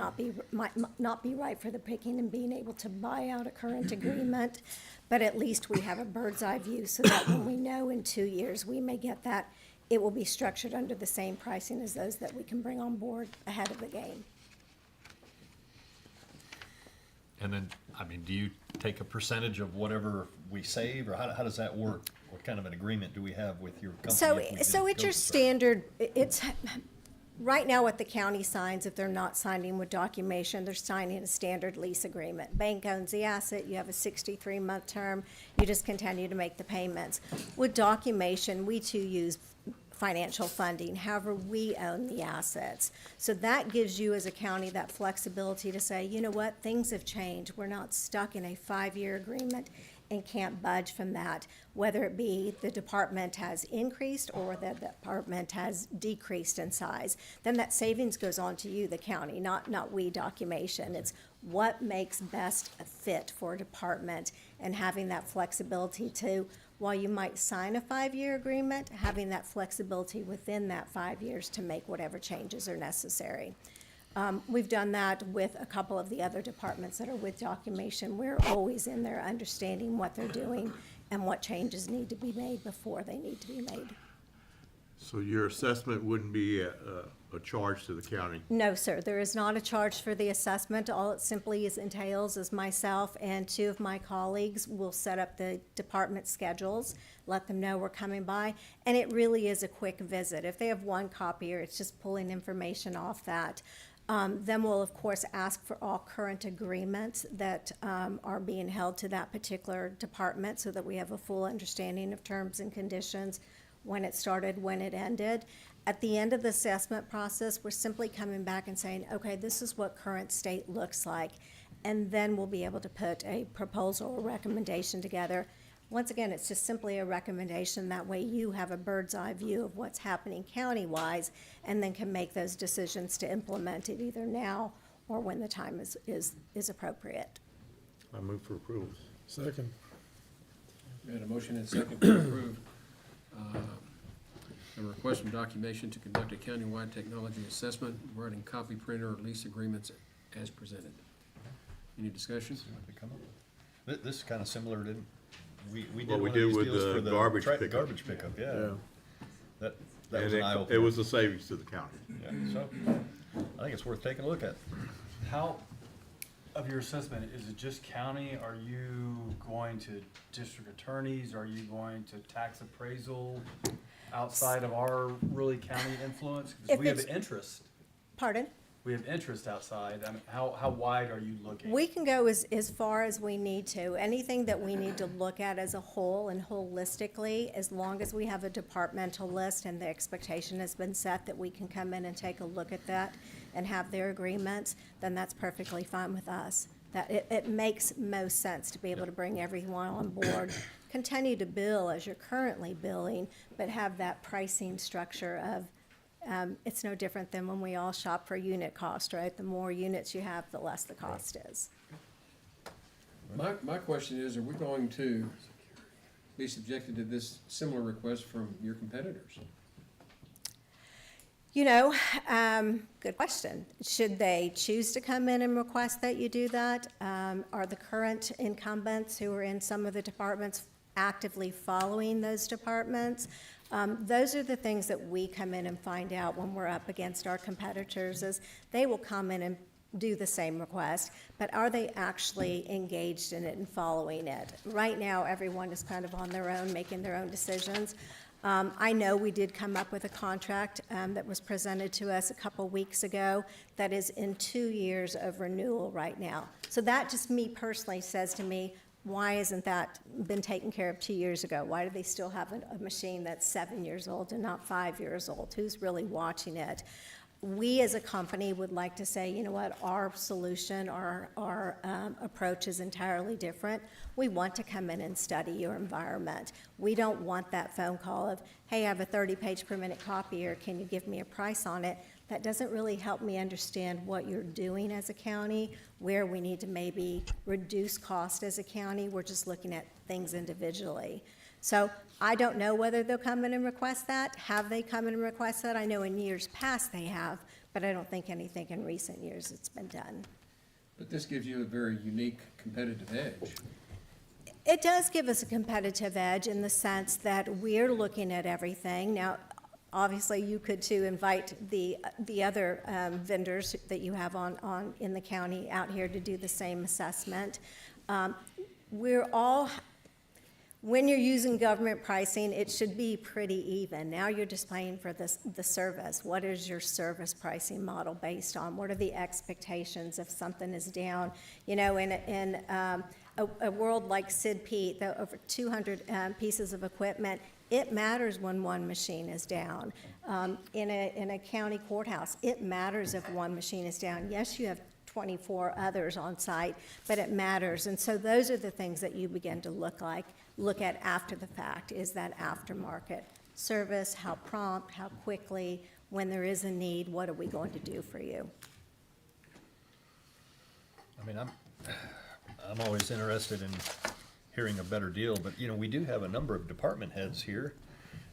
[SPEAKER 6] might not be right for the picking and being able to buy out a current agreement, but at least we have a bird's eye view so that when we know in 2 years we may get that, it will be structured under the same pricing as those that we can bring on board ahead of the game.
[SPEAKER 3] And then, I mean, do you take a percentage of whatever we save, or how does that work? What kind of an agreement do we have with your company?
[SPEAKER 6] So
[SPEAKER 3] if we
[SPEAKER 6] it's
[SPEAKER 3] did
[SPEAKER 6] your
[SPEAKER 3] go this route?
[SPEAKER 6] standard, it's, right now what the county signs, if they're not signing with Documation, they're signing a standard lease agreement. Bank owns the asset, you have a 63-month term, you just continue to make the payments. With Documation, we too use financial funding, however, we own the assets. So that gives you as a county that flexibility to say, you know what, things have changed. We're not stuck in a 5-year agreement and can't budge from that, whether it be the department has increased or the department has decreased in size. Then that savings goes on to you, the county, not we, Documation. It's what makes best a fit for a department, and having that flexibility to, while you might sign a 5-year agreement, having that flexibility within that 5 years to make whatever changes are necessary. We've done that with a couple of the other departments that are with Documation. We're always in there understanding what they're doing and what changes need to be made before they need to be made.
[SPEAKER 5] So your assessment wouldn't be a charge to the county?
[SPEAKER 6] No, sir, there is not a charge for the assessment. All it simply entails is myself and 2 of my colleagues will set up the department schedules, let them know we're coming by, and it really is a quick visit. If they have one copier, it's just pulling information off that. Then we'll, of course, ask for all current agreements that are being held to that particular department so that we have a full understanding of terms and conditions, when it started, when it ended. At the end of the assessment process, we're simply coming back and saying, okay, this is what current state looks like. And then we'll be able to put a proposal or recommendation together. Once again, it's just simply a recommendation. That way you have a bird's eye view of what's happening county-wise and then can make those decisions to implement it either now or when the time is appropriate.
[SPEAKER 5] I move for approval.
[SPEAKER 2] Second.
[SPEAKER 1] We had a motion and a second to approve a request from Documation to conduct a countywide technology assessment regarding copy printer lease agreements as presented. Any discussion?
[SPEAKER 3] See what they come up with. This is kind of similar, didn't we did
[SPEAKER 5] What we
[SPEAKER 3] one of
[SPEAKER 5] did
[SPEAKER 3] these
[SPEAKER 5] with
[SPEAKER 3] deals
[SPEAKER 5] the
[SPEAKER 3] for the
[SPEAKER 5] garbage
[SPEAKER 3] tra-
[SPEAKER 5] pickup.
[SPEAKER 3] Garbage pickup, yeah.
[SPEAKER 2] Yeah.
[SPEAKER 3] That
[SPEAKER 5] And
[SPEAKER 3] was an eye opener.
[SPEAKER 5] it was a savings to the county.
[SPEAKER 3] Yeah, so I think it's worth taking a look at.
[SPEAKER 4] How, of your assessment, is it just county? Are you going to district attorneys? Are you going to tax appraisal outside of our really county influence? Because
[SPEAKER 6] If
[SPEAKER 4] we have
[SPEAKER 6] it's-
[SPEAKER 4] interest.
[SPEAKER 6] Pardon?
[SPEAKER 4] We have interest outside. I mean, how wide are you looking?
[SPEAKER 6] We can go as far as we need to. Anything that we need to look at as a whole and holistically, as long as we have a departmental list and the expectation has been set that we can come in and take a look at that and have their agreements, then that's perfectly fine with us. That it makes most sense to be able to bring everyone on board, continue to bill as you're currently billing, but have that pricing structure of, it's no different than when we all shop for unit cost, right? The more units you have, the less the cost is.
[SPEAKER 1] My question is, are we going to be subjected to this similar request from your competitors?
[SPEAKER 6] You know, good question. Should they choose to come in and request that you do that? Are the current incumbents who are in some of the departments actively following those departments? Those are the things that we come in and find out when we're up against our competitors, is they will come in and do the same request, but are they actually engaged in it and following it? Right now, everyone is kind of on their own, making their own decisions. I know we did come up with a contract that was presented to us a couple weeks ago that is in 2 years of renewal right now. So that just me personally says to me, why isn't that been taken care of 2 years ago? Why do they still have a machine that's 7 years old and not 5 years old? Who's really watching it? We as a company would like to say, you know what, our solution, our approach is entirely different. We want to come in and study your environment. We don't want that phone call of, hey, I have a 30-page per minute copier, can you give me a price on it? That doesn't really help me understand what you're doing as a county, where we need to maybe reduce cost as a county. We're just looking at things individually. So I don't know whether they'll come in and request that. Have they come in and request that? I know in years past they have, but I don't think anything in recent years it's been done.
[SPEAKER 1] But this gives you a very unique competitive edge.
[SPEAKER 6] It does give us a competitive edge in the sense that we're looking at everything. Now, obviously, you could too invite the other vendors that you have on in the county out here to do the same assessment. We're all, when you're using government pricing, it should be pretty even. Now you're just paying for the service. What is your service pricing model based on? What are the expectations if something is down? You know, in a world like Sid Pete, the over 200 pieces of equipment, it matters when one machine is down. In a county courthouse, it matters if one machine is down. Yes, you have 24 others on site, but it matters. And so those are the things that you begin to look at after the fact, is that aftermarket service, how prompt, how quickly, when there is a need, what are we going to do for you?
[SPEAKER 3] I mean, I'm always interested in hearing a better deal, but, you know, we do have a number of department heads here.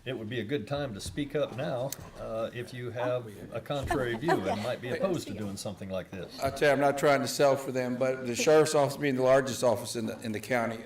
[SPEAKER 3] It would be a good time to speak up now, if you have a contrary view and might be opposed to doing something like this.
[SPEAKER 19] I tell you, I'm not trying to sell for them, but the sheriff's office being the largest office in the county,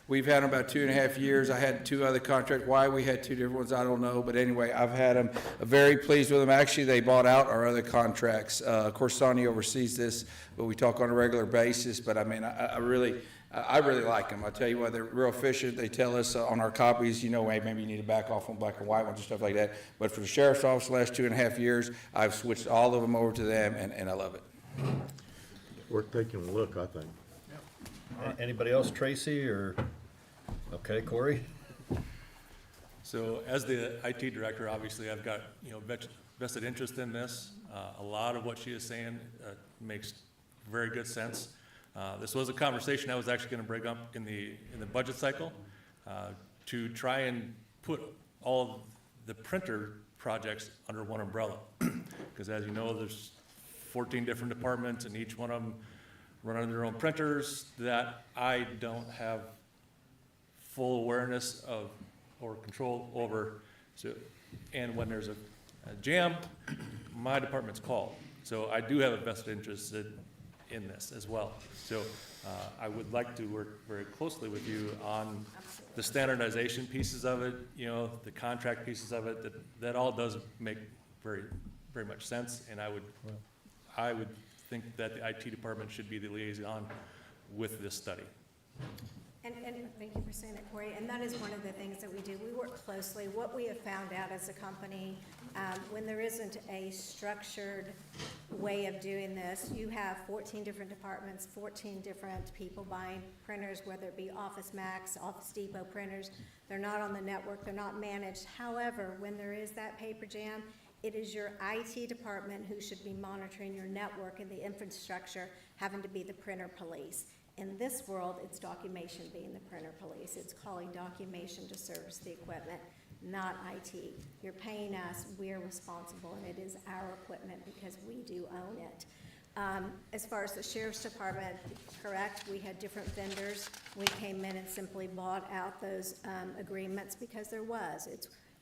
[SPEAKER 19] we've had them about 2.5 years. I had 2 other contracts. Why we had 2 different ones, I don't know. But anyway, I've had them, very pleased with them. Actually, they bought out our other contracts. Of course, Sonny oversees this, but we talk on a regular basis. But I mean, I really like them. I tell you what, they're real efficient. They tell us on our copies, you know, hey, maybe you need to back off on black and white ones and stuff like that. But for the sheriff's office the last 2.5 years, I've switched all of them over to them, and I love it.
[SPEAKER 5] Worth taking a look, I think.
[SPEAKER 3] Anybody else, Tracy, or, okay, Corey?
[SPEAKER 10] So as the IT director, obviously I've got, you know, vested interest in this. A lot of what she is saying makes very good sense. This was a conversation I was actually going to bring up in the budget cycle to try and put all of the printer projects under one umbrella. Because as you know, there's 14 different departments, and each one of them running their own printers, that I don't have full awareness of or control over. So, and when there's a jam, my department's called. So I do have a vested interest in this as well. So I would like to work very closely with you on the standardization pieces of it, you know, the contract pieces of it. That all does make very, very much sense. And I would think that the IT department should be the liaison with this study.
[SPEAKER 20] And thank you for saying that, Corey. And that is one of the things that we do. We work closely. What we have found out as a company, when there isn't a structured way of doing this, you have 14 different departments, 14 different people buying printers, whether it be Office Max, Office Depot printers. They're not on the network. They're not managed. However, when there is that paper jam, it is your IT department who should be monitoring your network and the infrastructure, having to be the printer police. In this world, it's documentation being the printer police. It's calling documentation to service the equipment, not IT. You're paying us, we're responsible, and it is our equipment because we do own it. As far as the sheriff's department, correct, we had different vendors. We came in and simply bought out those agreements because there was.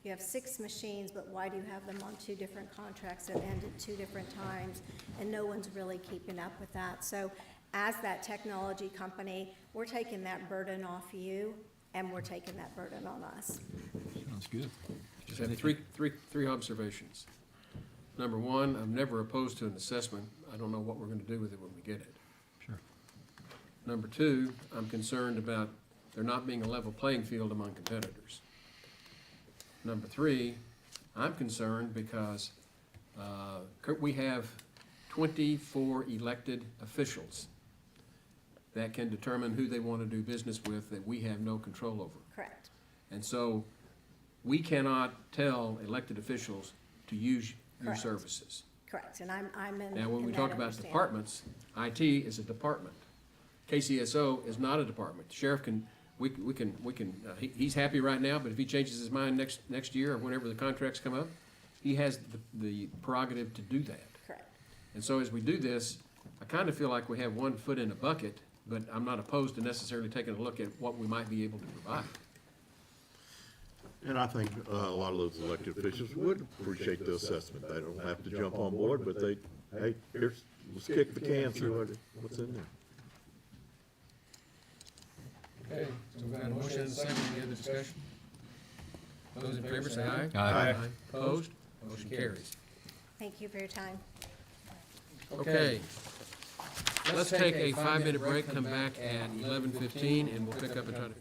[SPEAKER 20] You have 6 machines, but why do you have them on 2 different contracts that end at 2 different times? And no one's really keeping up with that. So as that technology company, we're taking that burden off you, and we're taking that burden on us.
[SPEAKER 3] Sounds good.
[SPEAKER 1] Just have three observations. Number one, I'm never opposed to an assessment. I don't know what we're gonna do with it when we get it.
[SPEAKER 3] Sure.
[SPEAKER 1] Number two, I'm concerned about there not being a level playing field among competitors. Number three, I'm concerned because we have 24 elected officials that can determine who they want to do business with that we have no control over.
[SPEAKER 20] Correct.
[SPEAKER 1] And so we cannot tell elected officials to use your
[SPEAKER 20] Correct.
[SPEAKER 1] services.
[SPEAKER 20] Correct, and I'm in.
[SPEAKER 1] Now, when we
[SPEAKER 20] in
[SPEAKER 1] talk
[SPEAKER 20] that
[SPEAKER 1] about
[SPEAKER 20] understanding.
[SPEAKER 1] departments, IT is a department. KCSO is not a department. The sheriff can, he's happy right now, but if he changes his mind next year or whenever the contracts come up, he has the prerogative to do that.
[SPEAKER 20] Correct.
[SPEAKER 1] And so as we do this, I kind of feel like we have one foot in a bucket, but I'm not opposed to necessarily taking a look at what we might be able to provide.
[SPEAKER 5] And I think a lot of those elected officials would appreciate the assessment. They don't have to jump on board, but hey, let's kick the can through what's in there.
[SPEAKER 1] Okay, so we've got a motion and a second, any other discussion? Those in favor say aye.
[SPEAKER 3] Aye.
[SPEAKER 1] Opposed? Motion carries.
[SPEAKER 20] Thank you for your time.
[SPEAKER 1] Okay. Let's take a 5-minute break, come back at 11:15, and we'll pick up and try to.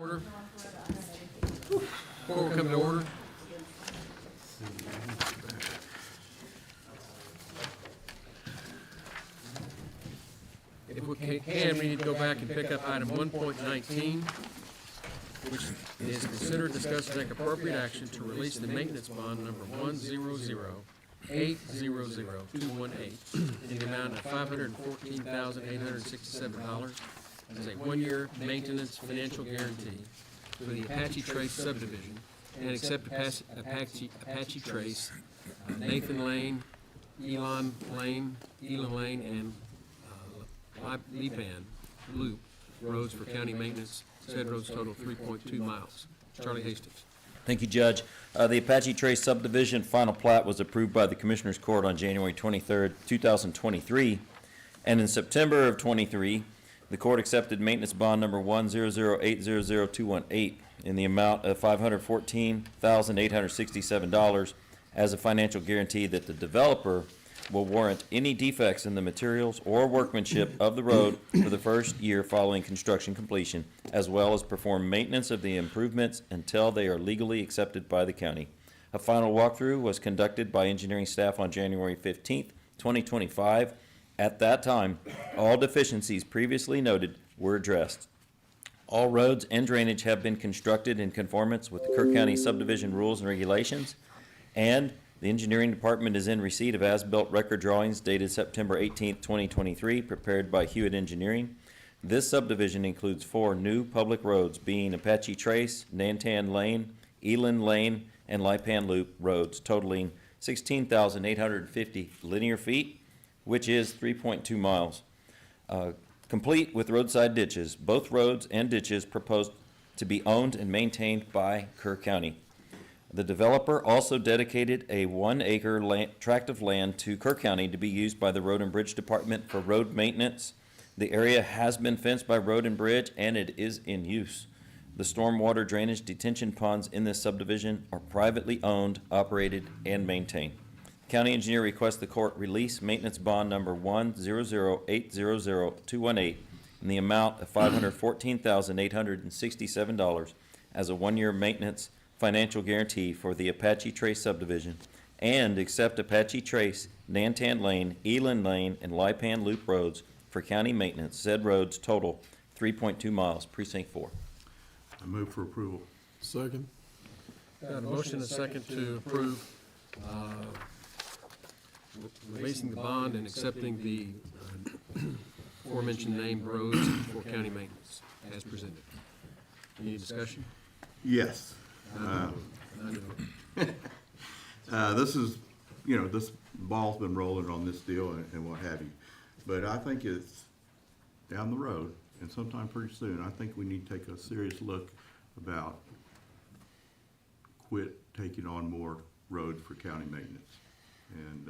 [SPEAKER 1] Order. Before we come to order. If we can, we need to go back and pick up item 1.19, which is consider, discuss, and take appropriate action to release the maintenance bond number 100800218 in the amount of $514,867 as a one-year maintenance financial guarantee for the Apache Trace subdivision and accept Apache Trace, Nathan Lane, Elon Lane, and Lipan Loop roads for county maintenance. Said roads total 3.2 miles. Charlie Hastings.
[SPEAKER 21] Thank you, Judge. The Apache Trace subdivision final plat was approved by the Commissioners Court on January 23rd, 2023, and in September of 23, the court accepted maintenance bond number 100800218 in the amount of $514,867 as a financial guarantee that the developer will warrant any defects in the materials or workmanship of the road for the first year following construction completion, as well as perform maintenance of the improvements until they are legally accepted by the county. A final walkthrough was conducted by engineering staff on January 15th, 2025. At that time, all deficiencies previously noted were addressed. All roads and drainage have been constructed in conformance with the Kerr County subdivision rules and regulations, and the engineering department is in receipt of as-built record drawings dated September 18th, 2023, prepared by Hewitt Engineering. This subdivision includes 4 new public roads, being Apache Trace, Nantan Lane, Eland Lane, and Lipan Loop roads, totaling 16,850 linear feet, which is 3.2 miles. Complete with roadside ditches. Both roads and ditches proposed to be owned and maintained by Kerr County. The developer also dedicated a 1-acre tract of land to Kerr County to be used by the Road and Bridge Department for road maintenance. The area has been fenced by Road and Bridge, and it is in use. The stormwater drainage detention ponds in this subdivision are privately owned, operated, and maintained. County engineer requests the court release maintenance bond number 100800218 in the amount of $514,867 as a one-year maintenance financial guarantee for the Apache Trace subdivision, and accept Apache Trace, Nantan Lane, Eland Lane, and Lipan Loop roads for county maintenance. Said roads total 3.2 miles. Precinct 4.
[SPEAKER 5] I move for approval.
[SPEAKER 2] Second.
[SPEAKER 1] Got a motion and a second to approve releasing the bond and accepting the aforementioned named roads for county maintenance as presented. Any discussion?
[SPEAKER 5] Yes. This is, this ball's been rolling on this deal and what have you. But I think it's down the road, and sometime pretty soon, I think we need to take a serious look about quit taking on more roads for county maintenance. And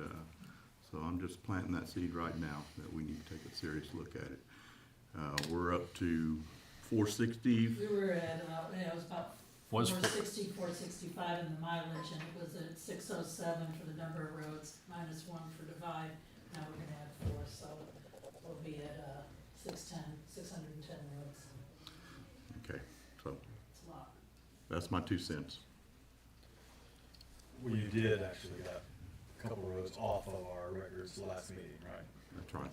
[SPEAKER 5] so I'm just planting that seed right now that we need to take a serious look at it. We're up to 460.
[SPEAKER 14] We were at, it was about
[SPEAKER 3] Was
[SPEAKER 14] 460, 465 in the mileage, and it was at 607 for the number of roads, minus 1 for divide. Now we're gonna add 4, so we'll be at 610 roads.
[SPEAKER 5] Okay, so
[SPEAKER 14] It's a lot.
[SPEAKER 5] that's my 2 cents.
[SPEAKER 4] We did actually got a couple roads off of our records last meeting, right?
[SPEAKER 5] That's right.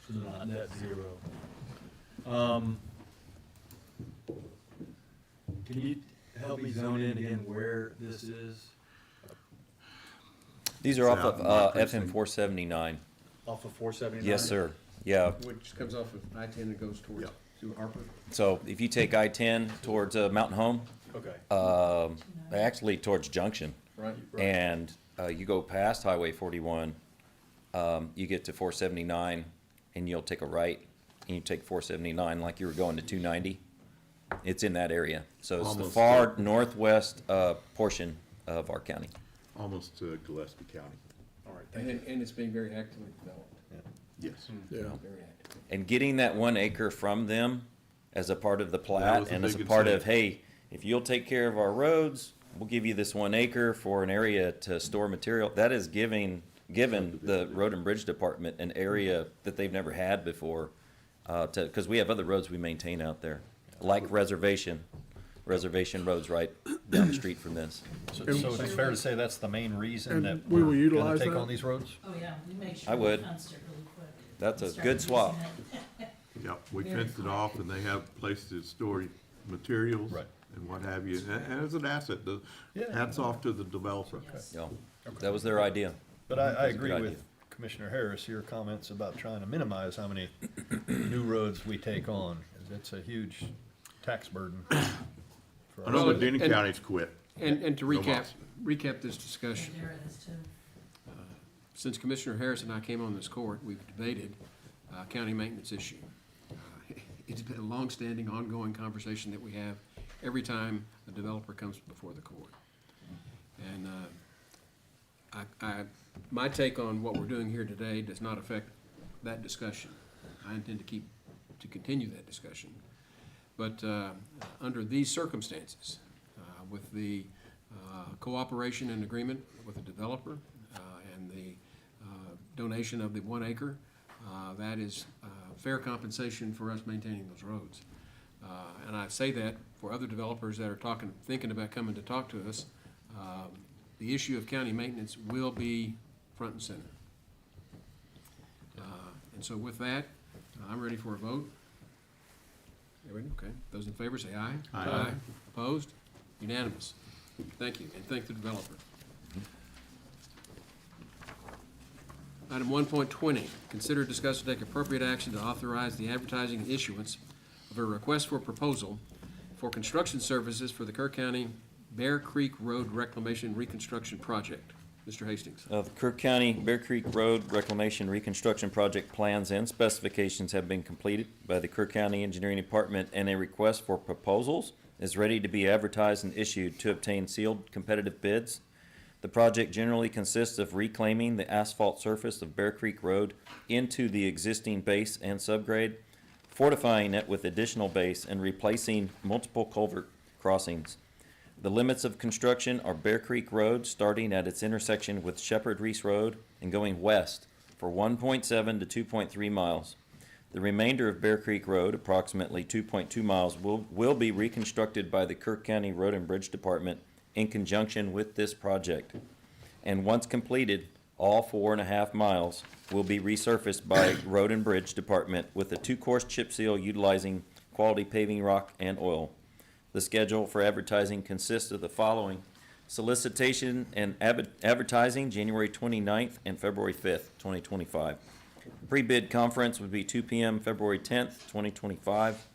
[SPEAKER 4] So they're not net zero. Can you help me zone in again where this is?
[SPEAKER 21] These are off
[SPEAKER 5] South
[SPEAKER 21] of
[SPEAKER 5] my
[SPEAKER 21] FM 479.
[SPEAKER 4] Off of 479?
[SPEAKER 21] Yes, sir. Yeah.
[SPEAKER 1] Which comes off of I-10 and goes towards, through Harper.
[SPEAKER 21] So if you take I-10 towards Mountain Home,
[SPEAKER 4] Okay.
[SPEAKER 21] actually towards Junction,
[SPEAKER 1] Right.
[SPEAKER 21] and you go past Highway 41, you get to 479, and you'll take a right, and you take 479 like you were going to 290. It's in that area. So it's the
[SPEAKER 5] Almost
[SPEAKER 21] far northwest portion of our county.
[SPEAKER 5] Almost to Gillespie County.
[SPEAKER 4] All right.
[SPEAKER 1] And it's being very actively developed.
[SPEAKER 5] Yes.
[SPEAKER 2] Yeah.
[SPEAKER 1] Very active.
[SPEAKER 21] And getting that 1 acre from them as a part of the
[SPEAKER 5] That
[SPEAKER 21] plat
[SPEAKER 5] was a
[SPEAKER 21] and as a
[SPEAKER 5] big
[SPEAKER 21] part of,
[SPEAKER 5] incentive.
[SPEAKER 21] hey, if you'll take care of our roads, we'll give you this 1 acre for an area to store material. That is given the Road and Bridge Department an area that they've never had before, because we have other roads we maintain out there. like Reservation Road's right down the street from this.
[SPEAKER 3] So it's fair to say that's the main reason
[SPEAKER 2] And
[SPEAKER 3] that
[SPEAKER 2] we will
[SPEAKER 3] we're gonna
[SPEAKER 2] utilize
[SPEAKER 3] take
[SPEAKER 2] that?
[SPEAKER 3] on these roads?
[SPEAKER 14] Oh, yeah, we make
[SPEAKER 21] I would.
[SPEAKER 14] it really quick.
[SPEAKER 21] That's a good swap.
[SPEAKER 5] Yep, we
[SPEAKER 14] Very
[SPEAKER 5] fenced it off and they have places to store materials.
[SPEAKER 3] Right.
[SPEAKER 5] And what have you, and as an asset,
[SPEAKER 3] Yeah.
[SPEAKER 5] hats off to the developer.
[SPEAKER 21] Yeah, that was their idea.
[SPEAKER 3] But I
[SPEAKER 21] That's a
[SPEAKER 3] agree
[SPEAKER 21] good
[SPEAKER 3] with
[SPEAKER 21] idea.
[SPEAKER 3] Commissioner Harris, your comments about trying to minimize how many new roads we take on. It's a huge tax burden. for
[SPEAKER 5] I know
[SPEAKER 3] our
[SPEAKER 5] the Denny
[SPEAKER 1] And-
[SPEAKER 5] County's quit.
[SPEAKER 1] And to
[SPEAKER 5] No
[SPEAKER 1] recap,
[SPEAKER 5] more.
[SPEAKER 1] this discussion,
[SPEAKER 14] There it is too.
[SPEAKER 1] since Commissioner Harris and I came on this court, we've debated county maintenance issue. It's been a longstanding, ongoing conversation that we have every time a developer comes before the court. And my take on what we're doing here today does not affect that discussion. I intend to continue that discussion. But under these circumstances, with the cooperation and agreement with the developer and the donation of the 1 acre, that is fair compensation for us maintaining those roads. And I say that for other developers that are thinking about coming to talk to us. The issue of county maintenance will be front and center. And so with that, I'm ready for a vote. Everybody, okay. Those in favor say aye.
[SPEAKER 5] Aye.
[SPEAKER 1] Opposed? Unanimous. Thank you, and thank the developer. Item 1.20, consider, discuss, and take appropriate action to authorize the advertising and issuance of a request for proposal for construction services for the Kerr County Bear Creek Road Reclamation Reconstruction Project. Mr. Hastings.
[SPEAKER 21] The Kerr County Bear Creek Road Reclamation Reconstruction Project plans and specifications have been completed by the Kerr County Engineering Department, and a request for proposals is ready to be advertised and issued to obtain sealed competitive bids. The project generally consists of reclaiming the asphalt surface of Bear Creek Road into the existing base and subgrade, fortifying it with additional base, and replacing multiple culvert crossings. The limits of construction are Bear Creek Road, starting at its intersection with Shepherd Reese Road and going west for 1.7 to 2.3 miles. The remainder of Bear Creek Road, approximately 2.2 miles, will be reconstructed by the Kerr County Road and Bridge Department in conjunction with this project. And once completed, all 4.5 miles will be resurfaced by Road and Bridge Department with a 2-course chip seal utilizing quality paving rock and oil. The schedule for advertising consists of the following: solicitation and advertising January 29th and February 5th, 2025. Pre-bid conference would be 2 p.m. February 10th, 2025.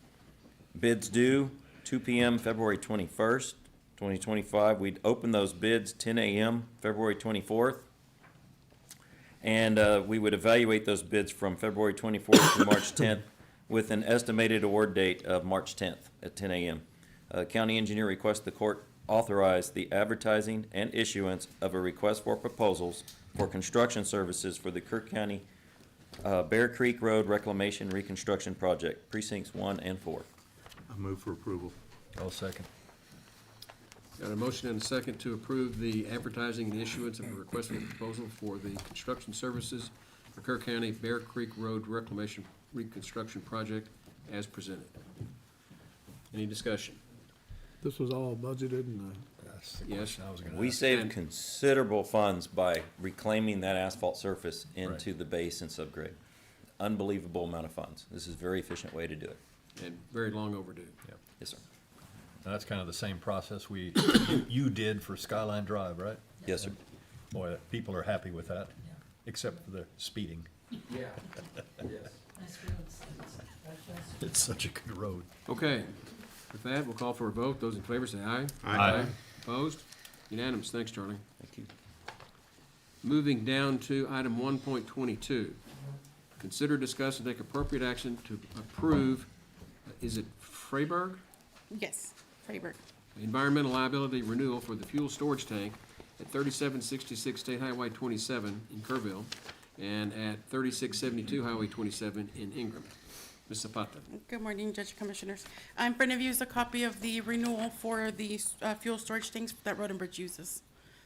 [SPEAKER 21] Bids due 2 p.m. February 21st, 2025. We'd open those bids 10 a.m. February 24th. And we would evaluate those bids from February 24th to March 10th with an estimated award date of March 10th at 10 a.m. County engineer requests the court authorize the advertising and issuance of a request for proposals for construction services for the Kerr County Bear Creek Road Reclamation Reconstruction Project, precincts 1 and 4.
[SPEAKER 5] I move for approval.
[SPEAKER 3] I'll second.
[SPEAKER 1] Got a motion and a second to approve the advertising and issuance of a request for proposal for the construction services for Kerr County Bear Creek Road Reclamation Reconstruction Project as presented. Any discussion?
[SPEAKER 2] This was all budgeted and,
[SPEAKER 3] That's the
[SPEAKER 1] Yes.
[SPEAKER 3] question I was gonna
[SPEAKER 21] We
[SPEAKER 3] ask.
[SPEAKER 21] saved considerable funds by reclaiming that asphalt surface into the base and subgrade. Unbelievable amount of funds. This is a very efficient way to do it.
[SPEAKER 1] And very long overdue.
[SPEAKER 21] Yes, sir.
[SPEAKER 3] And that's kind of the same process you did for Skyline Drive, right?
[SPEAKER 21] Yes, sir.
[SPEAKER 3] Boy, people are happy with that, except for the speeding.
[SPEAKER 1] Yeah.
[SPEAKER 14] Nice roads.
[SPEAKER 3] It's such a good road.
[SPEAKER 1] Okay, with that, we'll call for a vote. Those in favor say aye.
[SPEAKER 5] Aye.
[SPEAKER 1] Opposed? Unanimous. Thanks, Charlie.
[SPEAKER 21] Thank you.
[SPEAKER 1] Moving down to item 1.22. Consider, discuss, and take appropriate action to approve, is it Freiberg?
[SPEAKER 8] Yes, Freiberg.
[SPEAKER 1] Environmental liability renewal for the fuel storage tank at 3766 State Highway 27 in Kerrville and at 3672 Highway 27 in Ingram. Ms. Zapata.
[SPEAKER 8] Good morning, Judge Commissioners. In front of you is a copy of the renewal for the fuel storage tanks that Road and Bridge uses.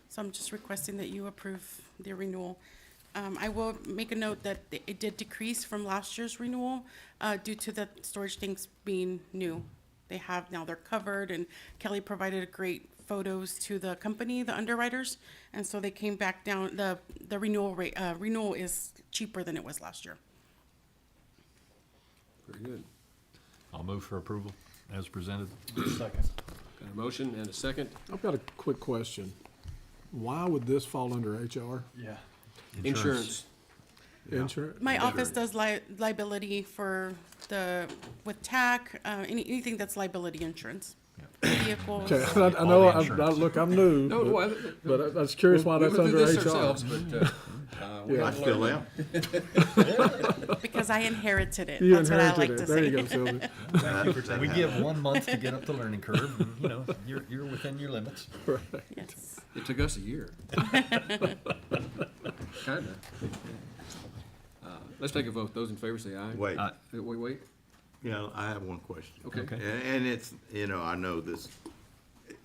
[SPEAKER 8] So I'm just requesting that you approve the renewal. I will make a note that it did decrease from last year's renewal due to the storage tanks being new. they have, now they're covered, and Kelly provided great photos to the company, the underwriters, and so they came back down, the renewal rate, renewal is cheaper than it was last year.
[SPEAKER 1] Very good.
[SPEAKER 3] I'll move for approval as presented.
[SPEAKER 1] Got a motion and a second.
[SPEAKER 2] I've got a quick question. Why would this fall under HR?
[SPEAKER 4] Yeah.
[SPEAKER 1] Insurance.
[SPEAKER 2] Insurance?
[SPEAKER 8] My office does liability for with TAC, anything that's liability insurance. Vehicles.
[SPEAKER 2] Okay, I know, look, I'm new,
[SPEAKER 1] No, well,
[SPEAKER 2] but I was curious why
[SPEAKER 1] we
[SPEAKER 2] that's
[SPEAKER 1] went through
[SPEAKER 2] under
[SPEAKER 1] this
[SPEAKER 2] HR.
[SPEAKER 1] ourselves, but, we
[SPEAKER 2] Yeah.
[SPEAKER 5] I
[SPEAKER 1] had to
[SPEAKER 5] still
[SPEAKER 1] learn.
[SPEAKER 5] am.
[SPEAKER 8] Because I inherited it.
[SPEAKER 2] You
[SPEAKER 8] That's what I like
[SPEAKER 2] inherited
[SPEAKER 8] to
[SPEAKER 2] it. There you
[SPEAKER 8] say.
[SPEAKER 2] go, Sylvia.
[SPEAKER 3] We give 1 month to get up the learning curve, and, you know, you're within your limits.
[SPEAKER 8] Yes.
[SPEAKER 1] It took us a year. Kinda. Let's take a vote. Those in favor say aye.
[SPEAKER 5] Wait.
[SPEAKER 1] Wait.
[SPEAKER 5] Yeah, I have one question.
[SPEAKER 1] Okay.
[SPEAKER 3] Okay.
[SPEAKER 5] And it's, you know, I know this,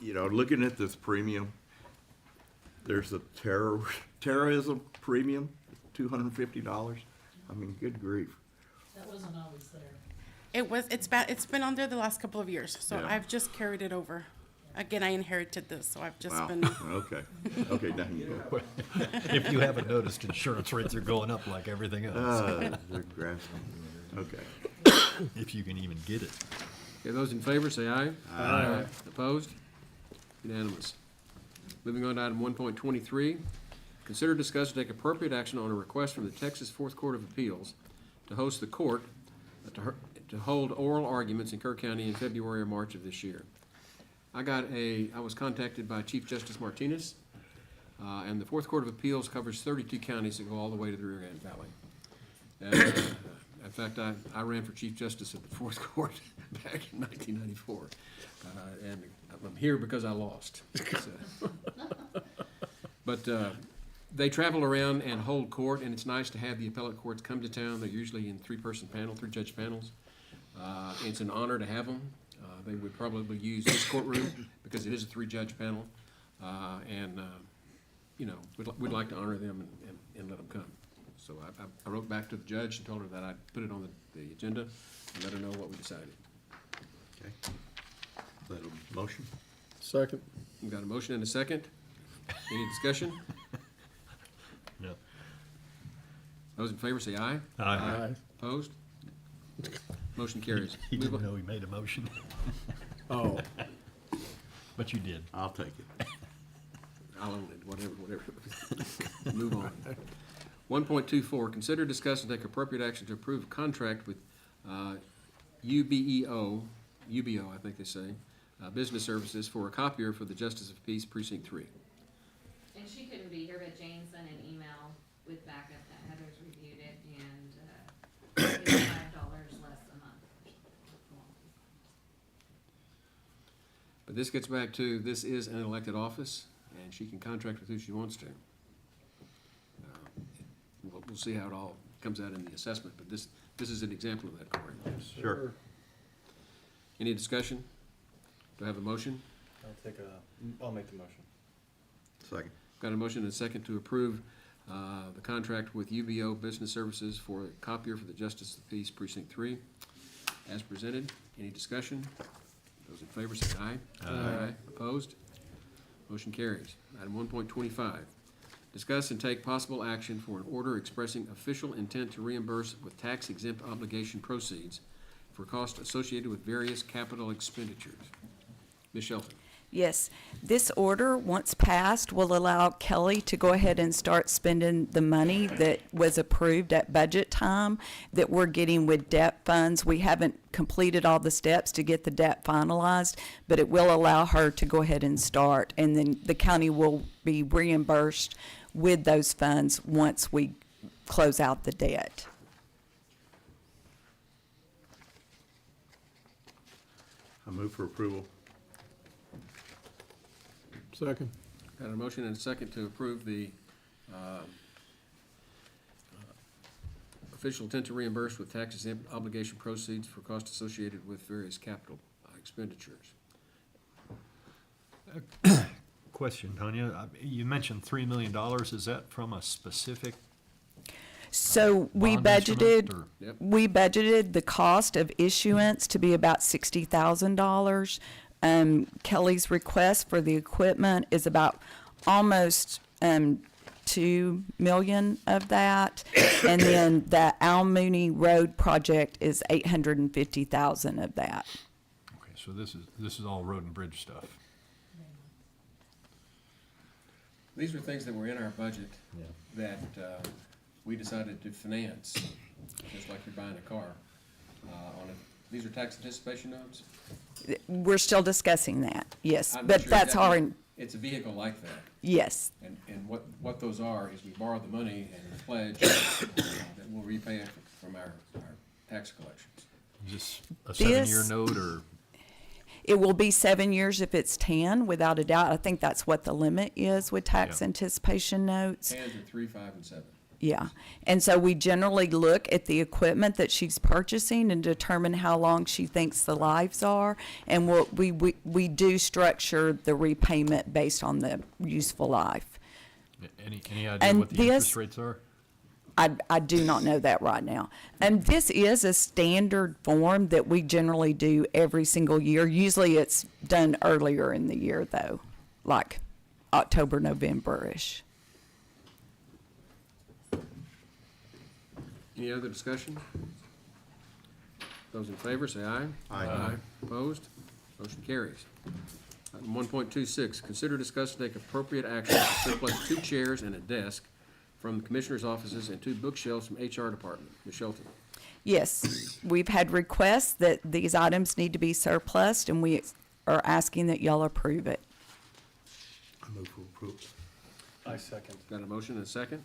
[SPEAKER 5] you know, looking at this premium, there's a terrorism premium, $250. I mean, good grief.
[SPEAKER 11] That wasn't always there.
[SPEAKER 8] It's been on there the last couple of years, so
[SPEAKER 5] Yeah.
[SPEAKER 8] I've just carried it over. Again, I inherited this, so I've just
[SPEAKER 5] Wow,
[SPEAKER 8] been,
[SPEAKER 5] okay, okay, now you go.
[SPEAKER 3] If you haven't noticed, insurance rates are going up like everything else,
[SPEAKER 5] They're grasping, okay.
[SPEAKER 3] if you can even get it.
[SPEAKER 1] Okay, those in favor say aye. Aye. Opposed? Unanimous. Moving on to item 1.23, consider, discuss, and take appropriate action on a request from the Texas Fourth Court of Appeals to host the court, to hold oral arguments in Kerr County in February or March of this year. I was contacted by Chief Justice Martinez, and the Fourth Court of Appeals covers 32 counties that go all the way to the Rio Grande Valley. And, in fact, I ran for Chief Justice of the Fourth Court back in 1994, and I'm here because I lost. So. But they travel around and hold court, and it's nice to have the appellate courts come to town. They're usually in three-judge panels. It's an honor to have them. They would probably use this courtroom because it is a three-judge panel, and you know, we'd like to honor them and let them come. So I wrote back to the judge and told her that I'd put it on the agenda and let her know what we decided.
[SPEAKER 5] Okay. Is that a motion?
[SPEAKER 2] Second.
[SPEAKER 1] We've got a motion and a second. Any discussion?
[SPEAKER 3] No.
[SPEAKER 1] Those in favor say aye.
[SPEAKER 3] Aye.
[SPEAKER 1] Opposed? Motion carries.
[SPEAKER 3] He
[SPEAKER 1] Move
[SPEAKER 3] didn't
[SPEAKER 1] on.
[SPEAKER 3] know he made a motion.
[SPEAKER 2] Oh,
[SPEAKER 3] But you did.
[SPEAKER 5] I'll take it.
[SPEAKER 1] I'll own it, whatever. Move on. 1.24, consider, discuss, and take appropriate action to approve a contract with UBO, I think they say, Business Services for a copier for the Justice of Peace Precinct 3.
[SPEAKER 7] And she couldn't be here, but Jane sent an email with backup that Heather's reviewed it, and it's $5 less a month.
[SPEAKER 1] But this gets back to, this is an elected office, and she can contract with who she wants to. We'll see how it all comes out in the assessment, but this is an example of that, Corey.
[SPEAKER 5] Sure.
[SPEAKER 1] Any discussion? Do I have a motion?
[SPEAKER 4] I'll make the motion.
[SPEAKER 5] Second.
[SPEAKER 1] Got a motion and a second to approve the contract with UBO Business Services for a copier for the Justice of the Peace Precinct 3 as presented. Any discussion? Those in favor say aye. Aye. Opposed? Motion carries. Item 1.25, discuss and take possible action for an order expressing official intent to reimburse with tax-exempt obligation proceeds for costs associated with various capital expenditures. Ms. Shelton.
[SPEAKER 9] Yes, this order, once passed, will allow Kelly to go ahead and start spending the money that was approved at budget time that we're getting with debt funds. We haven't completed all the steps to get the debt finalized, but it will allow her to go ahead and start, and then the county will be reimbursed with those funds once we close out the debt.
[SPEAKER 5] I move for approval.
[SPEAKER 2] second.
[SPEAKER 1] Got a motion and a second to approve the official intent to reimburse with tax exempt obligation proceeds for costs associated with various capital expenditures.
[SPEAKER 3] Question, Tanya, you mentioned $3 million. Is that from a specific
[SPEAKER 9] So we
[SPEAKER 3] Bond instrument,
[SPEAKER 9] budgeted,
[SPEAKER 3] or-
[SPEAKER 1] Yep.
[SPEAKER 9] we budgeted the cost of issuance to be about $60,000. Kelly's request for the equipment is about almost, 2 million of that. And then the Al Mooney Road project is 850,000 of that.
[SPEAKER 3] Okay, so this is all road and bridge stuff.
[SPEAKER 1] These were things that were in our budget that we decided to finance, just like you're buying a car. These are tax anticipation notes?
[SPEAKER 9] We're still discussing that, yes,
[SPEAKER 1] I'm not
[SPEAKER 9] but
[SPEAKER 1] sure
[SPEAKER 9] that's
[SPEAKER 1] exactly.
[SPEAKER 9] our,
[SPEAKER 1] It's a vehicle like that.
[SPEAKER 9] yes.
[SPEAKER 1] And what those are is we borrow the money and pledge that we'll repay it from our tax collections.
[SPEAKER 3] Is this a 7-year
[SPEAKER 9] This-
[SPEAKER 3] note, or?
[SPEAKER 9] It will be 7 years if it's 10, without a doubt. I think that's what the limit is with tax
[SPEAKER 3] Yeah.
[SPEAKER 9] anticipation notes.
[SPEAKER 1] Hands are 3, 5, and 7.
[SPEAKER 9] Yeah, and so we generally look at the equipment that she's purchasing and determine how long she thinks the lives are. And we do structure the repayment based on the useful life.
[SPEAKER 3] Any idea
[SPEAKER 9] And
[SPEAKER 3] what the
[SPEAKER 9] this-
[SPEAKER 3] interest rates are?
[SPEAKER 9] I do not know that right now. And this is a standard form that we generally do every single year. Usually it's done earlier in the year though, like October, November-ish.
[SPEAKER 1] Any other discussion? Those in favor, say aye.
[SPEAKER 5] Aye.
[SPEAKER 1] Opposed? Motion carries. Item 1.26, consider, discuss, and take appropriate action to surplus 2 chairs and a desk from the commissioner's offices and 2 bookshelves from HR department. Ms. Shelton.
[SPEAKER 9] Yes, we've had requests that these items need to be surplused, and we are asking that y'all approve it.
[SPEAKER 5] I move to approve.
[SPEAKER 10] I second.
[SPEAKER 1] Got a motion and a second?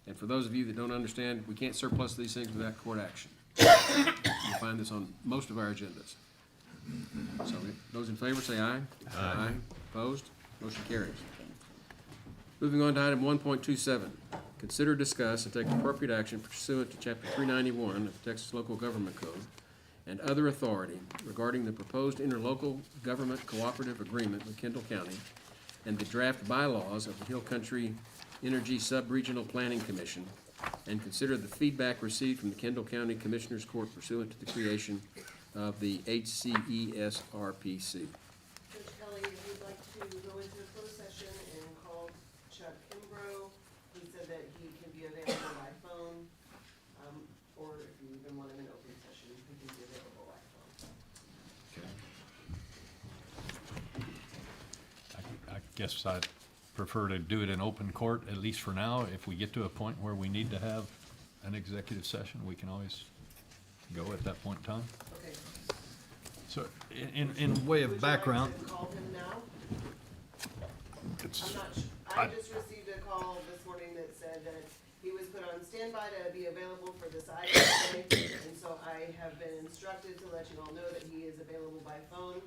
[SPEAKER 1] And for those of you that don't understand, we can't surplus these things without court action. You'll find this on most of our agendas. So those in favor say aye. Aye. Opposed? Motion carries. Moving on to item 1.27, consider, discuss, and take appropriate action pursuant to Chapter 391 of the Texas Local Government Code and other authority regarding the proposed interlocal government cooperative agreement with Kendall County and the draft bylaws of the Hill Country Energy Sub-Regional Planning Commission, and consider the feedback received from the Kendall County Commissioners Court pursuant to the creation of the HCESRPC.
[SPEAKER 12] Judge Kelly, if you'd like to go into a closed session and call Chuck Kimbrough, he said that he can be available by phone, or if you even want him in open session, he can be available by phone.
[SPEAKER 3] I guess I'd prefer to do it in open court, at least for now. If we get to a point where we need to have an executive session, we can always go at that point in time.
[SPEAKER 12] Okay.
[SPEAKER 3] So, in way of background,
[SPEAKER 12] Would you like to call him now?
[SPEAKER 3] it's,
[SPEAKER 12] I'm not I just received a call this morning that said that he was put on standby to be available for this item today, and so I have been instructed to let you all know that he is available by phone.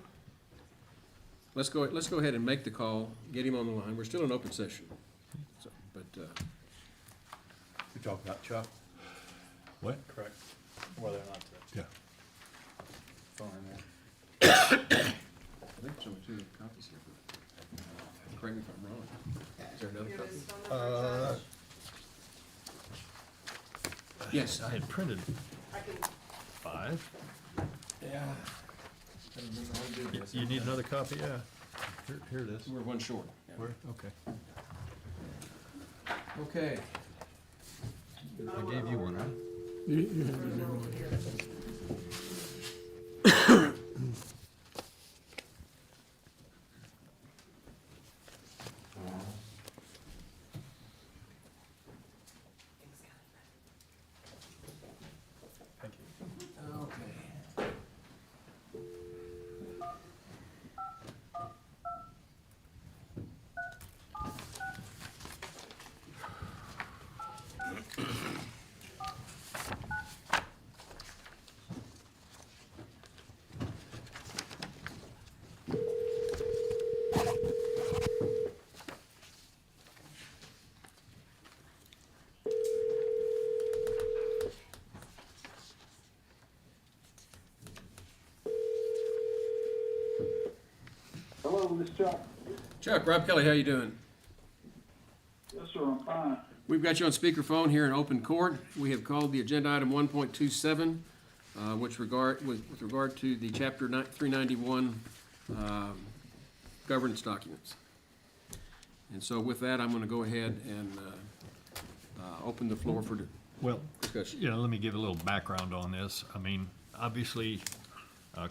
[SPEAKER 1] Let's go ahead and make the call, get him on the line. We're still in open session. So, but,
[SPEAKER 10] You talking about Chuck?
[SPEAKER 3] what?
[SPEAKER 10] Correct. Whether or not to
[SPEAKER 3] Yeah.
[SPEAKER 10] phone in there.
[SPEAKER 1] I think there's only 2 copies here, but correct me if I'm wrong. Is there another
[SPEAKER 12] Give
[SPEAKER 1] copy?
[SPEAKER 12] his phone number, Judge.
[SPEAKER 1] Yes.
[SPEAKER 3] I had printed
[SPEAKER 12] I can
[SPEAKER 3] 5.
[SPEAKER 1] Yeah. I don't remember how to do this.
[SPEAKER 3] You need another copy? Yeah. Here it is.
[SPEAKER 1] We're 1 short. Yeah.
[SPEAKER 3] Where? Okay.
[SPEAKER 1] Okay.
[SPEAKER 3] I gave you one, right?
[SPEAKER 2] You have to do one.
[SPEAKER 10] Thank you.
[SPEAKER 1] Okay.
[SPEAKER 22] Hello, this is Chuck.
[SPEAKER 1] Chuck, Rob Kelly, how you doing?
[SPEAKER 22] Yes,
[SPEAKER 16] sir, I'm fine.
[SPEAKER 1] We've got you on speakerphone here in open court. We have called the agenda item 1.27, with regard to the Chapter 391 governance documents. And so with that, I'm going to go ahead and open the floor for discussion.
[SPEAKER 3] Yeah, let me give a little background on this. I mean, obviously,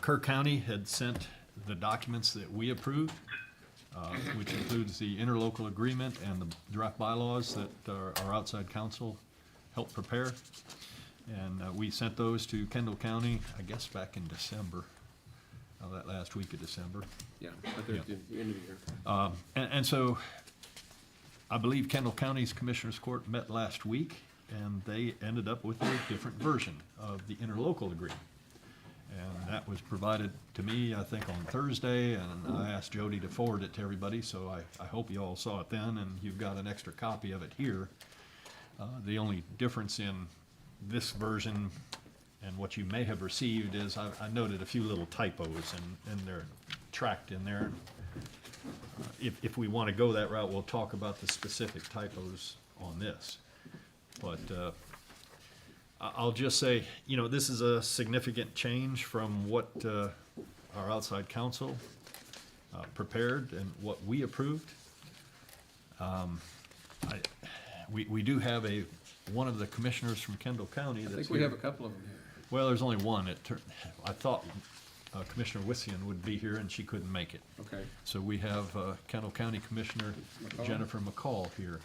[SPEAKER 3] Kerr County had sent the documents that we approved, which includes the interlocal agreement and the draft bylaws that our outside counsel helped prepare. And we sent those to Kendall County, I guess back in December, that last week of December.
[SPEAKER 1] Yeah, at the end of the year.
[SPEAKER 3] And so I believe Kendall County's Commissioners Court met last week, and they ended up with a different version of the interlocal agreement. And that was provided to me, I think, on Thursday, and I asked Jody to forward it to everybody, so I hope you all saw it then, and you've got an extra copy of it here. The only difference in this version and what you may have received is I noted a few little typos, and they're tracked in there. If we want to go that route, we'll talk about the specific typos on this. But I'll just say, you know, this is a significant change from what our outside counsel prepared and what we approved. We do have one of the commissioners from Kendall County that's
[SPEAKER 1] I think we have a couple of them here.
[SPEAKER 3] Well, there's only one. I thought Commissioner Wissian would be here, and she couldn't make it.
[SPEAKER 1] Okay.
[SPEAKER 3] So we have Kendall County Commissioner Jennifer McCall here.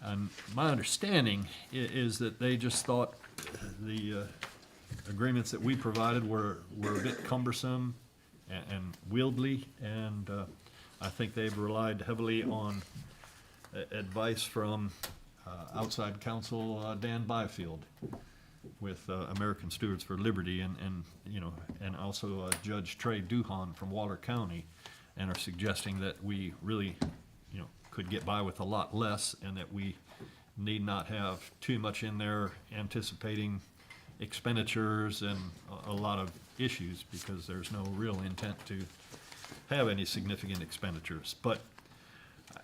[SPEAKER 3] And my understanding is that they just thought the agreements that we provided were a bit cumbersome and wieldy, and I think they've relied heavily on advice from outside counsel Dan Byfield with American Stewards for Liberty, and also Judge Trey Duhan from Waller County, and are suggesting that we really, could get by with a lot less, and that we need not have too much in there anticipating expenditures and a lot of issues, because there's no real intent to have any significant expenditures. But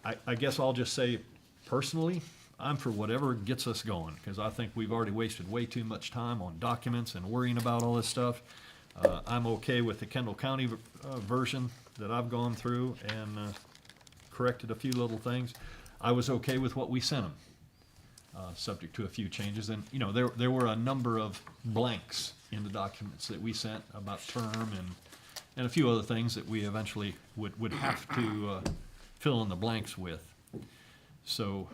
[SPEAKER 3] I guess I'll just say, personally, I'm for whatever gets us going, because I think we've already wasted way too much time on documents and worrying about all this stuff. I'm okay with the Kendall County version that I've gone through and corrected a few little things. I was okay with what we sent them, subject to a few changes. And, there were a number of blanks in the documents that we sent about term and a few other things that we eventually would have to fill in the blanks with. So,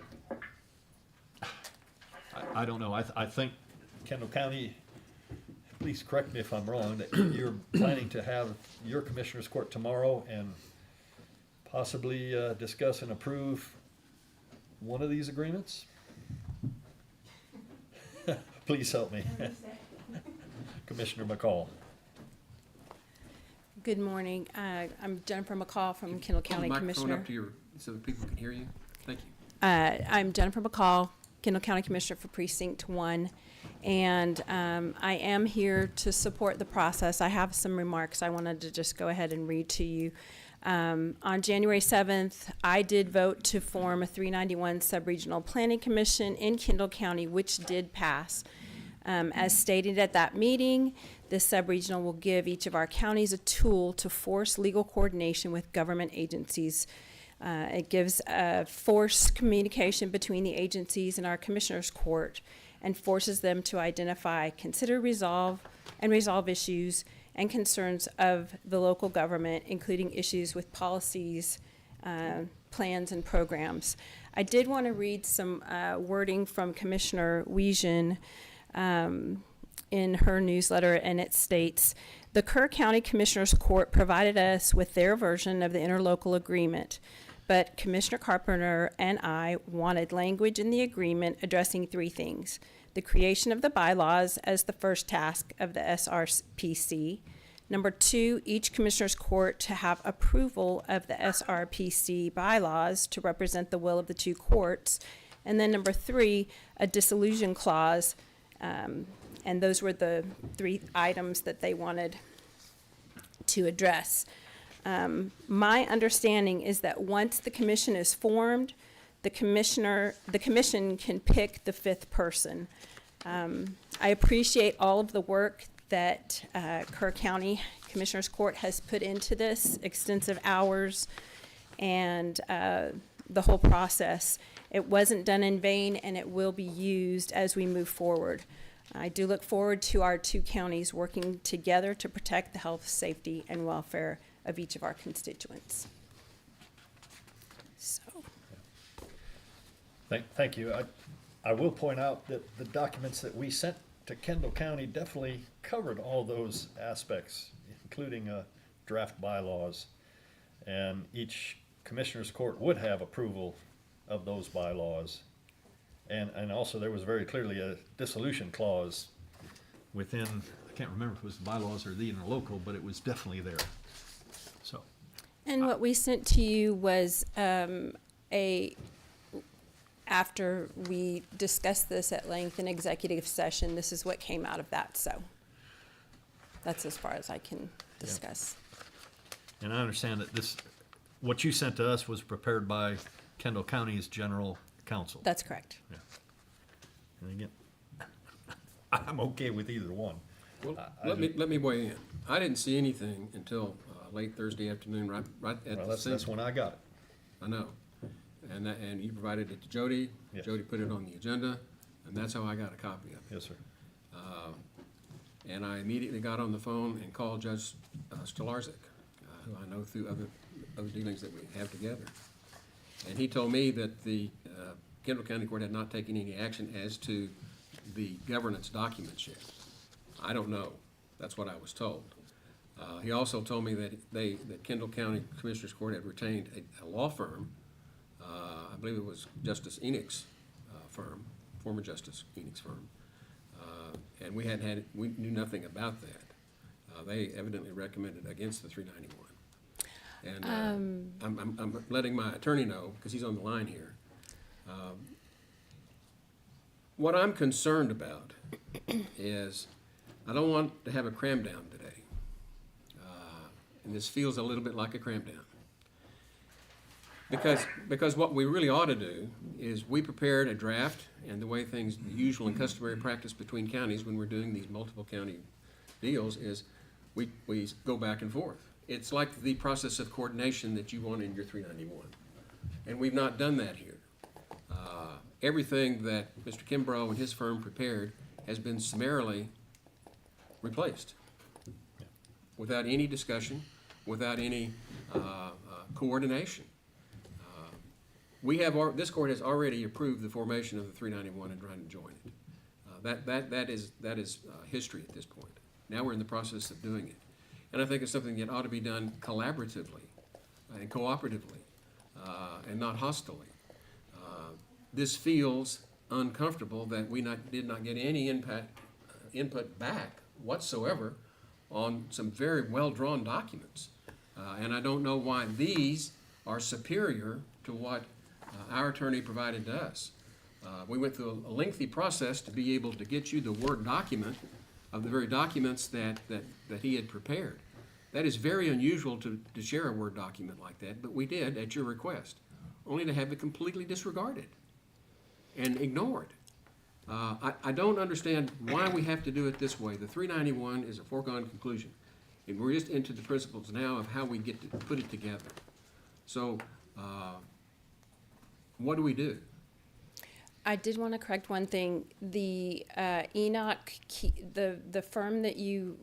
[SPEAKER 3] I don't know. I think Kendall County, please correct me if I'm wrong, that you're planning to have your Commissioners Court tomorrow and possibly discuss and approve one of these agreements? Please help me. Commissioner McCall.
[SPEAKER 22] Good morning. I'm Jennifer McCall from Kendall County
[SPEAKER 1] Hold the microphone
[SPEAKER 22] Commissioner.
[SPEAKER 1] up to you so that people can hear you. Thank you.
[SPEAKER 22] I'm Jennifer McCall, Kendall County Commissioner for Precinct 1, and I am here to support the process. I have some remarks I wanted to just go ahead and read to you. On January 7th, I did vote to form a 391 Subregional Planning Commission in Kendall County, which did pass. As stated at that meeting, this subregional will give each of our counties a tool to force legal coordination with government agencies. It gives force communication between the agencies and our Commissioners Court, and forces them to identify, consider, resolve issues and concerns of the local government, including issues with policies, plans, and programs. I did want to read some wording from Commissioner Wiesian in her newsletter, and it states, "The Kerr County Commissioners Court provided us with their version of the interlocal agreement, but Commissioner Carpenter and I wanted language in the agreement addressing three things: the creation of the bylaws as the first task of the SRPC. Number two, each Commissioner's Court to have approval of the SRPC bylaws to represent the will of the two courts. And then number three, a dissolution clause." And those were the three items that they wanted to address. My understanding is that once the commission is formed, the commission can pick the fifth person. I appreciate all of the work that Kerr County Commissioners Court has put into this, extensive hours, and the whole process. It wasn't done in vain, and it will be used as we move forward. I do look forward to our two counties working together to protect the health, safety, and welfare of each of our constituents. So,
[SPEAKER 3] Thank you. I will point out that the documents that we sent to Kendall County definitely covered all those aspects, including draft bylaws. And each commissioner's court would have approval of those bylaws. And also there was very clearly a dissolution clause within, I can't remember if it was the bylaws or the interlocal, but it was definitely there. So.
[SPEAKER 22] and what we sent to you was after we discussed this at length in executive session, this is what came out of that, so that's as far as I can discuss.
[SPEAKER 3] And I understand that what you sent to us was prepared by Kendall County's general counsel.
[SPEAKER 22] That's correct.
[SPEAKER 3] Yeah. And again, I'm okay with either one.
[SPEAKER 1] Well, let me weigh in. I didn't see anything until late Thursday afternoon, right at
[SPEAKER 3] Well,
[SPEAKER 1] the same.
[SPEAKER 3] that's when I got it.
[SPEAKER 1] I know. And you provided it to Jody.
[SPEAKER 3] Yes.
[SPEAKER 1] Jody put it on the agenda, and that's how I got a copy of it.
[SPEAKER 3] Yes, sir.
[SPEAKER 1] And I immediately got on the phone and called Judge Stolarczyk, who I know through other dealings that we have together. And he told me that the Kendall County Court had not taken any action as to the governance documents yet. I don't know. That's what I was told. He also told me that Kendall County Commissioners Court had retained a law firm. I believe it was Justice Enoch's firm, former Justice Enoch's firm. And we knew nothing about that. They evidently recommended against the 391. And I'm letting my attorney know, because he's on the line here. What I'm concerned about is I don't want to have a cram down today. And this feels a little bit like a cram down. Because what we really ought to do is we prepared a draft, and the way things, the usual and customary practice between counties when we're doing these multiple county deals is we go back and forth. It's like the process of coordination that you want in your 391. And we've not done that here. Everything that Mr. Kimbrough and his firm prepared has been summarily replaced without any discussion, without any coordination. This court has already approved the formation of the 391 and trying to join it. That is history at this point. Now we're in the process of doing it. And I think it's something that ought to be done collaboratively and cooperatively and not hostilely. This feels uncomfortable that we did not get any input back whatsoever on some very well-drawn documents. And I don't know why these are superior to what our attorney provided to us. We went through a lengthy process to be able to get you the Word document of the very documents that he had prepared. That is very unusual to share a Word document like that, but we did at your request, only to have it completely disregarded and ignored. I don't understand why we have to do it this way. The 391 is a foregone conclusion, and we're just into the principles now of how we get to put it together. So, what do we do?
[SPEAKER 22] I did want to correct one thing. The Enoch, the firm that you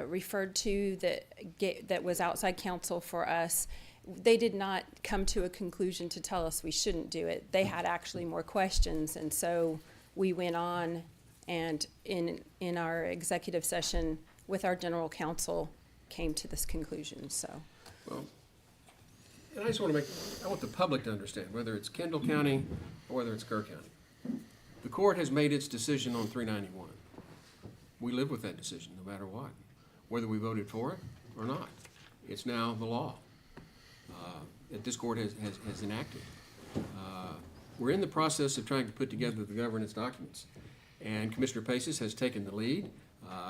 [SPEAKER 22] referred to that was outside counsel for us, they did not come to a conclusion to tell us we shouldn't do it. They had actually more questions, and so we went on and in our executive session with our general counsel came to this conclusion, so.
[SPEAKER 1] Well, and I just want I want the public to understand, whether it's Kendall County or whether it's Kerr County. The court has made its decision on 391. We live with that decision no matter what, whether we voted for it or not. It's now the law that this court has enacted. We're in the process of trying to put together the governance documents. And Commissioner Paces has taken the lead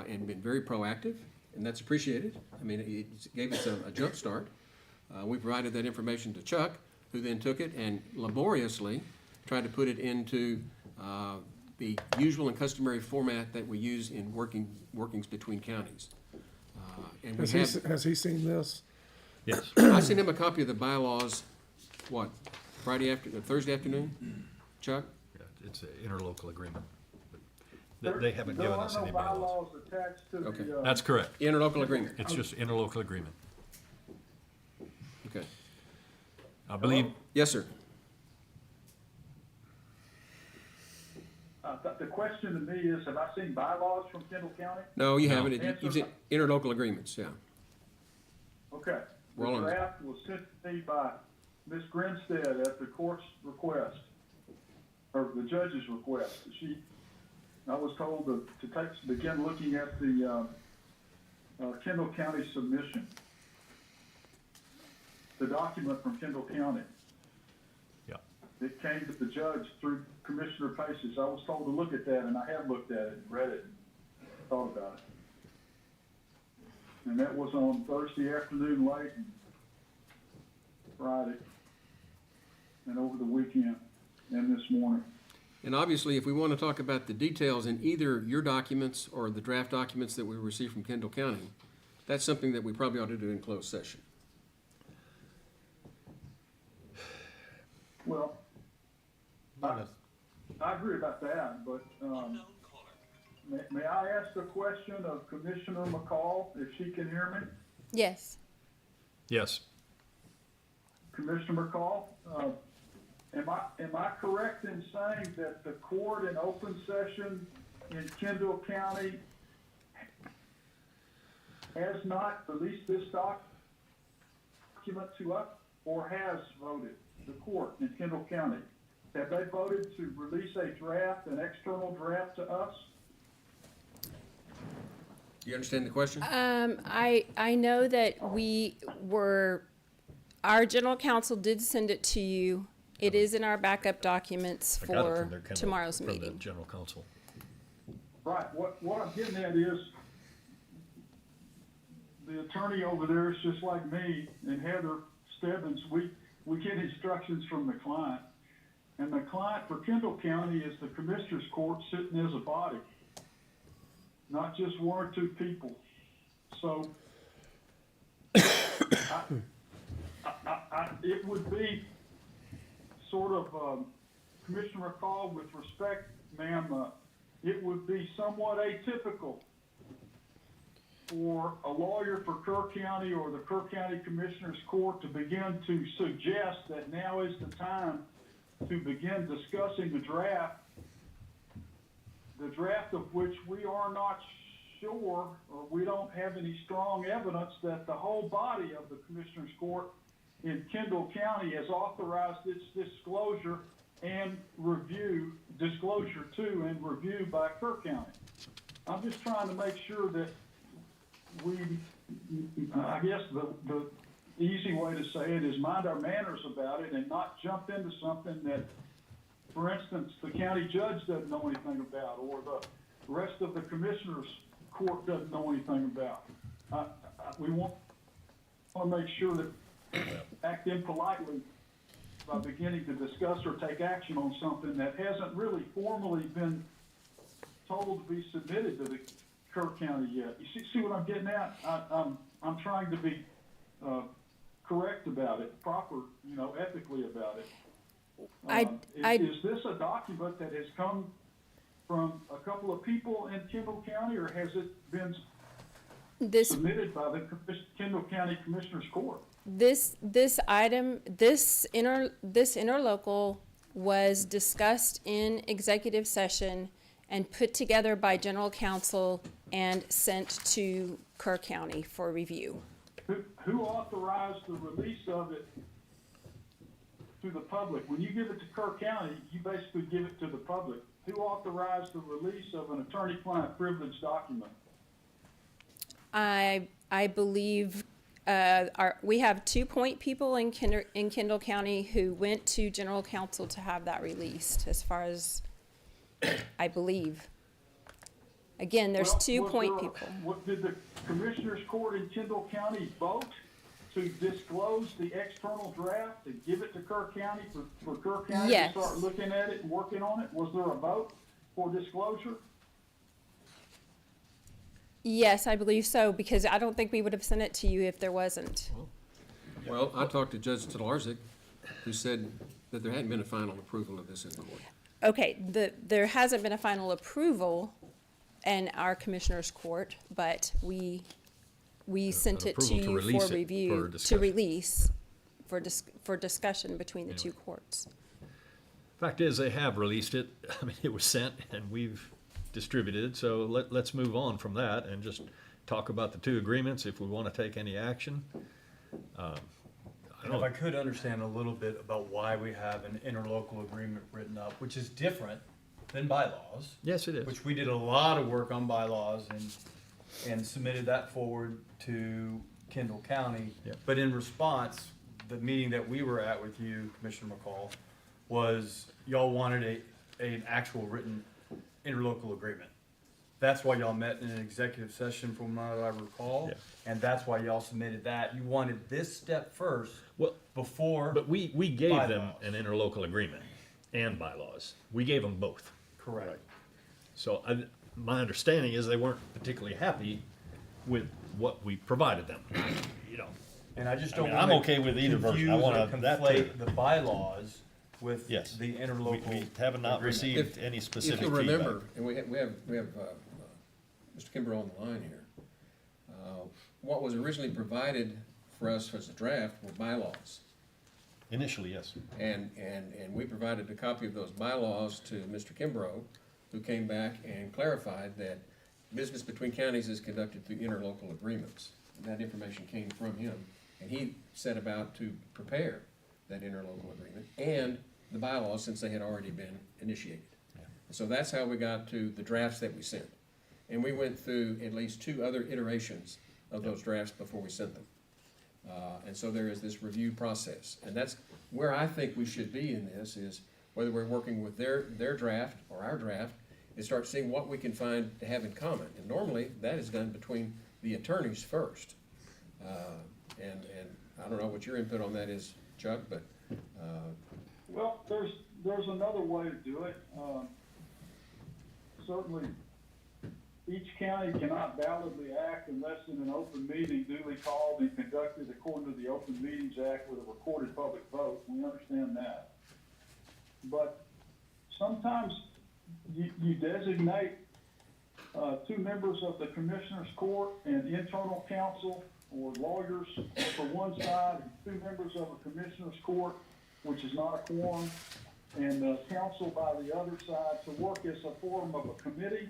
[SPEAKER 1] and been very proactive, and that's appreciated. I mean, it gave us a jump start. We provided that information to Chuck, who then took it and laboriously tried to put it into the usual and customary format that we use in workings between counties. And we have,
[SPEAKER 2] Has he seen this?
[SPEAKER 3] Yes.
[SPEAKER 1] I sent him a copy of the bylaws, what, Thursday afternoon? Chuck?
[SPEAKER 3] Yeah, it's an interlocal agreement. They haven't given us any bylaws.
[SPEAKER 13] Attached to
[SPEAKER 1] Okay.
[SPEAKER 13] the,
[SPEAKER 3] That's correct.
[SPEAKER 1] Interlocal agreement.
[SPEAKER 3] It's just interlocal agreement.
[SPEAKER 1] Okay.
[SPEAKER 3] I believe,
[SPEAKER 1] Yes, sir.
[SPEAKER 13] the question to me is, have I seen bylaws from Kendall County?
[SPEAKER 1] No, you
[SPEAKER 3] No.
[SPEAKER 1] haven't. You've seen interlocal agreements, yeah.
[SPEAKER 13] Okay.
[SPEAKER 1] Well,
[SPEAKER 13] The
[SPEAKER 1] on-
[SPEAKER 13] draft was sent to me by Ms. Grinstead at the court's request, or the judge's request. I was told to begin looking at the Kendall County submission, the document from Kendall County.
[SPEAKER 3] yeah.
[SPEAKER 13] It came to the judge through Commissioner Paces. I was told to look at that, and I have looked at it, and read it, and thought about it. And that was on Thursday afternoon late and Friday, and over the weekend, and this morning.
[SPEAKER 1] And obviously, if we want to talk about the details in either your documents or the draft documents that we received from Kendall County, that's something that we probably ought to do in closed session.
[SPEAKER 13] Well, I agree about that, but may I ask a question of Commissioner McCall, if she can hear me?
[SPEAKER 22] Yes.
[SPEAKER 3] Yes.
[SPEAKER 13] Commissioner McCall, am I correct in saying that the court in open session in Kendall County has not released this document to us, or has voted, the court in Kendall County? Have they voted to release a draft, an external draft to us?
[SPEAKER 1] Do you understand the question?
[SPEAKER 22] I know that our general counsel did send it to you. It is in our backup documents
[SPEAKER 3] I got it
[SPEAKER 22] for
[SPEAKER 3] from their Kendall-
[SPEAKER 22] tomorrow's
[SPEAKER 3] from the
[SPEAKER 22] meeting.
[SPEAKER 3] general counsel.
[SPEAKER 13] Right, what I'm getting at is, the attorney over there is just like me and Heather Stebbins. We get instructions from the client. And the client for Kendall County is the Commissioner's Court sitting as a body, not just one or two people. So, it would be sort of, Commissioner McCall, with respect, ma'am, it would be somewhat atypical for a lawyer for Kerr County or the Kerr County Commissioner's Court to begin to suggest that now is the time to begin discussing the draft of which we are not sure, or we don't have any strong evidence that the whole body of the Commissioner's Court in Kendall County has authorized its disclosure and review by Kerr County. I'm just trying to make sure that I guess the easy way to say it is mind our manners about it and not jump into something that, for instance, the county judge doesn't know anything about, or the rest of the Commissioner's Court doesn't know anything about. We want to make sure that act impolitely by beginning to discuss or take action on something that hasn't really formally been told to be submitted to the Kerr County yet. You see what I'm getting at? I'm trying to be correct about it, proper, ethically about it. Is this a document that has come from a couple of people in Kendall County, or has it been submitted by the Kendall County Commissioner's Court?
[SPEAKER 22] This item, this interlocal was discussed in executive session and put together by general counsel and sent to Kerr County for review.
[SPEAKER 13] Who authorized the release of it to the public? When you give it to Kerr County, you basically give it to the public. Who authorized the release of an attorney-client privilege document?
[SPEAKER 22] I believe we have 2 point people in Kendall County who went to general counsel to have that released, as far as I believe. Again, there's 2 point people.
[SPEAKER 13] Did the Commissioner's Court in Kendall County vote to disclose the external draft, to give it to Kerr County, for Kerr County to
[SPEAKER 22] Yes.
[SPEAKER 13] start looking at it and working on it? Was there a vote for disclosure?
[SPEAKER 22] Yes, I believe so, because I don't think we would have sent it to you if there wasn't.
[SPEAKER 1] Well, I talked to Judge Talarzik, who said that there hadn't been a final approval of this in court.
[SPEAKER 22] Okay, there hasn't been a final approval in our commissioner's court, but we sent it to
[SPEAKER 3] approval to
[SPEAKER 22] you
[SPEAKER 3] release
[SPEAKER 22] for
[SPEAKER 3] it
[SPEAKER 22] review,
[SPEAKER 3] for
[SPEAKER 22] to
[SPEAKER 3] discussion.
[SPEAKER 22] release, for discussion between the two courts.
[SPEAKER 3] Fact is, they have released it. I mean, it was sent and we've distributed, so let's move on from that and just talk about the two agreements if we want to take any action.
[SPEAKER 4] And if I could understand a little bit about why we have an interlocal agreement written up, which is different than bylaws.
[SPEAKER 3] Yes, it is.
[SPEAKER 4] Which we did a lot of work on bylaws and submitted that forward to Kendall County.
[SPEAKER 3] Yep.
[SPEAKER 4] But in response, the meeting that we were at with you, Commissioner McCall, was y'all wanted an actual written interlocal agreement. That's why y'all met in an executive session from what I recall.
[SPEAKER 3] Yeah.
[SPEAKER 4] And that's why y'all submitted that. You wanted this step first
[SPEAKER 3] Well,
[SPEAKER 4] before.
[SPEAKER 3] but we gave them
[SPEAKER 4] bylaws.
[SPEAKER 3] an interlocal agreement and bylaws. We gave them both.
[SPEAKER 4] Correct.
[SPEAKER 3] So my understanding is they weren't particularly happy with what we provided them. You know,
[SPEAKER 4] And I just
[SPEAKER 3] I
[SPEAKER 4] don't
[SPEAKER 3] mean,
[SPEAKER 4] want
[SPEAKER 3] I'm okay with either version. I want that to-
[SPEAKER 4] conflate the bylaws with
[SPEAKER 3] Yes.
[SPEAKER 4] the interlocal.
[SPEAKER 3] We have not
[SPEAKER 4] agreement.
[SPEAKER 3] received any specific
[SPEAKER 1] If you
[SPEAKER 3] feedback.
[SPEAKER 1] remember, and we have Mr. Kimbrough on the line here, what was originally provided for us as a draft were bylaws.
[SPEAKER 3] Initially, yes.
[SPEAKER 1] And we provided a copy of those bylaws to Mr. Kimbrough, who came back and clarified that business between counties is conducted through interlocal agreements. And that information came from him, and he set about to prepare that interlocal agreement and the bylaws, since they had already been initiated. So that's how we got to the drafts that we sent. And we went through at least 2 other iterations of those drafts before we sent them. And so there is this review process. And that's where I think we should be in this, is whether we're working with their draft or our draft, is start seeing what we can find to have in common. And normally, that is done between the attorneys first. And I don't know what your input on that is, Chuck, but,
[SPEAKER 13] Well, there's another way to do it. Certainly, each county cannot validly act unless in an open meeting duly called and conducted according to the Open Meetings Act with a recorded public vote. We understand that. But sometimes you designate 2 members of the Commissioners Court and internal counsel or lawyers for one side, and 2 members of a Commissioners Court, which is not a quorum, and counsel by the other side to work as a forum of a committee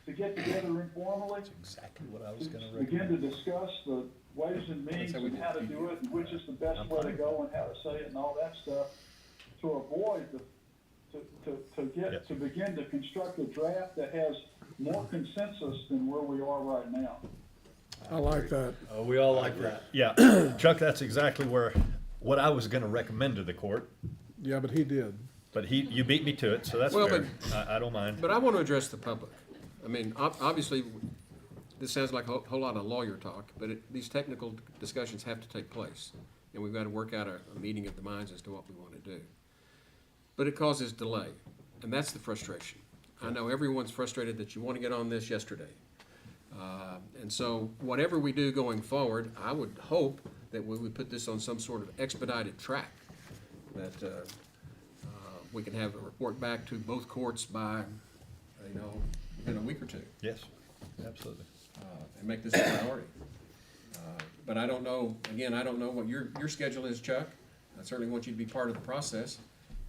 [SPEAKER 13] to get together informally.
[SPEAKER 3] That's exactly what I was gonna
[SPEAKER 13] To begin to discuss the ways and means
[SPEAKER 1] how we
[SPEAKER 13] and how to do it, and which is the best way to go and how to say it and all that stuff, to avoid
[SPEAKER 3] Yes.
[SPEAKER 13] to begin to construct a draft that has more consensus than where we are right now.
[SPEAKER 2] I like that.
[SPEAKER 4] We all like that.
[SPEAKER 3] Yeah, Chuck, that's exactly what I was gonna recommend to the court,
[SPEAKER 2] Yeah, but he did.
[SPEAKER 3] but you beat me to it, so that's
[SPEAKER 1] Well,
[SPEAKER 3] fair. I don't mind.
[SPEAKER 1] but I want to address the public. I mean, obviously, this sounds like a whole lot of lawyer talk, but these technical discussions have to take place. And we've got to work out a meeting of the minds as to what we want to do. But it causes delay, and that's the frustration. I know everyone's frustrated that you want to get on this yesterday. And so whatever we do going forward, I would hope that we would put this on some sort of expedited track, that we can have a report back to both courts by, in a week or 2.
[SPEAKER 3] Yes, absolutely.
[SPEAKER 1] And make this a priority. But I don't know, again, I don't know what your schedule is, Chuck. I certainly want you to be part of the process,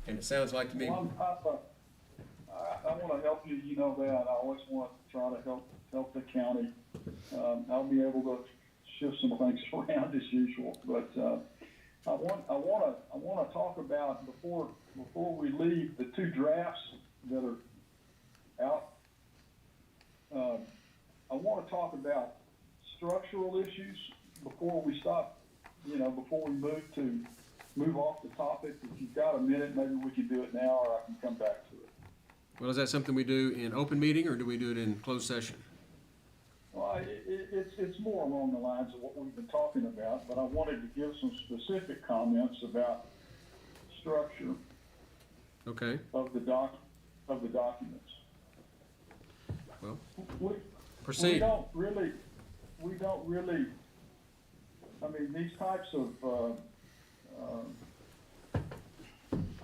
[SPEAKER 1] and it sounds like to me.
[SPEAKER 13] Well, I want to help you, you know that. I always want to try to help the county. I'll be able to shift some things around as usual, but I want to talk about before we leave the 2 drafts that are out. I want to talk about structural issues before we stop. Before we move off the topic. If you've got a minute, maybe we can do it now, or I can come back to it.
[SPEAKER 1] Well, is that something we do in open meeting, or do we do it in closed session?
[SPEAKER 13] Well, it's it's more along the lines of what we've been talking about, but I wanted to give some specific comments about structure
[SPEAKER 1] Okay,
[SPEAKER 13] of the documents.
[SPEAKER 1] well,
[SPEAKER 13] We
[SPEAKER 1] proceed.
[SPEAKER 13] don't really, I mean, these types of,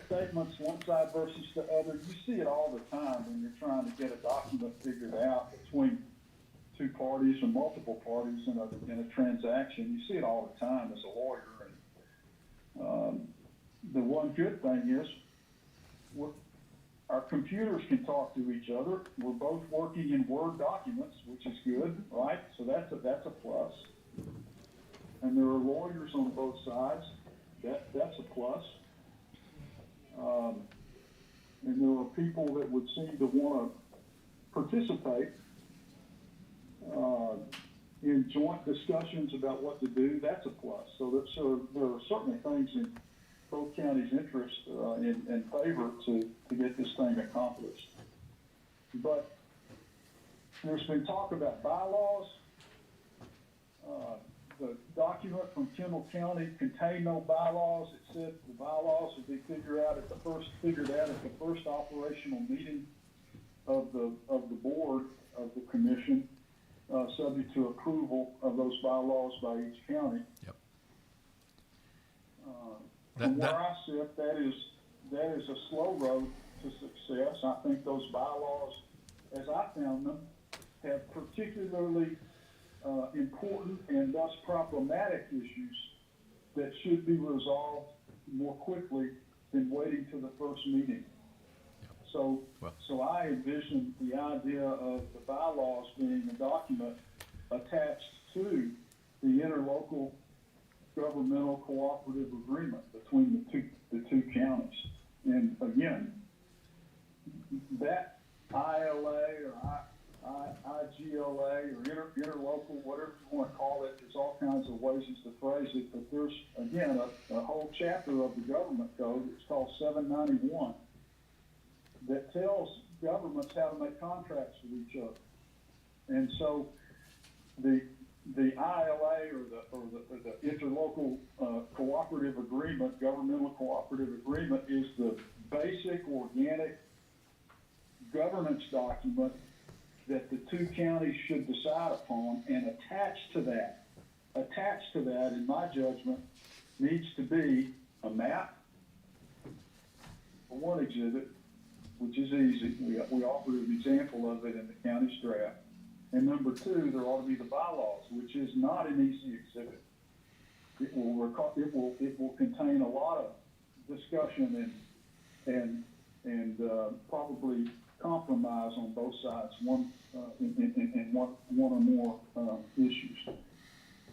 [SPEAKER 13] statements, one side versus the other, you see it all the time when you're trying to get a document figured out between two parties or multiple parties in a transaction. You see it all the time as a lawyer. And, the one good thing is, our computers can talk to each other. We're both working in Word documents, which is good, right? So that's a plus. And there are lawyers on both sides. That's a plus. And there are people that would seem to want to participate in joint discussions about what to do. That's a plus. So there are certainly things in both counties' interest in favor to get this thing accomplished. But there's been talk about bylaws. The document from Kendall County contained no bylaws. It said the bylaws would be figured out at the first operational meeting of the board of the commission, subject to approval of those bylaws by each county.
[SPEAKER 3] Yep.
[SPEAKER 13] From where I sit, that is a slow road to success. I think those bylaws, as I found them, have particularly important and thus problematic issues that should be resolved more quickly than waiting to the first meeting. So I envision the idea of the bylaws being a document attached to the interlocal governmental cooperative agreement between the two counties. And again, that ILA or IGLA or interlocal, whatever you want to call it, there's all kinds of ways to phrase it, but there's, again, a whole chapter of the government code, it's called 791, that tells governments how to make contracts with each other. And so the ILA or the interlocal cooperative agreement, governmental cooperative agreement, is the basic organic governance document that the two counties should decide upon, and attached to that, in my judgment, needs to be a map, for one exhibit, which is easy. We offered an example of it in the county's draft. And number two, there ought to be the bylaws, which is not an easy exhibit. It will contain a lot of discussion and probably compromise on both sides, in one or more issues,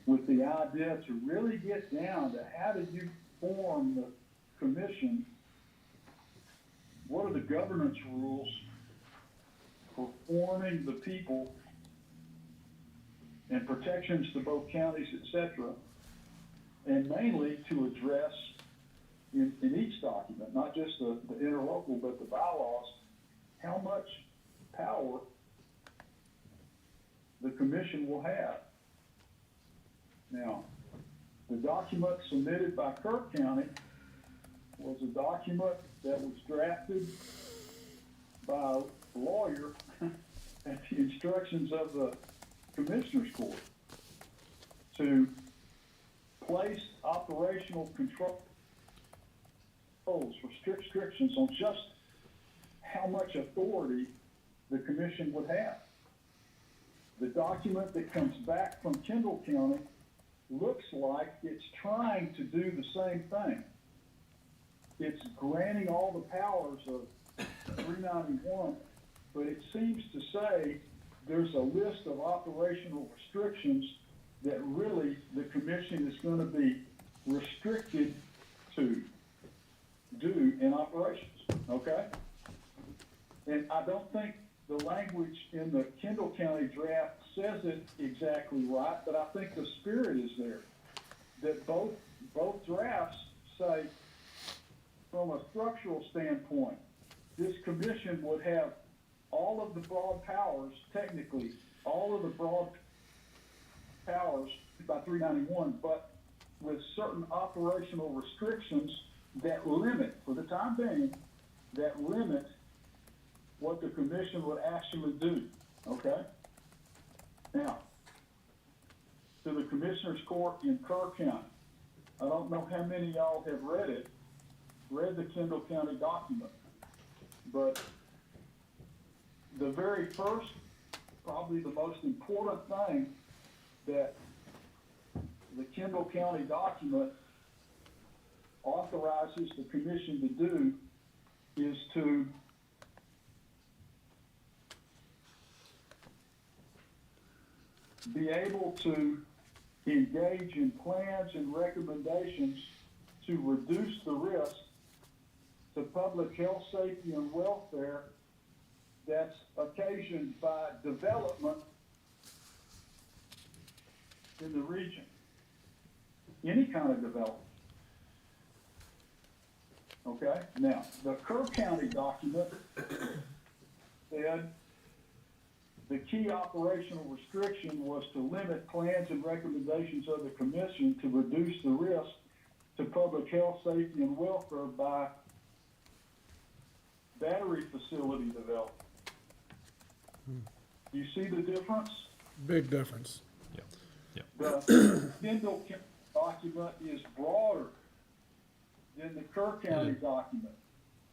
[SPEAKER 13] with the idea to really get down to how do you form the commission, what are the governance rules for forming the people and protections to both counties, etc., and mainly to address in each document, not just the interlocal, but the bylaws, how much power the commission will have. Now, the document submitted by Kerr County was a document that was drafted by a lawyer at the instructions of the Commissioners Court to place operational controls, restrictions on just how much authority the commission would have. The document that comes back from Kendall County looks like it's trying to do the same thing. It's granting all the powers of 391, but it seems to say there's a list of operational restrictions that really the commission is going to be restricted to do in operations, okay? And I don't think the language in the Kendall County draft says it exactly right, but I think the spirit is there. That both drafts say, from a structural standpoint, this commission would have all of the broad powers, technically, all of the broad powers by 391, but with certain operational restrictions that limit, for the time being, that limit what the commission would actually do, okay? Now, to the Commissioner's Court in Kerr County, I don't know how many of y'all have read the Kendall County document, but the very first, probably the most important thing that the Kendall County document authorizes the commission to do is to be able to engage in plans and recommendations to reduce the risk to public health, safety, and welfare that's occasioned by development in the region. Any kind of development. Okay? Now, the Kerr County document said the key operational restriction was to limit plans and recommendations of the commission to reduce the risk to public health, safety, and welfare by battery facility development. You see the difference?
[SPEAKER 2] Big difference.
[SPEAKER 13] The Kendall document is broader than the Kerr County document.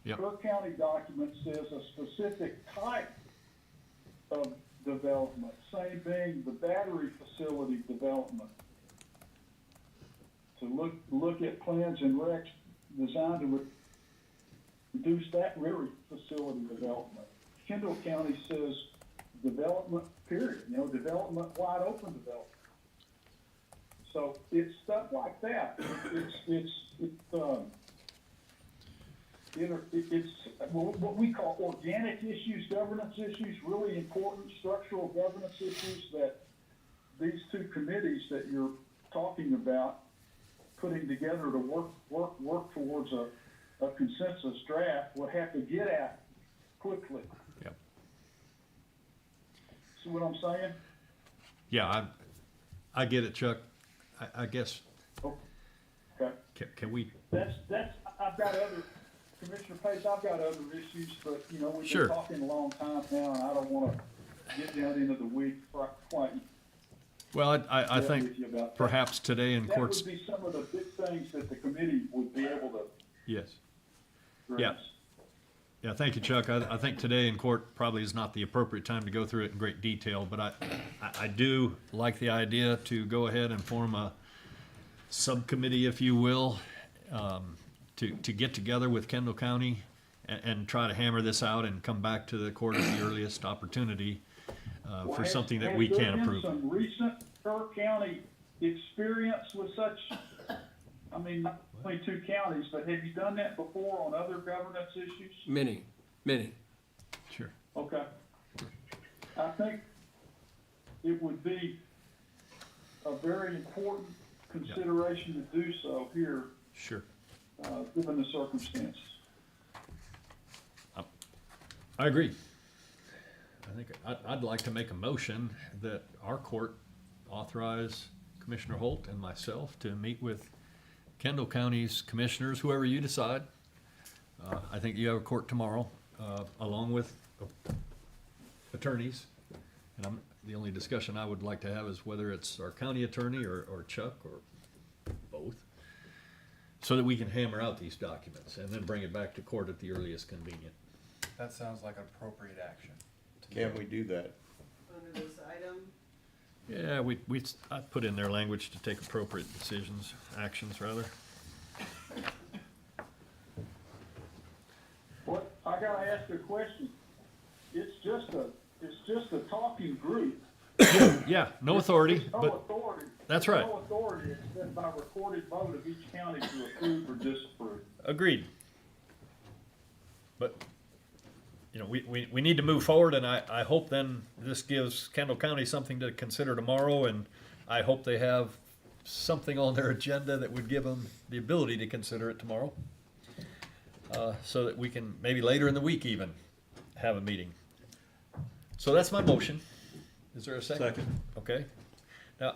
[SPEAKER 3] Yep.
[SPEAKER 13] Kerr County document says a specific type of development, same being the battery facility development. To look at plans and recs designed to reduce that battery facility development. Kendall County says development, period, development, wide open development. So it's stuff like that. It's what we call organic issues, governance issues, really important structural governance issues that these two committees that you're talking about putting together to work towards a consensus draft would have to get at quickly.
[SPEAKER 3] Yep.
[SPEAKER 13] See what I'm saying?
[SPEAKER 3] Yeah, I get it, Chuck. I guess,
[SPEAKER 13] Okay.
[SPEAKER 3] can we,
[SPEAKER 13] That's, I've got other, Commissioner Pace, I've got other issues, but, we've
[SPEAKER 3] Sure.
[SPEAKER 13] been talking a long time now, and I don't wanna get down into the weeds quite.
[SPEAKER 3] well, I
[SPEAKER 13] with
[SPEAKER 3] think
[SPEAKER 13] you about that.
[SPEAKER 3] perhaps today in
[SPEAKER 13] That
[SPEAKER 3] courts,
[SPEAKER 13] would be some of the big things that the committee would be able to
[SPEAKER 3] yes.
[SPEAKER 13] address.
[SPEAKER 3] Yeah. Yeah, thank you, Chuck. I think today in court probably is not the appropriate time to go through it in great detail, but I do like the idea to go ahead and form a subcommittee, if you will, to get together with Kendall County and try to hammer this out and come back to the court at the earliest opportunity for something that we can approve.
[SPEAKER 13] Has there been some recent Kerr County experience with such, not only two counties, but have you done that before on other governance issues?
[SPEAKER 1] Many.
[SPEAKER 3] Sure.
[SPEAKER 13] Okay. I think it would be a very important consideration to do so here,
[SPEAKER 3] Sure.
[SPEAKER 13] given the circumstances.
[SPEAKER 3] I agree. I think I'd like to make a motion that our court authorize Commissioner Holt and myself to meet with Kendall County's commissioners, whoever you decide. I think you have a court tomorrow, along with attorneys. And the only discussion I would like to have is whether it's our county attorney or Chuck or both, so that we can hammer out these documents and then bring it back to court at the earliest convenient.
[SPEAKER 16] That sounds like appropriate action.
[SPEAKER 5] Can we do that?
[SPEAKER 12] Under this item,
[SPEAKER 3] Yeah, I put in their language to take appropriate actions rather.
[SPEAKER 13] What, I gotta ask you a question. It's just a talking group.
[SPEAKER 3] Yeah, no authority,
[SPEAKER 13] There's no
[SPEAKER 3] but
[SPEAKER 13] authority.
[SPEAKER 3] that's
[SPEAKER 13] There's
[SPEAKER 3] right.
[SPEAKER 13] no authority except by recorded vote of each county to approve or disapprove.
[SPEAKER 3] Agreed. But, we need to move forward, and I hope then this gives Kendall County something to consider tomorrow, and I hope they have something on their agenda that would give them the ability to consider it tomorrow. So that we can, maybe later in the week even, have a meeting. So that's my motion. Is there a second?
[SPEAKER 5] Second.
[SPEAKER 3] Okay. Now,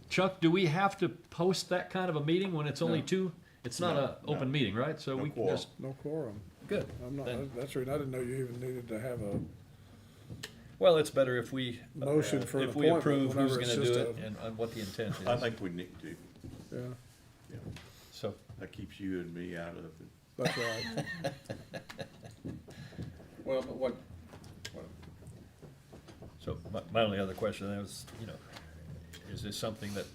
[SPEAKER 3] Chuck, do we have to post that kind of a meeting when it's only
[SPEAKER 2] No.
[SPEAKER 3] two? It's not a open meeting, right? So
[SPEAKER 5] No
[SPEAKER 3] we can
[SPEAKER 5] quorum.
[SPEAKER 3] just,
[SPEAKER 2] No quorum.
[SPEAKER 3] good.
[SPEAKER 2] I'm not,
[SPEAKER 3] Then-
[SPEAKER 2] that's the reason I didn't know you even needed to have a
[SPEAKER 3] Well, it's better if we,
[SPEAKER 2] motion for an
[SPEAKER 3] if we
[SPEAKER 2] appointment
[SPEAKER 3] approve who's
[SPEAKER 2] whenever it's
[SPEAKER 3] gonna do
[SPEAKER 2] just
[SPEAKER 3] it
[SPEAKER 2] a,
[SPEAKER 3] and what the intent is.
[SPEAKER 5] I think we need to.
[SPEAKER 2] yeah,
[SPEAKER 5] Yeah.
[SPEAKER 3] So,
[SPEAKER 5] That keeps you and me out of it.
[SPEAKER 2] that's right.
[SPEAKER 1] Well, but what,
[SPEAKER 3] so my only other question is, you know, is this something that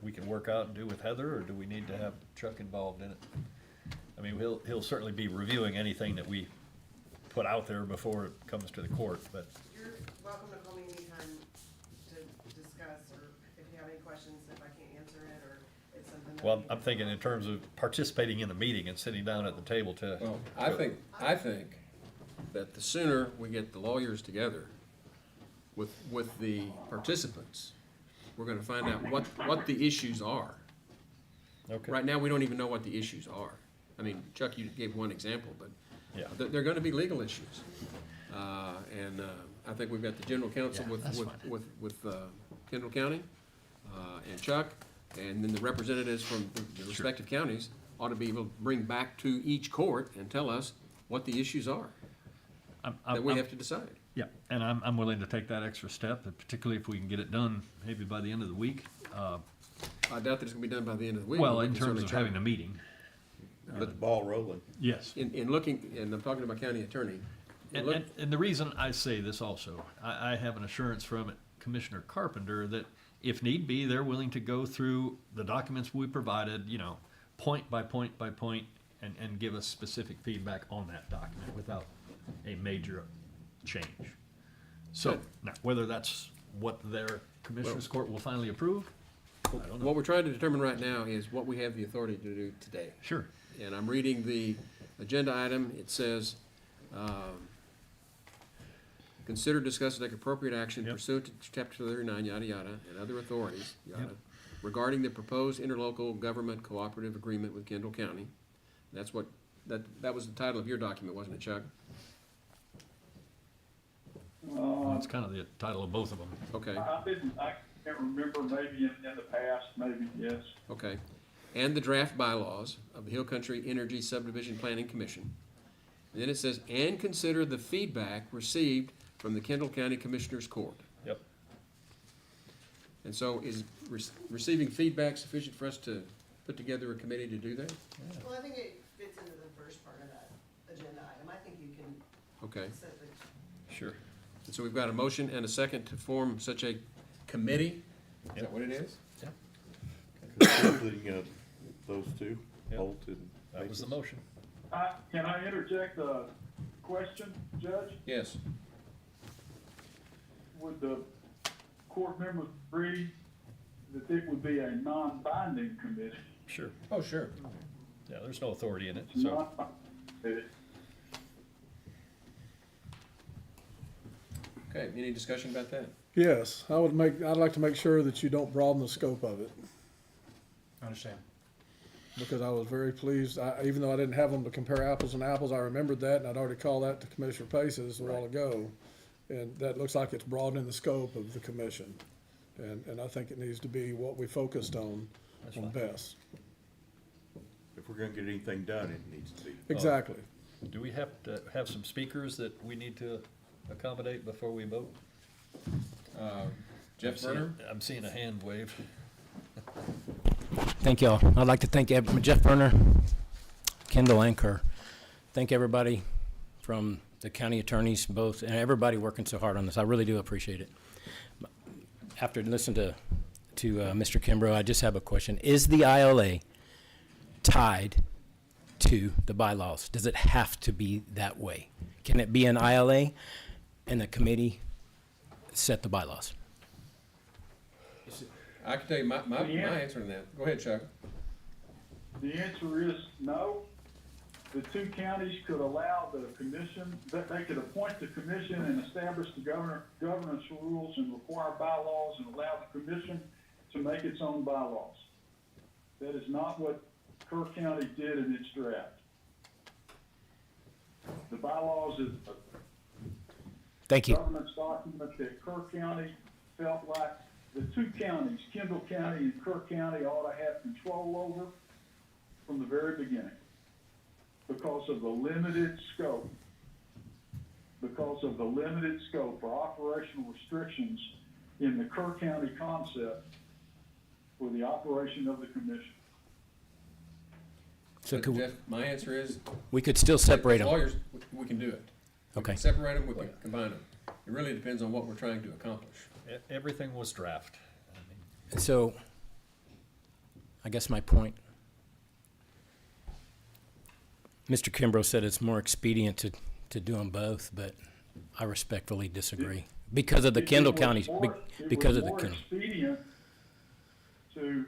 [SPEAKER 3] we can work out and do with Heather, or do we need to have Chuck involved in it? I mean, he'll certainly be reviewing anything that we put out there before it comes to the court, but,
[SPEAKER 12] You're welcome to call me anytime to discuss, or if you have any questions, if I can't answer it, or it's something that.
[SPEAKER 3] well,
[SPEAKER 12] we
[SPEAKER 3] I'm
[SPEAKER 12] can-
[SPEAKER 3] thinking in terms of participating in the meeting and sitting down at the table to.
[SPEAKER 1] well, I think that the sooner we get the lawyers together with the participants, we're gonna find out what the issues are.
[SPEAKER 3] Okay.
[SPEAKER 1] Right now, we don't even know what the issues are. I mean, Chuck, you gave one example, but
[SPEAKER 3] Yeah.
[SPEAKER 1] they're gonna be legal issues. And I think we've got the general counsel
[SPEAKER 3] Yeah, that's fine.
[SPEAKER 1] with Kendall County, and Chuck, and then the representatives from the respective counties ought to be able to bring back to each court and tell us what the issues are that we have to decide.
[SPEAKER 3] Yeah, and I'm willing to take that extra step, particularly if we can get it done maybe by the end of the week.
[SPEAKER 1] I doubt that it's gonna be done by the end of the week.
[SPEAKER 3] Well,
[SPEAKER 1] but we
[SPEAKER 3] in
[SPEAKER 1] can
[SPEAKER 3] terms
[SPEAKER 1] certainly
[SPEAKER 3] of
[SPEAKER 1] try.
[SPEAKER 3] having a meeting.
[SPEAKER 5] Get the ball rolling.
[SPEAKER 3] Yes.
[SPEAKER 1] In looking, and I'm talking to my county attorney.
[SPEAKER 3] And the reason I say this also, I have an assurance from Commissioner Carpenter that if need be, they're willing to go through the documents we provided, you know, point by point by point, and give us specific feedback on that document without a major change. So, now, whether that's what their Commissioners Court will finally approve, I don't know.
[SPEAKER 1] What we're trying to determine right now is what we have the authority to do today.
[SPEAKER 3] Sure.
[SPEAKER 1] And I'm reading the agenda item. It says, consider, discuss, and take appropriate action
[SPEAKER 3] Yep.
[SPEAKER 1] pursuant to chapter 39, yada, yada, and other authorities, yada,
[SPEAKER 3] Yep.
[SPEAKER 1] regarding the proposed interlocal government cooperative agreement with Kendall County. That's what, that was the title of your document, wasn't it, Chuck?
[SPEAKER 3] That's kind of the title of both of them.
[SPEAKER 1] Okay,
[SPEAKER 13] I can't remember, maybe in the past, maybe, yes.
[SPEAKER 1] okay. And the draft bylaws of the Hill Country Energy Subdivision Planning Commission. And then it says, and consider the feedback received from the Kendall County Commissioners Court.
[SPEAKER 3] Yep.
[SPEAKER 1] And so is receiving feedback sufficient for us to put together a committee to do that?
[SPEAKER 12] Well, I think it fits into the first part of that agenda item. I think you can
[SPEAKER 1] Okay,
[SPEAKER 12] set the.
[SPEAKER 3] Sure.
[SPEAKER 1] and so we've got a motion and a second to form such a committee? Is that what it is?
[SPEAKER 5] Including those two,
[SPEAKER 3] Yep.
[SPEAKER 5] Holt and.
[SPEAKER 3] That was the
[SPEAKER 5] Baker.
[SPEAKER 3] motion.
[SPEAKER 13] Can I interject a question, Judge?
[SPEAKER 1] Yes.
[SPEAKER 13] Would the court members agree that it would be a non-binding committee?
[SPEAKER 3] Sure.
[SPEAKER 1] Oh, sure.
[SPEAKER 3] Yeah, there's no authority in it,
[SPEAKER 13] It's
[SPEAKER 3] so.
[SPEAKER 13] not-
[SPEAKER 1] Okay, any discussion about that?
[SPEAKER 2] Yes, I'd like to make sure that you don't broaden the scope of it,
[SPEAKER 16] Understand.
[SPEAKER 2] because I was very pleased, even though I didn't have them to compare apples and apples, I remembered that, and I'd already called that to Commissioner Paces a while ago. And that looks like it's broadening the scope of the commission, and I think it needs to be what we focused on best.
[SPEAKER 5] If we're gonna get anything done, it needs to be.
[SPEAKER 2] Exactly.
[SPEAKER 3] Do we have to have some speakers that we need to accommodate before we vote?
[SPEAKER 1] Jeff Berner?
[SPEAKER 3] I'm seeing a hand wave.
[SPEAKER 17] Thank y'all. I'd like to thank Jeff Berner, Kendall, and Kerr. Thank everybody from the county attorneys, both, and everybody working so hard on this. I really do appreciate it. After listening to Mr. Kimbrough, I just have a question. Is the ILA tied to the bylaws? Does it have to be that way? Can it be an ILA and the committee set the bylaws?
[SPEAKER 1] I can tell you my answer to that. Go ahead, Chuck.
[SPEAKER 13] The answer is no. The two counties could allow the commission, that they could appoint the commission and establish the governance rules and require bylaws and allow the commission to make its own bylaws. That is not what Kerr County did in its draft. The bylaws is
[SPEAKER 17] Thank
[SPEAKER 13] a
[SPEAKER 17] you.
[SPEAKER 13] governance document that Kerr County felt like the two counties, Kendall County and Kerr County, ought to have control over from the very beginning because of the limited scope. Because of the limited scope for operational restrictions in the Kerr County concept for the operation of the commission.
[SPEAKER 17] So
[SPEAKER 1] But
[SPEAKER 17] could,
[SPEAKER 1] Jeff, my answer is.
[SPEAKER 17] we could still separate them.
[SPEAKER 1] Lawyers, we can do it. We
[SPEAKER 17] Okay.
[SPEAKER 1] can separate them, we can combine them. It really depends on what we're trying to accomplish.
[SPEAKER 3] Everything was draft.
[SPEAKER 17] So, I guess my point, Mr. Kimbrough said it's more expedient to do them both, but I respectfully disagree. Because of the Kendall County, because of the Kendall.
[SPEAKER 13] It was more expedient to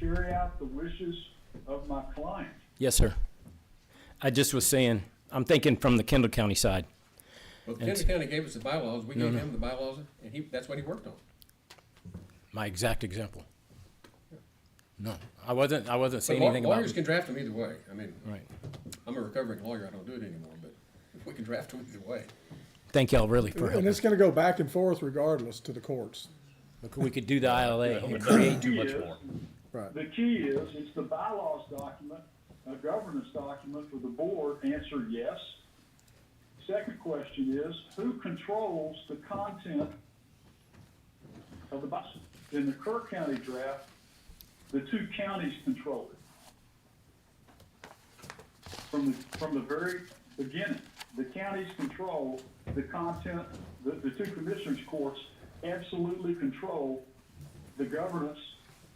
[SPEAKER 13] carry out the wishes of my client.
[SPEAKER 17] Yes, sir. I just was saying, I'm thinking from the Kendall County side.
[SPEAKER 1] Well,
[SPEAKER 17] And
[SPEAKER 1] Kendall County gave us the bylaws, we
[SPEAKER 17] No,
[SPEAKER 1] gave
[SPEAKER 17] no.
[SPEAKER 1] him the bylaws, and that's what he worked on.
[SPEAKER 17] My exact example. No, I wasn't
[SPEAKER 1] But
[SPEAKER 17] saying anything about.
[SPEAKER 1] lawyers can draft them either way. I mean,
[SPEAKER 17] Right.
[SPEAKER 1] I'm a recovering lawyer, I don't do it anymore, but we can draft them either way.
[SPEAKER 17] Thank y'all really for
[SPEAKER 2] And
[SPEAKER 17] helping.
[SPEAKER 2] it's gonna go back and forth regardless to the courts.
[SPEAKER 17] We could do the ILA and
[SPEAKER 3] It
[SPEAKER 17] create.
[SPEAKER 3] doesn't do much more.
[SPEAKER 2] Right.
[SPEAKER 13] The key is, it's the bylaws document, a governance document for the board. Answer yes. Second question is, who controls the content of the bylaws? In the Kerr County draft, the two counties control it. From the very beginning, the counties control the content, the two commissioners' courts absolutely control the governance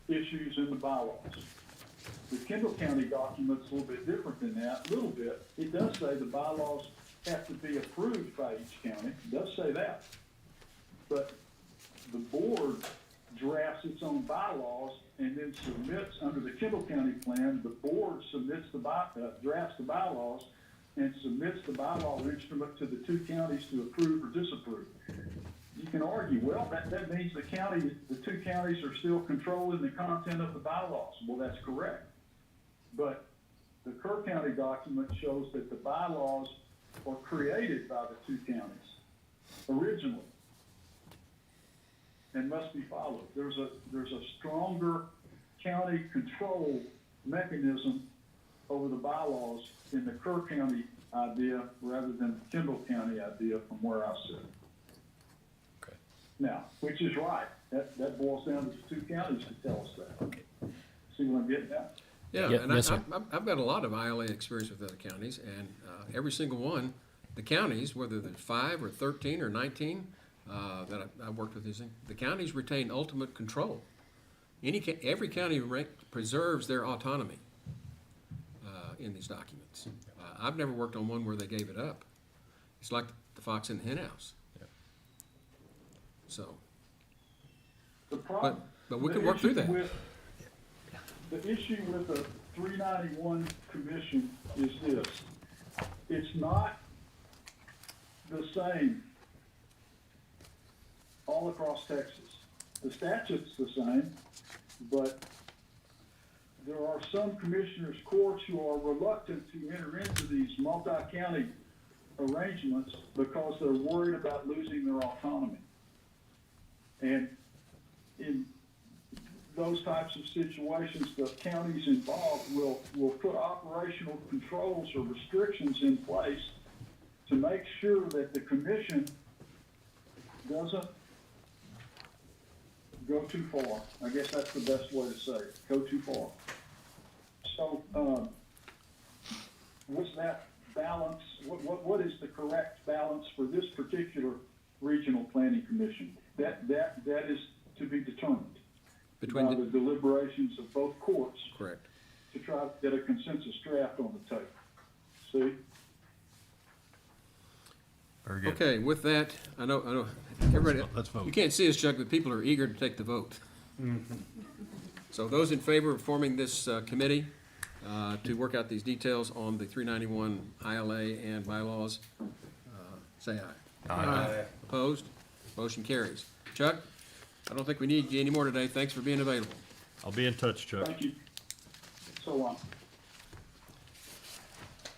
[SPEAKER 13] issues in the bylaws. The Kendall County document's a little bit different than that, a little bit. It does say the bylaws have to be approved by each county, it does say that. But the board drafts its own bylaws and then submits, under the Kendall County plan, the board submits drafts the bylaws and submits the bylaw instrument to the two counties to approve or disapprove. You can argue, well, that means the two counties are still controlling the content of the bylaws. Well, that's correct. But the Kerr County document shows that the bylaws were created by the two counties originally and must be followed. There's a stronger county control mechanism over the bylaws in the Kerr County idea rather than the Kendall County idea from where I sit.
[SPEAKER 3] Okay.
[SPEAKER 13] Now, which is right. That boils down to the two counties to tell us that. Okay. See what I'm getting at?
[SPEAKER 1] Yeah,
[SPEAKER 17] Yeah,
[SPEAKER 1] and
[SPEAKER 17] yes, sir.
[SPEAKER 1] I've got a lot of ILA experience with other counties, and every single one, the counties, whether they're 5 or 13 or 19, that I've worked with these things, the counties retain ultimate control. Every county preserves their autonomy in these documents. I've never worked on one where they gave it up. It's like the fox in the hen house. So,
[SPEAKER 13] The problem,
[SPEAKER 1] but we
[SPEAKER 13] the
[SPEAKER 1] can work through
[SPEAKER 13] issue
[SPEAKER 1] that.
[SPEAKER 13] The issue with the 391 commission is this. It's not the same all across Texas. The statute's the same, but there are some commissioners' courts who are reluctant to enter into these multi-county arrangements because they're worried about losing their autonomy. And in those types of situations, the counties involved will put operational controls or restrictions in place to make sure that the commission doesn't go too far. I guess that's the best way to say it, go too far. So, what's that balance, what is the correct balance for this particular regional planning commission? That is to be determined by the deliberations of both courts.
[SPEAKER 1] Correct.
[SPEAKER 13] To try to get a consensus draft on the table. See?
[SPEAKER 3] Very good.
[SPEAKER 1] Okay, with that, I know, everybody,
[SPEAKER 3] Let's vote.
[SPEAKER 1] you can't see us, Chuck, but people are eager to take the vote. So those in favor of forming this committee to work out these details on the 391 ILA and bylaws, say aye.
[SPEAKER 3] Aye.
[SPEAKER 1] Opposed? Motion carries. Chuck, I don't think we need you anymore today. Thanks for being available.
[SPEAKER 3] I'll be in touch, Chuck.
[SPEAKER 13] Thank you. So long.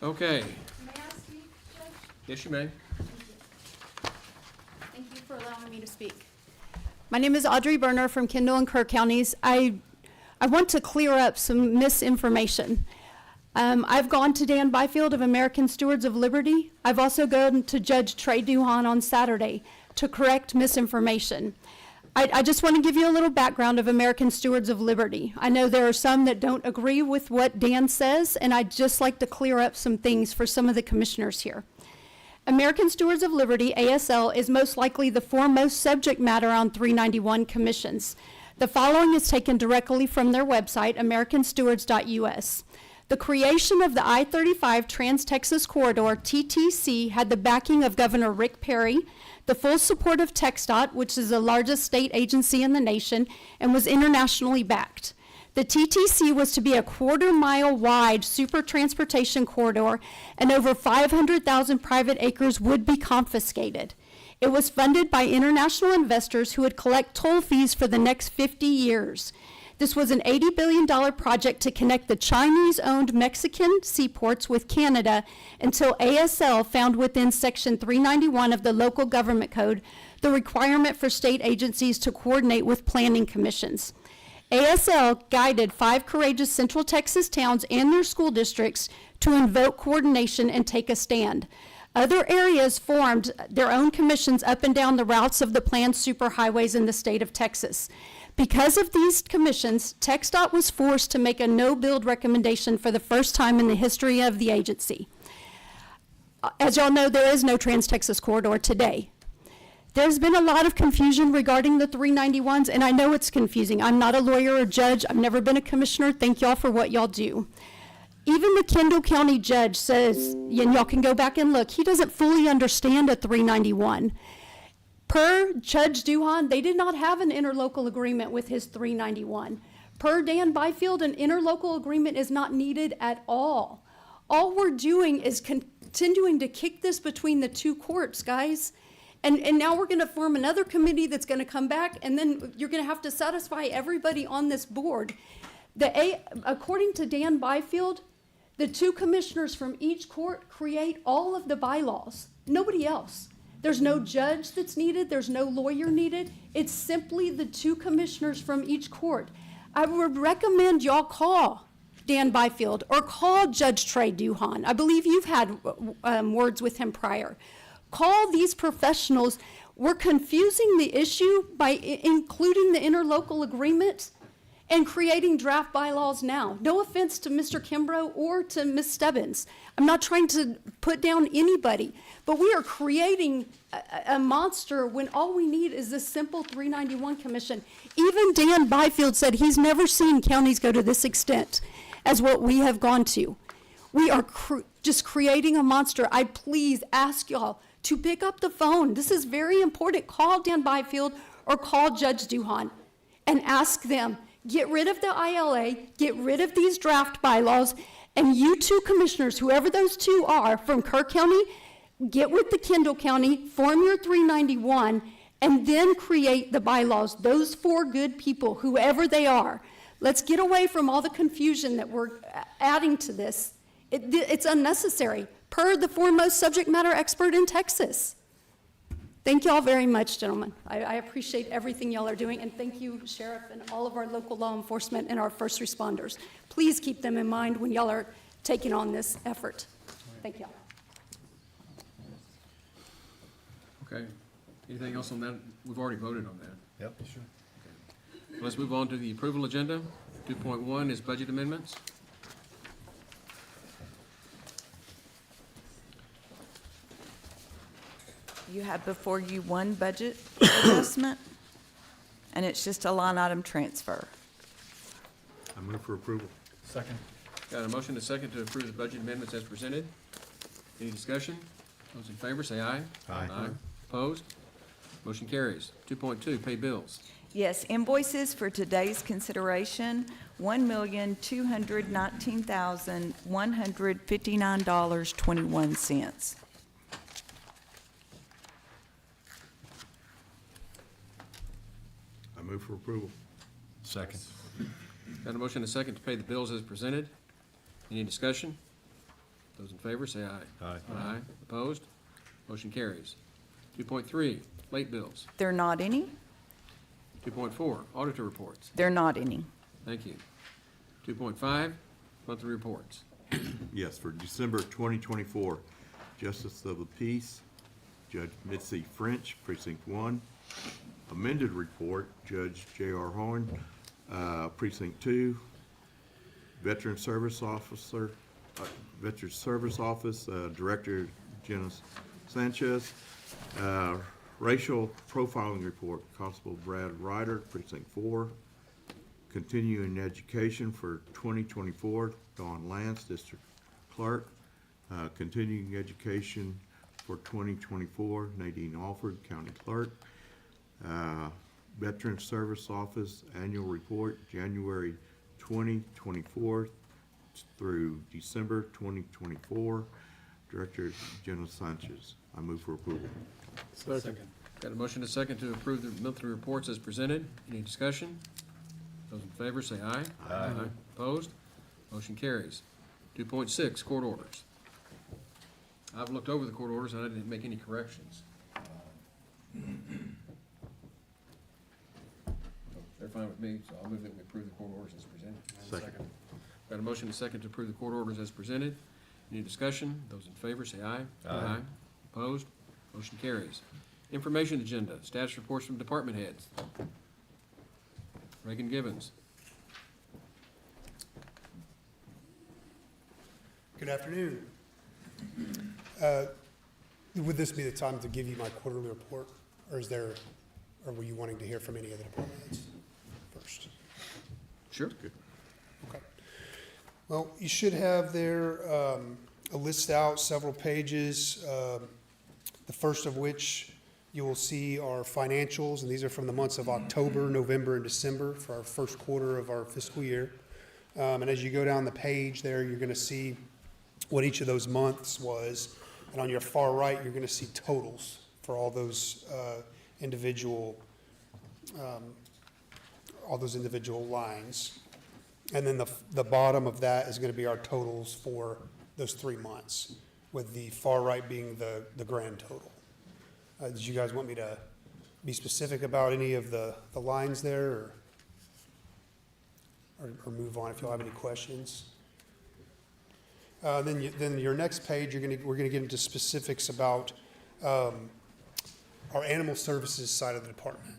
[SPEAKER 1] Okay,
[SPEAKER 15] May I speak, Judge?
[SPEAKER 1] yes, you may.
[SPEAKER 15] Thank you for allowing me to speak. My name is Audrey Berner from Kendall and Kerr counties. I want to clear up some misinformation. I've gone to Dan Byfield of American Stewards of Liberty. I've also gone to Judge Trey Duhan on Saturday to correct misinformation. I just want to give you a little background of American Stewards of Liberty. I know there are some that don't agree with what Dan says, and I'd just like to clear up some things for some of the commissioners here. American Stewards of Liberty, ASL, is most likely the foremost subject matter on 391 commissions. The following is taken directly from their website, americanstewards.us. The creation of the I-35 Trans-Texas Corridor, TTC, had the backing of Governor Rick Perry, the full support of TxDOT, which is the largest state agency in the nation, and was internationally backed. The TTC was to be a quarter-mile wide super transportation corridor, and over 500,000 private acres would be confiscated. It was funded by international investors who would collect toll fees for the next 50 years. This was an $80 billion project to connect the Chinese-owned Mexican seaports with Canada until ASL found within Section 391 of the Local Government Code the requirement for state agencies to coordinate with planning commissions. ASL guided 5 courageous Central Texas towns and their school districts to invoke coordination and take a stand. Other areas formed their own commissions up and down the routes of the planned superhighways in the state of Texas. Because of these commissions, TxDOT was forced to make a no-build recommendation for the first time in the history of the agency. As y'all know, there is no Trans-Texas Corridor today. There's been a lot of confusion regarding the 391s, and I know it's confusing. I'm not a lawyer or judge. I've never been a commissioner. Thank y'all for what y'all do. Even the Kendall County judge says, and y'all can go back and look, he doesn't fully understand a 391. Per Judge Duhan, they did not have an interlocal agreement with his 391. Per Dan Byfield, an interlocal agreement is not needed at all. All we're doing is continuing to kick this between the two courts, guys. And now we're going to form another committee that's going to come back, and then you're going to have to satisfy everybody on this board. According to Dan Byfield, the 2 commissioners from each court create all of the bylaws. Nobody else. There's no judge that's needed. There's no lawyer needed. It's simply the 2 commissioners from each court. I would recommend y'all call Dan Byfield or call Judge Trey Duhan. I believe you've had words with him prior. Call these professionals. We're confusing the issue by including the interlocal agreement and creating draft bylaws now. No offense to Mr. Kimbrough or to Ms. Stebbins. I'm not trying to put down anybody, but we are creating a monster when all we need is this simple 391 commission. Even Dan Byfield said he's never seen counties go to this extent as what we have gone to. We are just creating a monster. I please ask y'all to pick up the phone. This is very important. Call Dan Byfield or call Judge Duhan and ask them, get rid of the ILA, get rid of these draft bylaws, and you 2 commissioners, whoever those 2 are from Kerr County, get with the Kendall County, form your 391, and then create the bylaws. Those 4 good people, whoever they are. Let's get away from all the confusion that we're adding to this. It's unnecessary, per the foremost subject matter expert in Texas. Thank y'all very much, gentlemen. I appreciate everything y'all are doing, and thank you, Sheriff, and all of our local law enforcement and our first responders. Please keep them in mind when y'all are taking on this effort. Thank y'all.
[SPEAKER 1] Okay. Anything else on that? We've already voted on that.
[SPEAKER 3] Yep, sure.
[SPEAKER 1] Okay. Let's move on to the approval agenda. 2.1 is budget amendments.
[SPEAKER 9] You have before you one budget adjustment, and it's just a line item transfer.
[SPEAKER 10] I move for approval.
[SPEAKER 16] Second.
[SPEAKER 1] Got a motion and a second to approve the budget amendments as presented. Any discussion? Those in favor say aye.
[SPEAKER 3] Aye.
[SPEAKER 1] Opposed? Motion carries. 2.2, pay bills.
[SPEAKER 9] Yes, invoices for today's consideration, $1,219,159.21.
[SPEAKER 10] I move for approval.
[SPEAKER 3] Second.
[SPEAKER 1] Got a motion and a second to pay the bills as presented. Any discussion? Those in favor say aye.
[SPEAKER 3] Aye.
[SPEAKER 1] Aye. Opposed? Motion carries. 2.3, late bills.
[SPEAKER 9] There are not any.
[SPEAKER 1] 2.4, auditor reports.
[SPEAKER 9] There are not any.
[SPEAKER 1] Thank you. 2.5, monthly reports.
[SPEAKER 5] Yes, for December 2024, Justice of the Peace, Judge Mitzi French, Precinct 1. Amended report, Judge J.R. Horn, Precinct 2. Veteran Service Officer, Veteran Service Office, Director Jenna Sanchez. Racial Profiling Report, Constable Brad Ryder, Precinct 4. Continuing Education for 2024, Dawn Lance, District Clerk. Continuing Education for 2024, Nadine Alford, County Clerk. Veteran Service Office Annual Report, January 2024 through December 2024, Director Jenna Sanchez. I move for approval.
[SPEAKER 2] Second.
[SPEAKER 1] Got a motion and a second to approve the monthly reports as presented. Any discussion? Those in favor say aye. Aye. Opposed? Motion carries. 2.6, court orders. I've looked over the court orders and I didn't make any corrections. They're fine with me, so I'll move that we approve the court orders as presented.
[SPEAKER 5] Second.
[SPEAKER 1] Got a motion and a second to approve the court orders as presented. Any discussion? Those in favor say aye. Aye. Opposed? Motion carries. Information agenda, status reports from department heads. Reagan Gibbons.
[SPEAKER 6] Good afternoon. Would this be the time to give you my quarterly report, or were you wanting to hear from any of the department heads first?
[SPEAKER 1] Sure.
[SPEAKER 6] Good. Okay. Well, you should have there a list out, several pages, the first of which you will see our financials, and these are from the months of October, November, and December for our first quarter of our fiscal year. And as you go down the page there, you're going to see what each of those months was. And on your far right, you're going to see totals for all those individual lines. And then the bottom of that is going to be our totals for those 3 months, with the far right being the grand total. Did you guys want me to be specific about any of the lines there, or move on if y'all have any questions? Then your next page, we're gonna get into specifics about our animal services side of the department.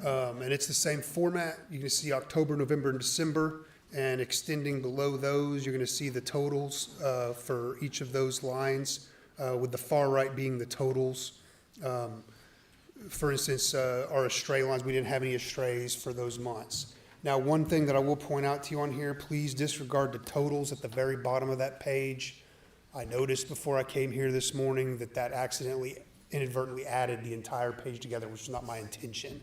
[SPEAKER 6] And it's the same format. You can see October, November, and December, and extending below those, you're gonna see the totals for each of those lines, with the far right being the totals. For instance, our estray lines, we didn't have any estrays for those months. Now, one thing that I will point out to you on here, please disregard the totals at the very bottom of that page. I noticed before I came here this morning that inadvertently added the entire page together, which was not my intention.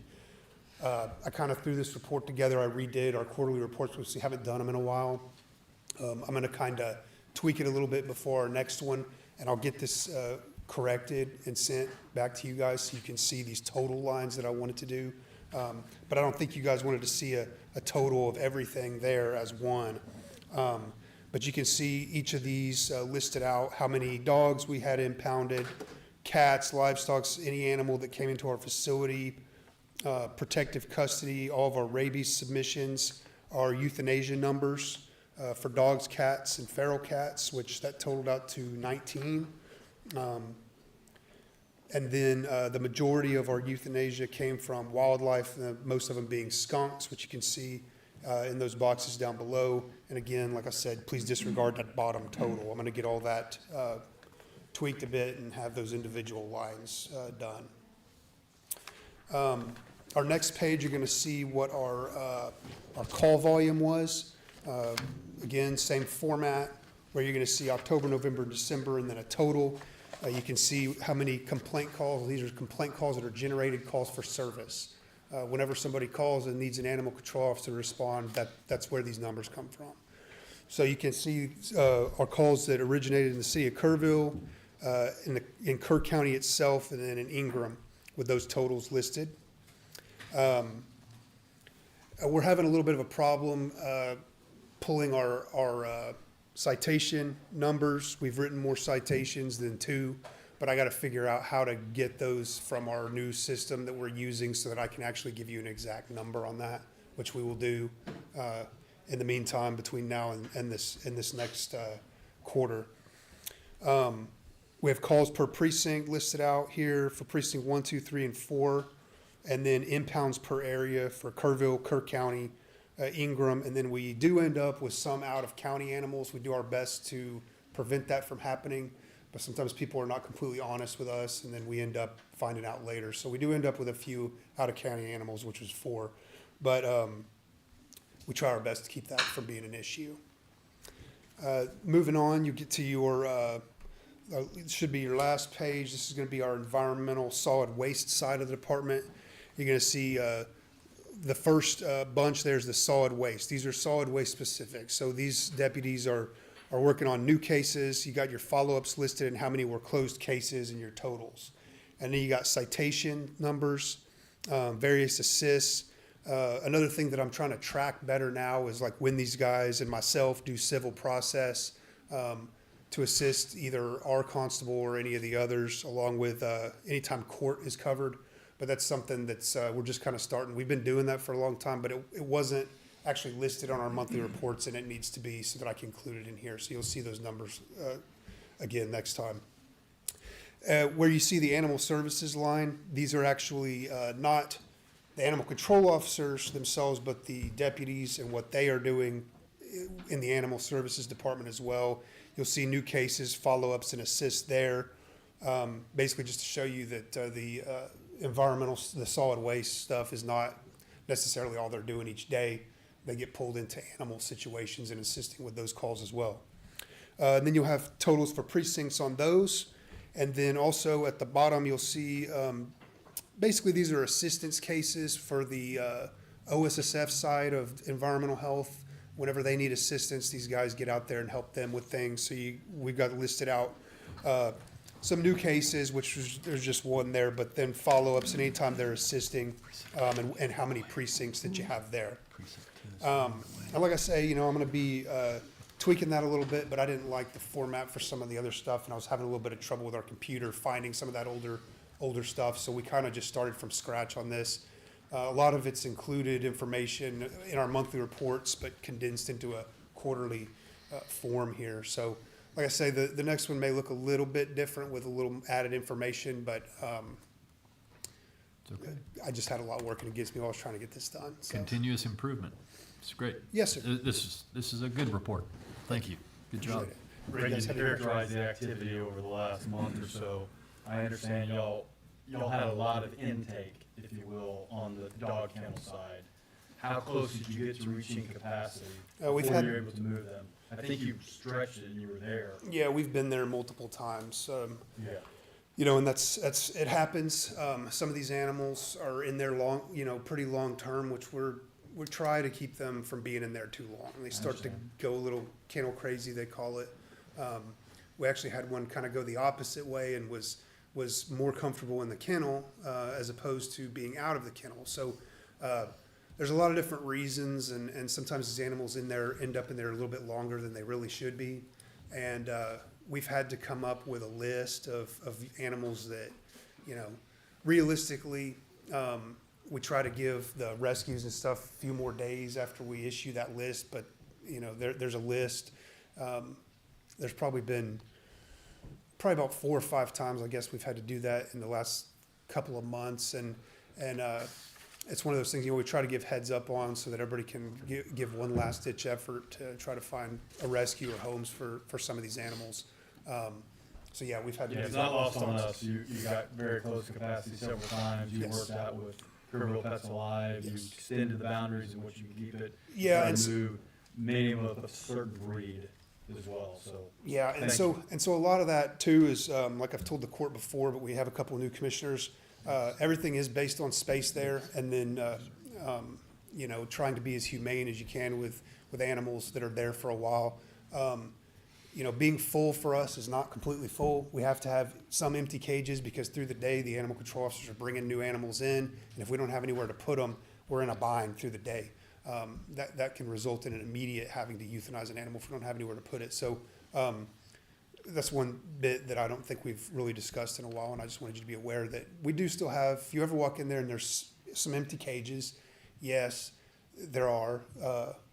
[SPEAKER 6] I kind of threw this report together. I redid our quarterly reports, which we haven't done them in a while. I'm going to kind of tweak it a little bit before our next one, and I'll get this corrected and sent back to you guys so you can see these total lines that I wanted to do. But I don't think you guys wanted to see a total of everything there as one. But you can see each of these listed out, how many dogs we had impounded, cats, livestock, any animal that came into our facility, protective custody, all of our rabies submissions, our euthanasia numbers for dogs, cats, and feral cats, which that totaled out to 19. And then the majority of our euthanasia came from wildlife, most of them being skunks, which you can see in those boxes down below. And again, like I said, please disregard that bottom total. I'm going to get all that tweaked a bit and have those individual lines done. Our next page, you're going to see what our call volume was. Again, same format, where you're going to see October, November, December, and then a total. You can see how many complaint calls. These are complaint calls that are generated calls for service. Whenever somebody calls and needs an animal control officer to respond, that's where these numbers come from. So you can see our calls that originated in the city of Kerrville, in Kerr County itself, and then in Ingram, with those totals listed. We're having a little bit of a problem pulling our citation numbers. We've written more citations than 2. but I gotta figure out how to get those from our new system that we're using so that I can actually give you an exact number on that, which we will do, in the meantime, between now and this next, quarter. We have calls per precinct listed out here for precinct 1, 2, 3, and 4, and then impounds per area for Kerrville, Kerr County, Ingram, and then we do end up with some out-of-county animals. We do our best to prevent that from happening, but sometimes people are not completely honest with us, and then we end up finding out later. So we do end up with a few out-of-county animals, which was 4, but we try our best to keep that from being an issue. Moving on, you get to your, it should be your last page. This is gonna be our environmental solid waste side of the department. You're gonna see the first bunch there's the solid waste. These are solid waste specific. So these deputies are working on new cases. You got your follow-ups listed and how many were closed cases and your totals. And then you got citation numbers, various assists. Another thing that I'm trying to track better now is like when these guys and myself do civil process to assist either our constable or any of the others, along with anytime court is covered. But that's something that's we're just kind of starting. We've been doing that for a long time, but it wasn't actually listed on our monthly reports, and it needs to be so that I can include it in here. So you'll see those numbers again next time. Where you see the animal services line, these are actually not the animal control officers themselves, but the deputies and what they are doing in the animal services department as well. You'll see new cases, follow-ups, and assists there. Basically just to show you that the environmental, the solid waste stuff is not necessarily all they're doing each day. They get pulled into animal situations and assisting with those calls as well. And then you'll have totals for precincts on those. And then also at the bottom, you'll see, basically these are assistance cases for the OSSF side of environmental health. Whenever they need assistance, these guys get out there and help them with things. So we've got listed out some new cases, there's just one there, but then follow-ups anytime they're assisting, and how many precincts that you have there. And like I say, I'm gonna be tweaking that a little bit, but I didn't like the format for some of the other stuff, and I was having a little bit of trouble with our computer finding some of that older stuff, so we kind of just started from scratch on this. A lot of it's included information in our monthly reports, but condensed into a quarterly form here. So, like I say, the next one may look a little bit different with a little added information, but
[SPEAKER 3] It's okay.
[SPEAKER 6] I just had a lot working against me while I was trying to get this done. So.
[SPEAKER 3] Continuous improvement. It's great.
[SPEAKER 6] Yes, sir.
[SPEAKER 3] This is a good report. Thank you. Good job.
[SPEAKER 16] Brady, to characterize the activity over the last month or so, I understand y'all had a lot of intake, if you will, on the dog kennel side. How close did you get to reaching capacity before you were able to move them? I think you stretched it and you were there.
[SPEAKER 6] Yeah, we've been there multiple times.
[SPEAKER 16] Yeah.
[SPEAKER 6] And that's it happens. Some of these animals are in there pretty long term, which we try to keep them from being in there too long. They start to go a little kennel crazy, they call it. We actually had one kind of go the opposite way and was more comfortable in the kennel as opposed to being out of the kennel. So there's a lot of different reasons, and sometimes these animals end up in there a little bit longer than they really should be. And we've had to come up with a list of animals that, realistically, we try to give the rescues and stuff a few more days after we issue that list. But, there's a list. There's probably about 4 or 5 times, I guess, we've had to do that in the last couple of months. And it's one of those things, we try to give heads up on so that everybody can give one last ditch effort to try to find a rescue or homes for some of these animals. So yeah, we've had to do that.
[SPEAKER 16] It's not lost on us. You got very close to capacity several times. You worked out with Kerrville Pets Alive. You extended the boundaries in which you can keep it.
[SPEAKER 6] Yeah,
[SPEAKER 16] and move minimum of a certain breed as well. So
[SPEAKER 6] yeah, and so a lot of that too is like I've told the court before, but we have a couple of new commissioners. Everything is based on space there, and then trying to be as humane as you can with animals that are there for a while. Being full for us is not completely full. We have to have some empty cages because through the day the animal control officers are bringing new animals in, and if we don't have anywhere to put them, we're in a bind through the day. That can result in an immediate having to euthanize an animal if we don't have anywhere to put it. So that's one bit that I don't think we've really discussed in a while, and I just wanted you to be aware that we do still have, if you ever walk in there and there's some empty cages, yes, there are,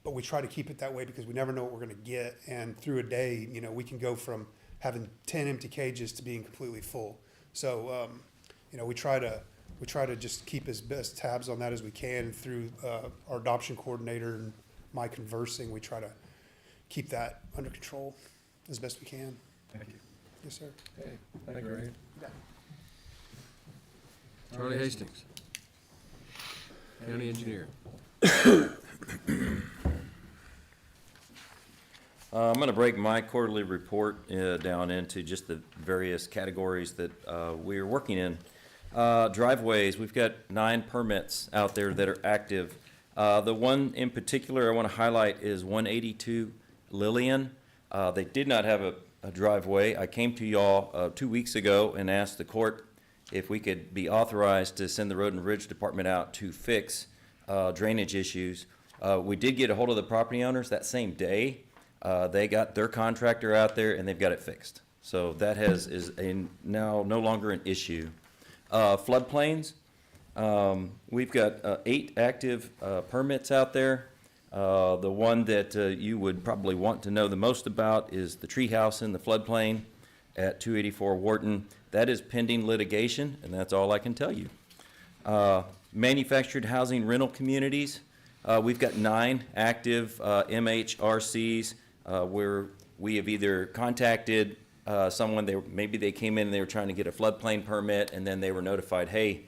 [SPEAKER 6] but we try to keep it that way because we never know what we're gonna get, and through a day, you know, we can go from having 10 empty cages to being completely full. So, you know, we try to just keep as best tabs on that as we can through our adoption coordinator and my conversing. We try to keep that under control as best we can.
[SPEAKER 16] Thank you.
[SPEAKER 6] Yes, sir.
[SPEAKER 1] Okay, thank you, Ray.
[SPEAKER 6] Yeah.
[SPEAKER 1] Charlie Hastings, County Engineer.
[SPEAKER 21] I'm going to break my quarterly report down into just the various categories that we are working in. Driveways, we've got 9 permits out there that are active. The one in particular I want to highlight is 182 Lillian. They did not have a driveway. I came to y'all 2 weeks ago and asked the court if we could be authorized to send the Road and Bridge Department out to fix drainage issues. We did get a hold of the property owners that same day. They got their contractor out there and they've got it fixed. So that is now no longer an issue. Floodplains, we've got 8 active permits out there. The one that you would probably want to know the most about is the treehouse in the floodplain at 284 Wharton. That is pending litigation, and that's all I can tell you. Manufactured housing rental communities, we've got 9 active MHRCs where we have either contacted someone, maybe they came in and they were trying to get a floodplain permit, and then they were notified, hey,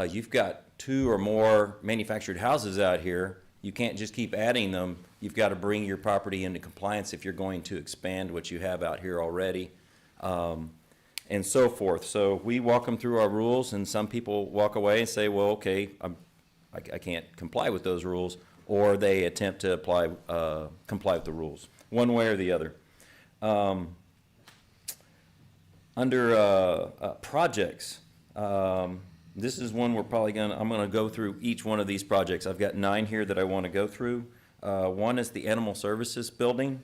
[SPEAKER 21] you've got 2 or more manufactured houses out here. You can't just keep adding them. You've got to bring your property into compliance if you're going to expand what you have out here already, and so forth. So we walk them through our rules, and some people walk away and say, well, okay, I can't comply with those rules, or they attempt to comply with the rules, one way or the other. Under projects, this is one I'm gonna go through each one of these projects. I've got 9 here that I want to go through. One is the Animal Services Building.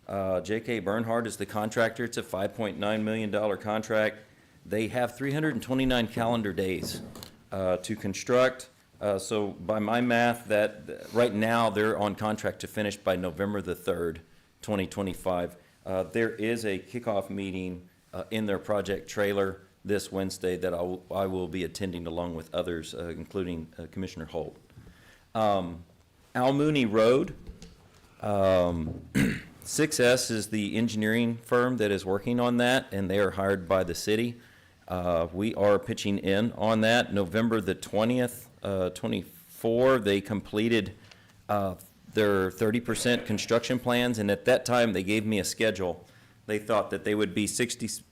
[SPEAKER 21] J.K. Bernhardt is the contractor. It's a $5.9 million contract. They have 329 calendar days to construct. So by my math, that right now they're on contract to finish by November the 3rd, 2025. There is a kickoff meeting in their project trailer this Wednesday that I will be attending along with others, including Commissioner Holt. Al Mooney Road, 6S is the engineering firm that is working on that, and they are hired by the city. We are pitching in on that. November the 20th, 24, they completed their 30% construction plans, and at that time they gave me a schedule. They thought that they would be 60%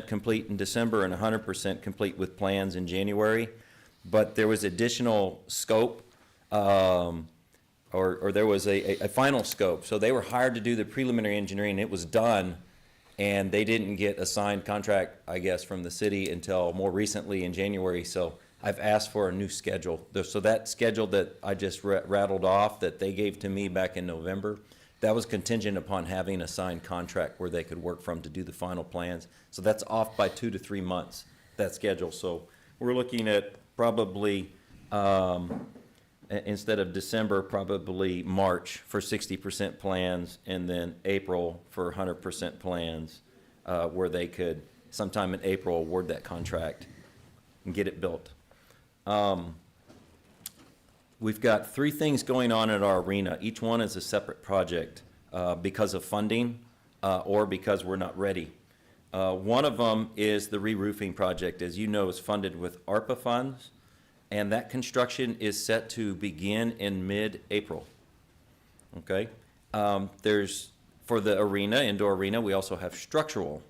[SPEAKER 21] complete in December and 100% complete with plans in January, but there was additional scope, or there was a final scope. So they were hired to do the preliminary engineering. It was done, and they didn't get a signed contract, I guess, from the city until more recently in January. So I've asked for a new schedule. So that schedule that I just rattled off that they gave to me back in November, that was contingent upon having a signed contract where they could work from to do the final plans. So that's off by 2 to 3 months, that schedule. So we're looking at probably, instead of December, probably March for 60% plans, and then April for 100% plans, where they could sometime in April award that contract and get it built. We've got 3 things going on at our arena. Each one is a separate project because of funding or because we're not ready. One of them is the re-roofing project. As you know, is funded with ARPA funds, and that construction is set to begin in mid-April. Okay? For the arena, indoor arena, we also have structural.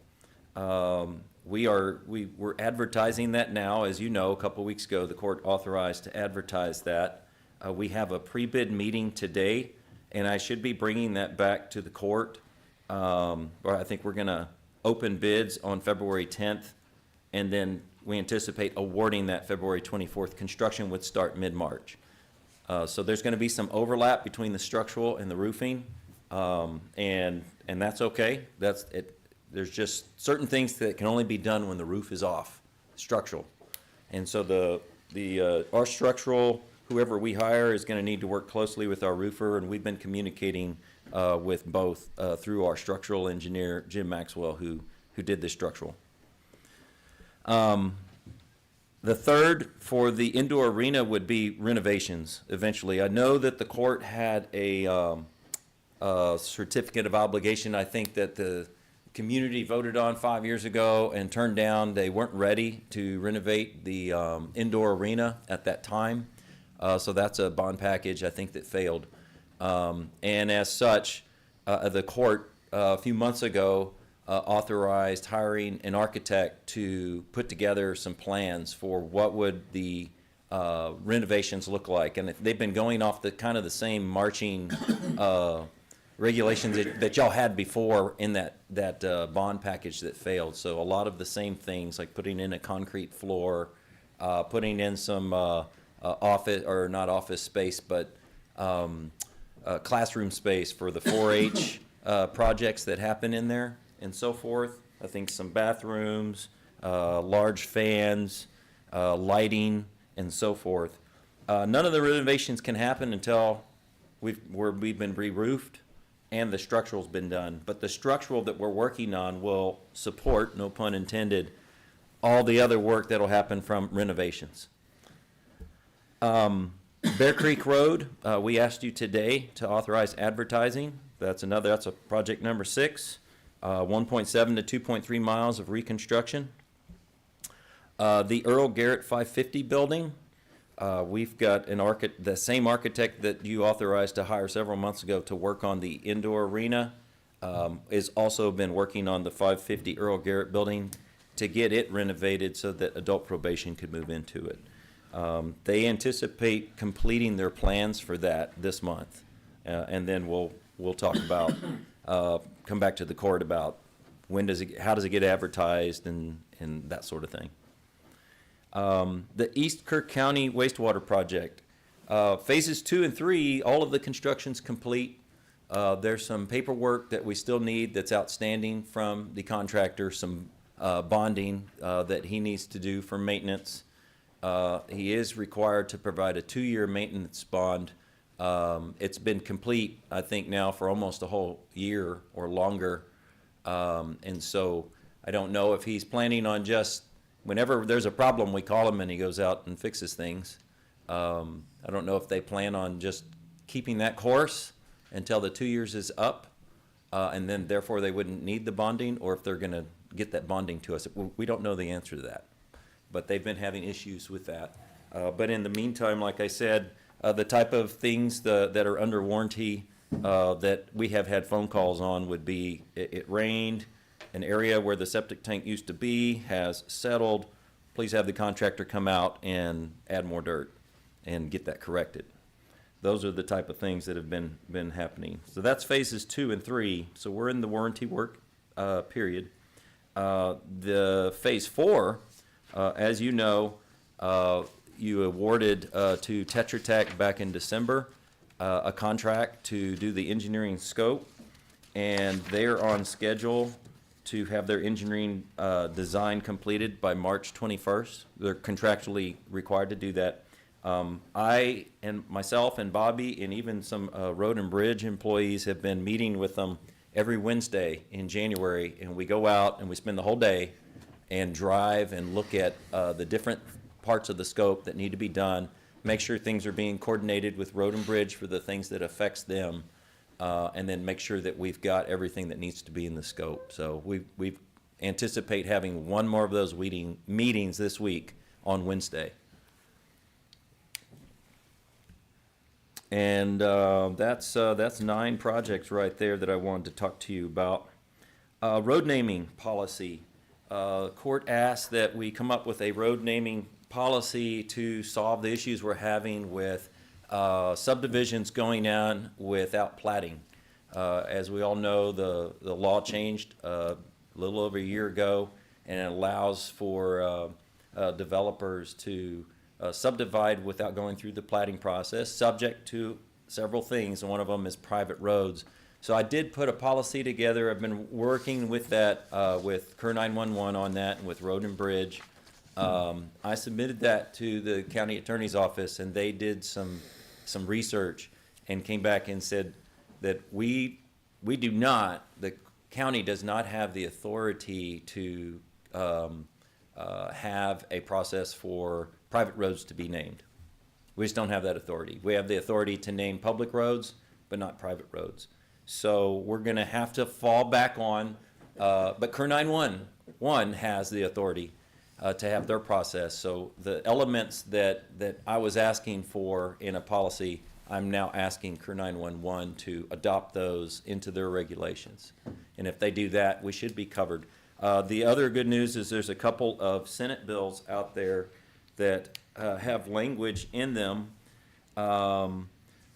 [SPEAKER 21] We're advertising that now. As you know, a couple weeks ago, the court authorized to advertise that. We have a pre-bid meeting today, and I should be bringing that back to the court. Or I think we're gonna open bids on February 10th, and then we anticipate awarding that February 24th. Construction would start mid-March. So there's gonna be some overlap between the structural and the roofing, and that's okay. there's just certain things that can only be done when the roof is off, structural. And so our structural, whoever we hire is gonna need to work closely with our roofer, and we've been communicating with both through our structural engineer, Jim Maxwell, who did this structural. The third for the indoor arena would be renovations eventually. I know that the court had a certificate of obligation, I think, that the community voted on 5 years ago and turned down. They weren't ready to renovate the indoor arena at that time. So that's a bond package, I think, that failed. And as such, the court a few months ago authorized hiring an architect to put together some plans for what would the renovations look like. And they've been going off the kind of the same marching regulations that y'all had before in that bond package that failed. So a lot of the same things, like putting in a concrete floor, putting in some office, or not office space, but classroom space for the 4-H projects that happen in there, and so forth. I think some bathrooms, large fans, lighting, and so forth. None of the renovations can happen until we've been re-roofed and the structural's been done. But the structural that we're working on will support, no pun intended, all the other work that'll happen from renovations. Bear Creek Road, we asked you today to authorize advertising. That's a project number 6. 1.7 to 2.3 miles of reconstruction. The Earl Garrett 550 building, we've got the same architect that you authorized to hire several months ago to work on the indoor arena, has also been working on the 550 Earl Garrett building to get it renovated so that adult probation could move into it. They anticipate completing their plans for that this month, and then we'll talk about, come back to the court about how does it get advertised and that sort of thing. The East Kerr County wastewater project, phases 2 and 3, all of the construction's complete. There's some paperwork that we still need that's outstanding from the contractor, some bonding that he needs to do for maintenance. He is required to provide a 2-year maintenance bond. It's been complete, I think, now for almost a whole year or longer. And so I don't know if he's planning on just, whenever there's a problem, we call him and he goes out and fixes things. I don't know if they plan on just keeping that course until the 2 years is up, and then therefore they wouldn't need the bonding, or if they're going to get that bonding to us. We don't know the answer to that, but they've been having issues with that. But in the meantime, like I said, the type of things that are under warranty that we have had phone calls on would be, it rained, an area where the septic tank used to be has settled. Please have the contractor come out and add more dirt and get that corrected. Those are the type of things that have been happening. So that's phases 2 and 3. So we're in the warranty work period. The phase 4, as you know, you awarded to Tetra Tech back in December a contract to do the engineering scope, and they're on schedule to have their engineering design completed by March 21st. They're contractually required to do that. I and myself and Bobby and even some road and bridge employees have been meeting with them every Wednesday in January, and we go out and we spend the whole day and drive and look at the different parts of the scope that need to be done, make sure things are being coordinated with road and bridge for the things that affects them, and then make sure that we've got everything that needs to be in the scope. So we anticipate having one more of those meetings this week on Wednesday. And that's 9 projects right there that I wanted to talk to you about. Road naming policy. Court asked that we come up with a road naming policy to solve the issues we're having with subdivisions going on without platting. As we all know, the law changed a little over a year ago, and it allows for developers to subdivide without going through the platting process, subject to several things, and one of them is private roads. So I did put a policy together. I've been working with that, with Kerr 911 on that and with Road and Bridge. I submitted that to the county attorney's office, and they did some research and came back and said that the county does not have the authority to have a process for private roads to be named. We just don't have that authority. We have the authority to name public roads, but not private roads. So we're going to have to fall back on, but Kerr 911 has the authority to have their process. So the elements that I was asking for in a policy, I'm now asking Kerr 911 to adopt those into their regulations. And if they do that, we should be covered. The other good news is there's a couple of Senate bills out there that have language in them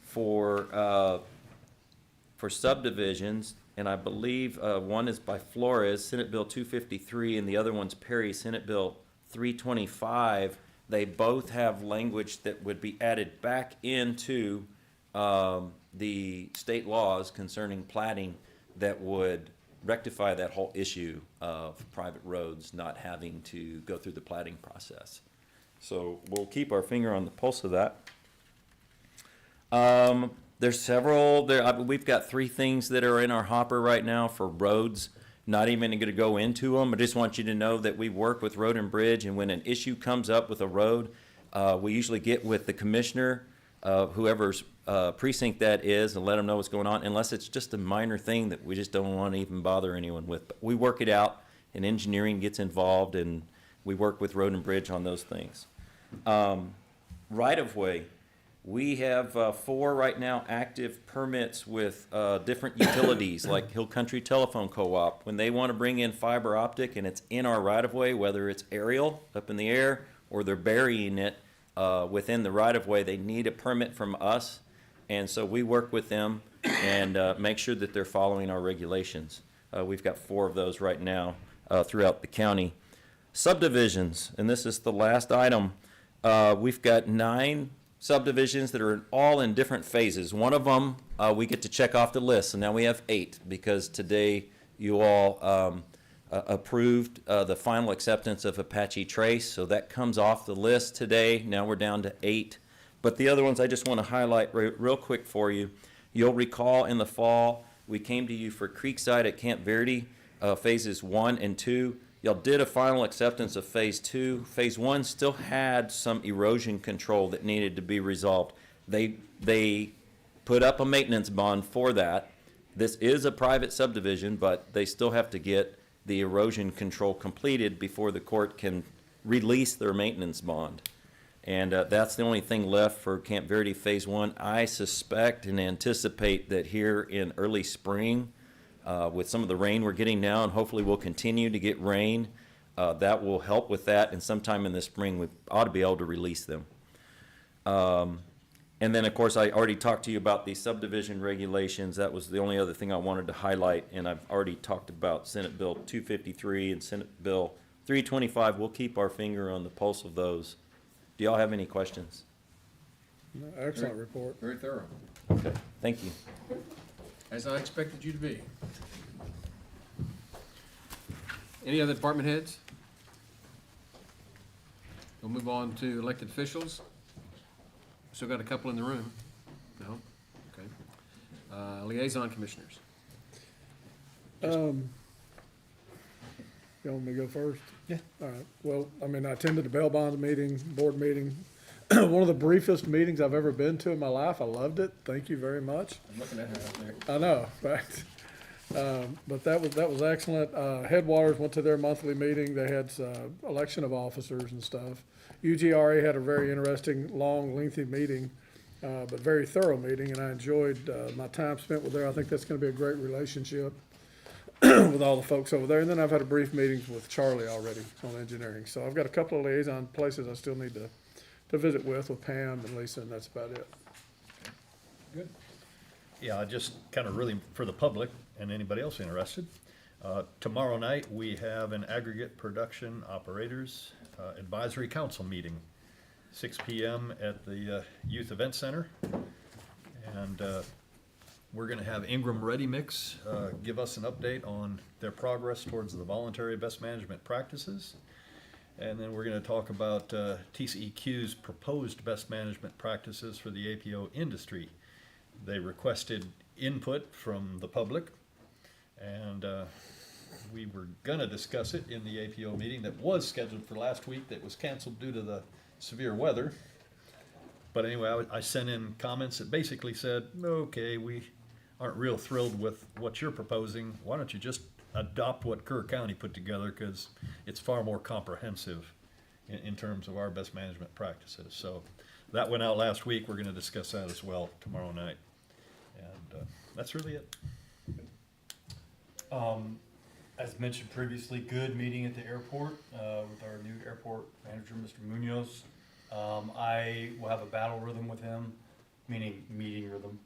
[SPEAKER 21] for subdivisions, and I believe one is by Flores, Senate Bill 253, and the other one's Perry, Senate Bill 325. They both have language that would be added back into the state laws concerning platting that would rectify that whole issue of private roads not having to go through the platting process. So we'll keep our finger on the pulse of that. There's several, we've got 3 things that are in our hopper right now for roads. Not even going to go into them. I just want you to know that we work with Road and Bridge, and when an issue comes up with a road, we usually get with the commissioner, whoever's precinct that is, and let them know what's going on, unless it's just a minor thing that we just don't want to even bother anyone with. But we work it out, and engineering gets involved, and we work with Road and Bridge on those things. Right-of-way. We have 4 right now active permits with different utilities like Hill Country Telephone Co-op. When they want to bring in fiber optic and it's in our right-of-way, whether it's aerial, up in the air, or they're burying it within the right-of-way, they need a permit from us. And so we work with them and make sure that they're following our regulations. We've got 4 of those right now throughout the county. Subdivisions, and this is the last item. We've got 9 subdivisions that are all in different phases. One of them we get to check off the list, so now we have 8 because today you all approved the final acceptance of Apache Trace, so that comes off the list today. Now we're down to 8. But the other ones I just want to highlight real quick for you. You'll recall in the fall we came to you for Creekside at Camp Verde, phases 1 and 2. Y'all did a final acceptance of phase 2. Phase 1 still had some erosion control that needed to be resolved. They put up a maintenance bond for that. This is a private subdivision, but they still have to get the erosion control completed before the court can release their maintenance bond. And that's the only thing left for Camp Verde phase 1. I suspect and anticipate that here in early spring, with some of the rain we're getting now, and hopefully we'll continue to get rain, that will help with that, and sometime in the spring we ought to be able to release them. And then, of course, I already talked to you about the subdivision regulations. That was the only other thing I wanted to highlight, and I've already talked about Senate Bill 253 and Senate Bill 325. We'll keep our finger on the pulse of those. Do y'all have any questions?
[SPEAKER 2] Excellent report.
[SPEAKER 1] Very thorough,
[SPEAKER 21] Okay, thank you.
[SPEAKER 1] as I expected you to be. Any other department heads? We'll move on to elected officials. Still got a couple in the room. No? Okay. Liaison commissioners.
[SPEAKER 2] You want me to go first?
[SPEAKER 3] Yeah.
[SPEAKER 2] All right. Well, I mean, I attended the bail bonds meeting, board meeting. One of the briefest meetings I've ever been to in my life. I loved it. Thank you very much.
[SPEAKER 1] I'm looking at her out there.
[SPEAKER 2] I know, right? But that was excellent. Headwaters went to their monthly meeting. They had election of officers and stuff. UGRA had a very interesting, long, lengthy meeting, but very thorough meeting, and I enjoyed my time spent with there. I think that's going to be a great relationship with all the folks over there. And then I've had a brief meeting with Charlie already on engineering. So I've got a couple of liaison places I still need to visit with Pam and Lisa, and that's about it.
[SPEAKER 1] Good.
[SPEAKER 3] Yeah, just kind of really for the public and anybody else interested. Tomorrow night, we have an aggregate production operators advisory council meeting, 6 p.m. at the Youth Event Center. And we're gonna have Ingram Ready Mix give us an update on their progress towards the voluntary best management practices. And then we're gonna talk about TCEQ's proposed best management practices for the APO industry. They requested input from the public, and we were gonna discuss it in the APO meeting that was scheduled for last week that was canceled due to the severe weather. But anyway, I sent in comments that basically said, okay, we aren't real thrilled with what you're proposing. Why don't you just adopt what Kerr County put together, because it's far more comprehensive in terms of our best management practices. So that went out last week. We're gonna discuss that as well tomorrow night. And that's really it.
[SPEAKER 16] As mentioned previously, good meeting at the airport with our new airport manager, Mr. Munoz. I will have a battle rhythm with him, meaning meeting rhythm,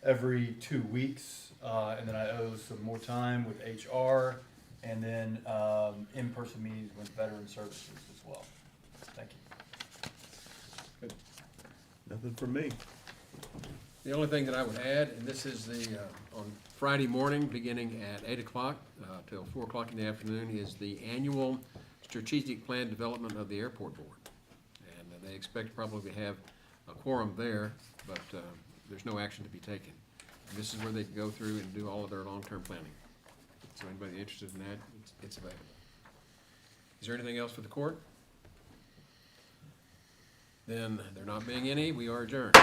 [SPEAKER 16] every 2 weeks. And then I owe some more time with HR and then in-person meetings with veteran services as well. Thank you.
[SPEAKER 5] Nothing from me.
[SPEAKER 1] The only thing that I would add, and this is the, on Friday morning, beginning at 8 o'clock till 4 o'clock in the afternoon, is the annual strategic plan development of the airport board. And they expect probably to have a quorum there, but there's no action to be taken. And this is where they can go through and do all of their long-term planning. So anybody interested in that, it's available. Is there anything else for the court? Then, there not being any, we are adjourned.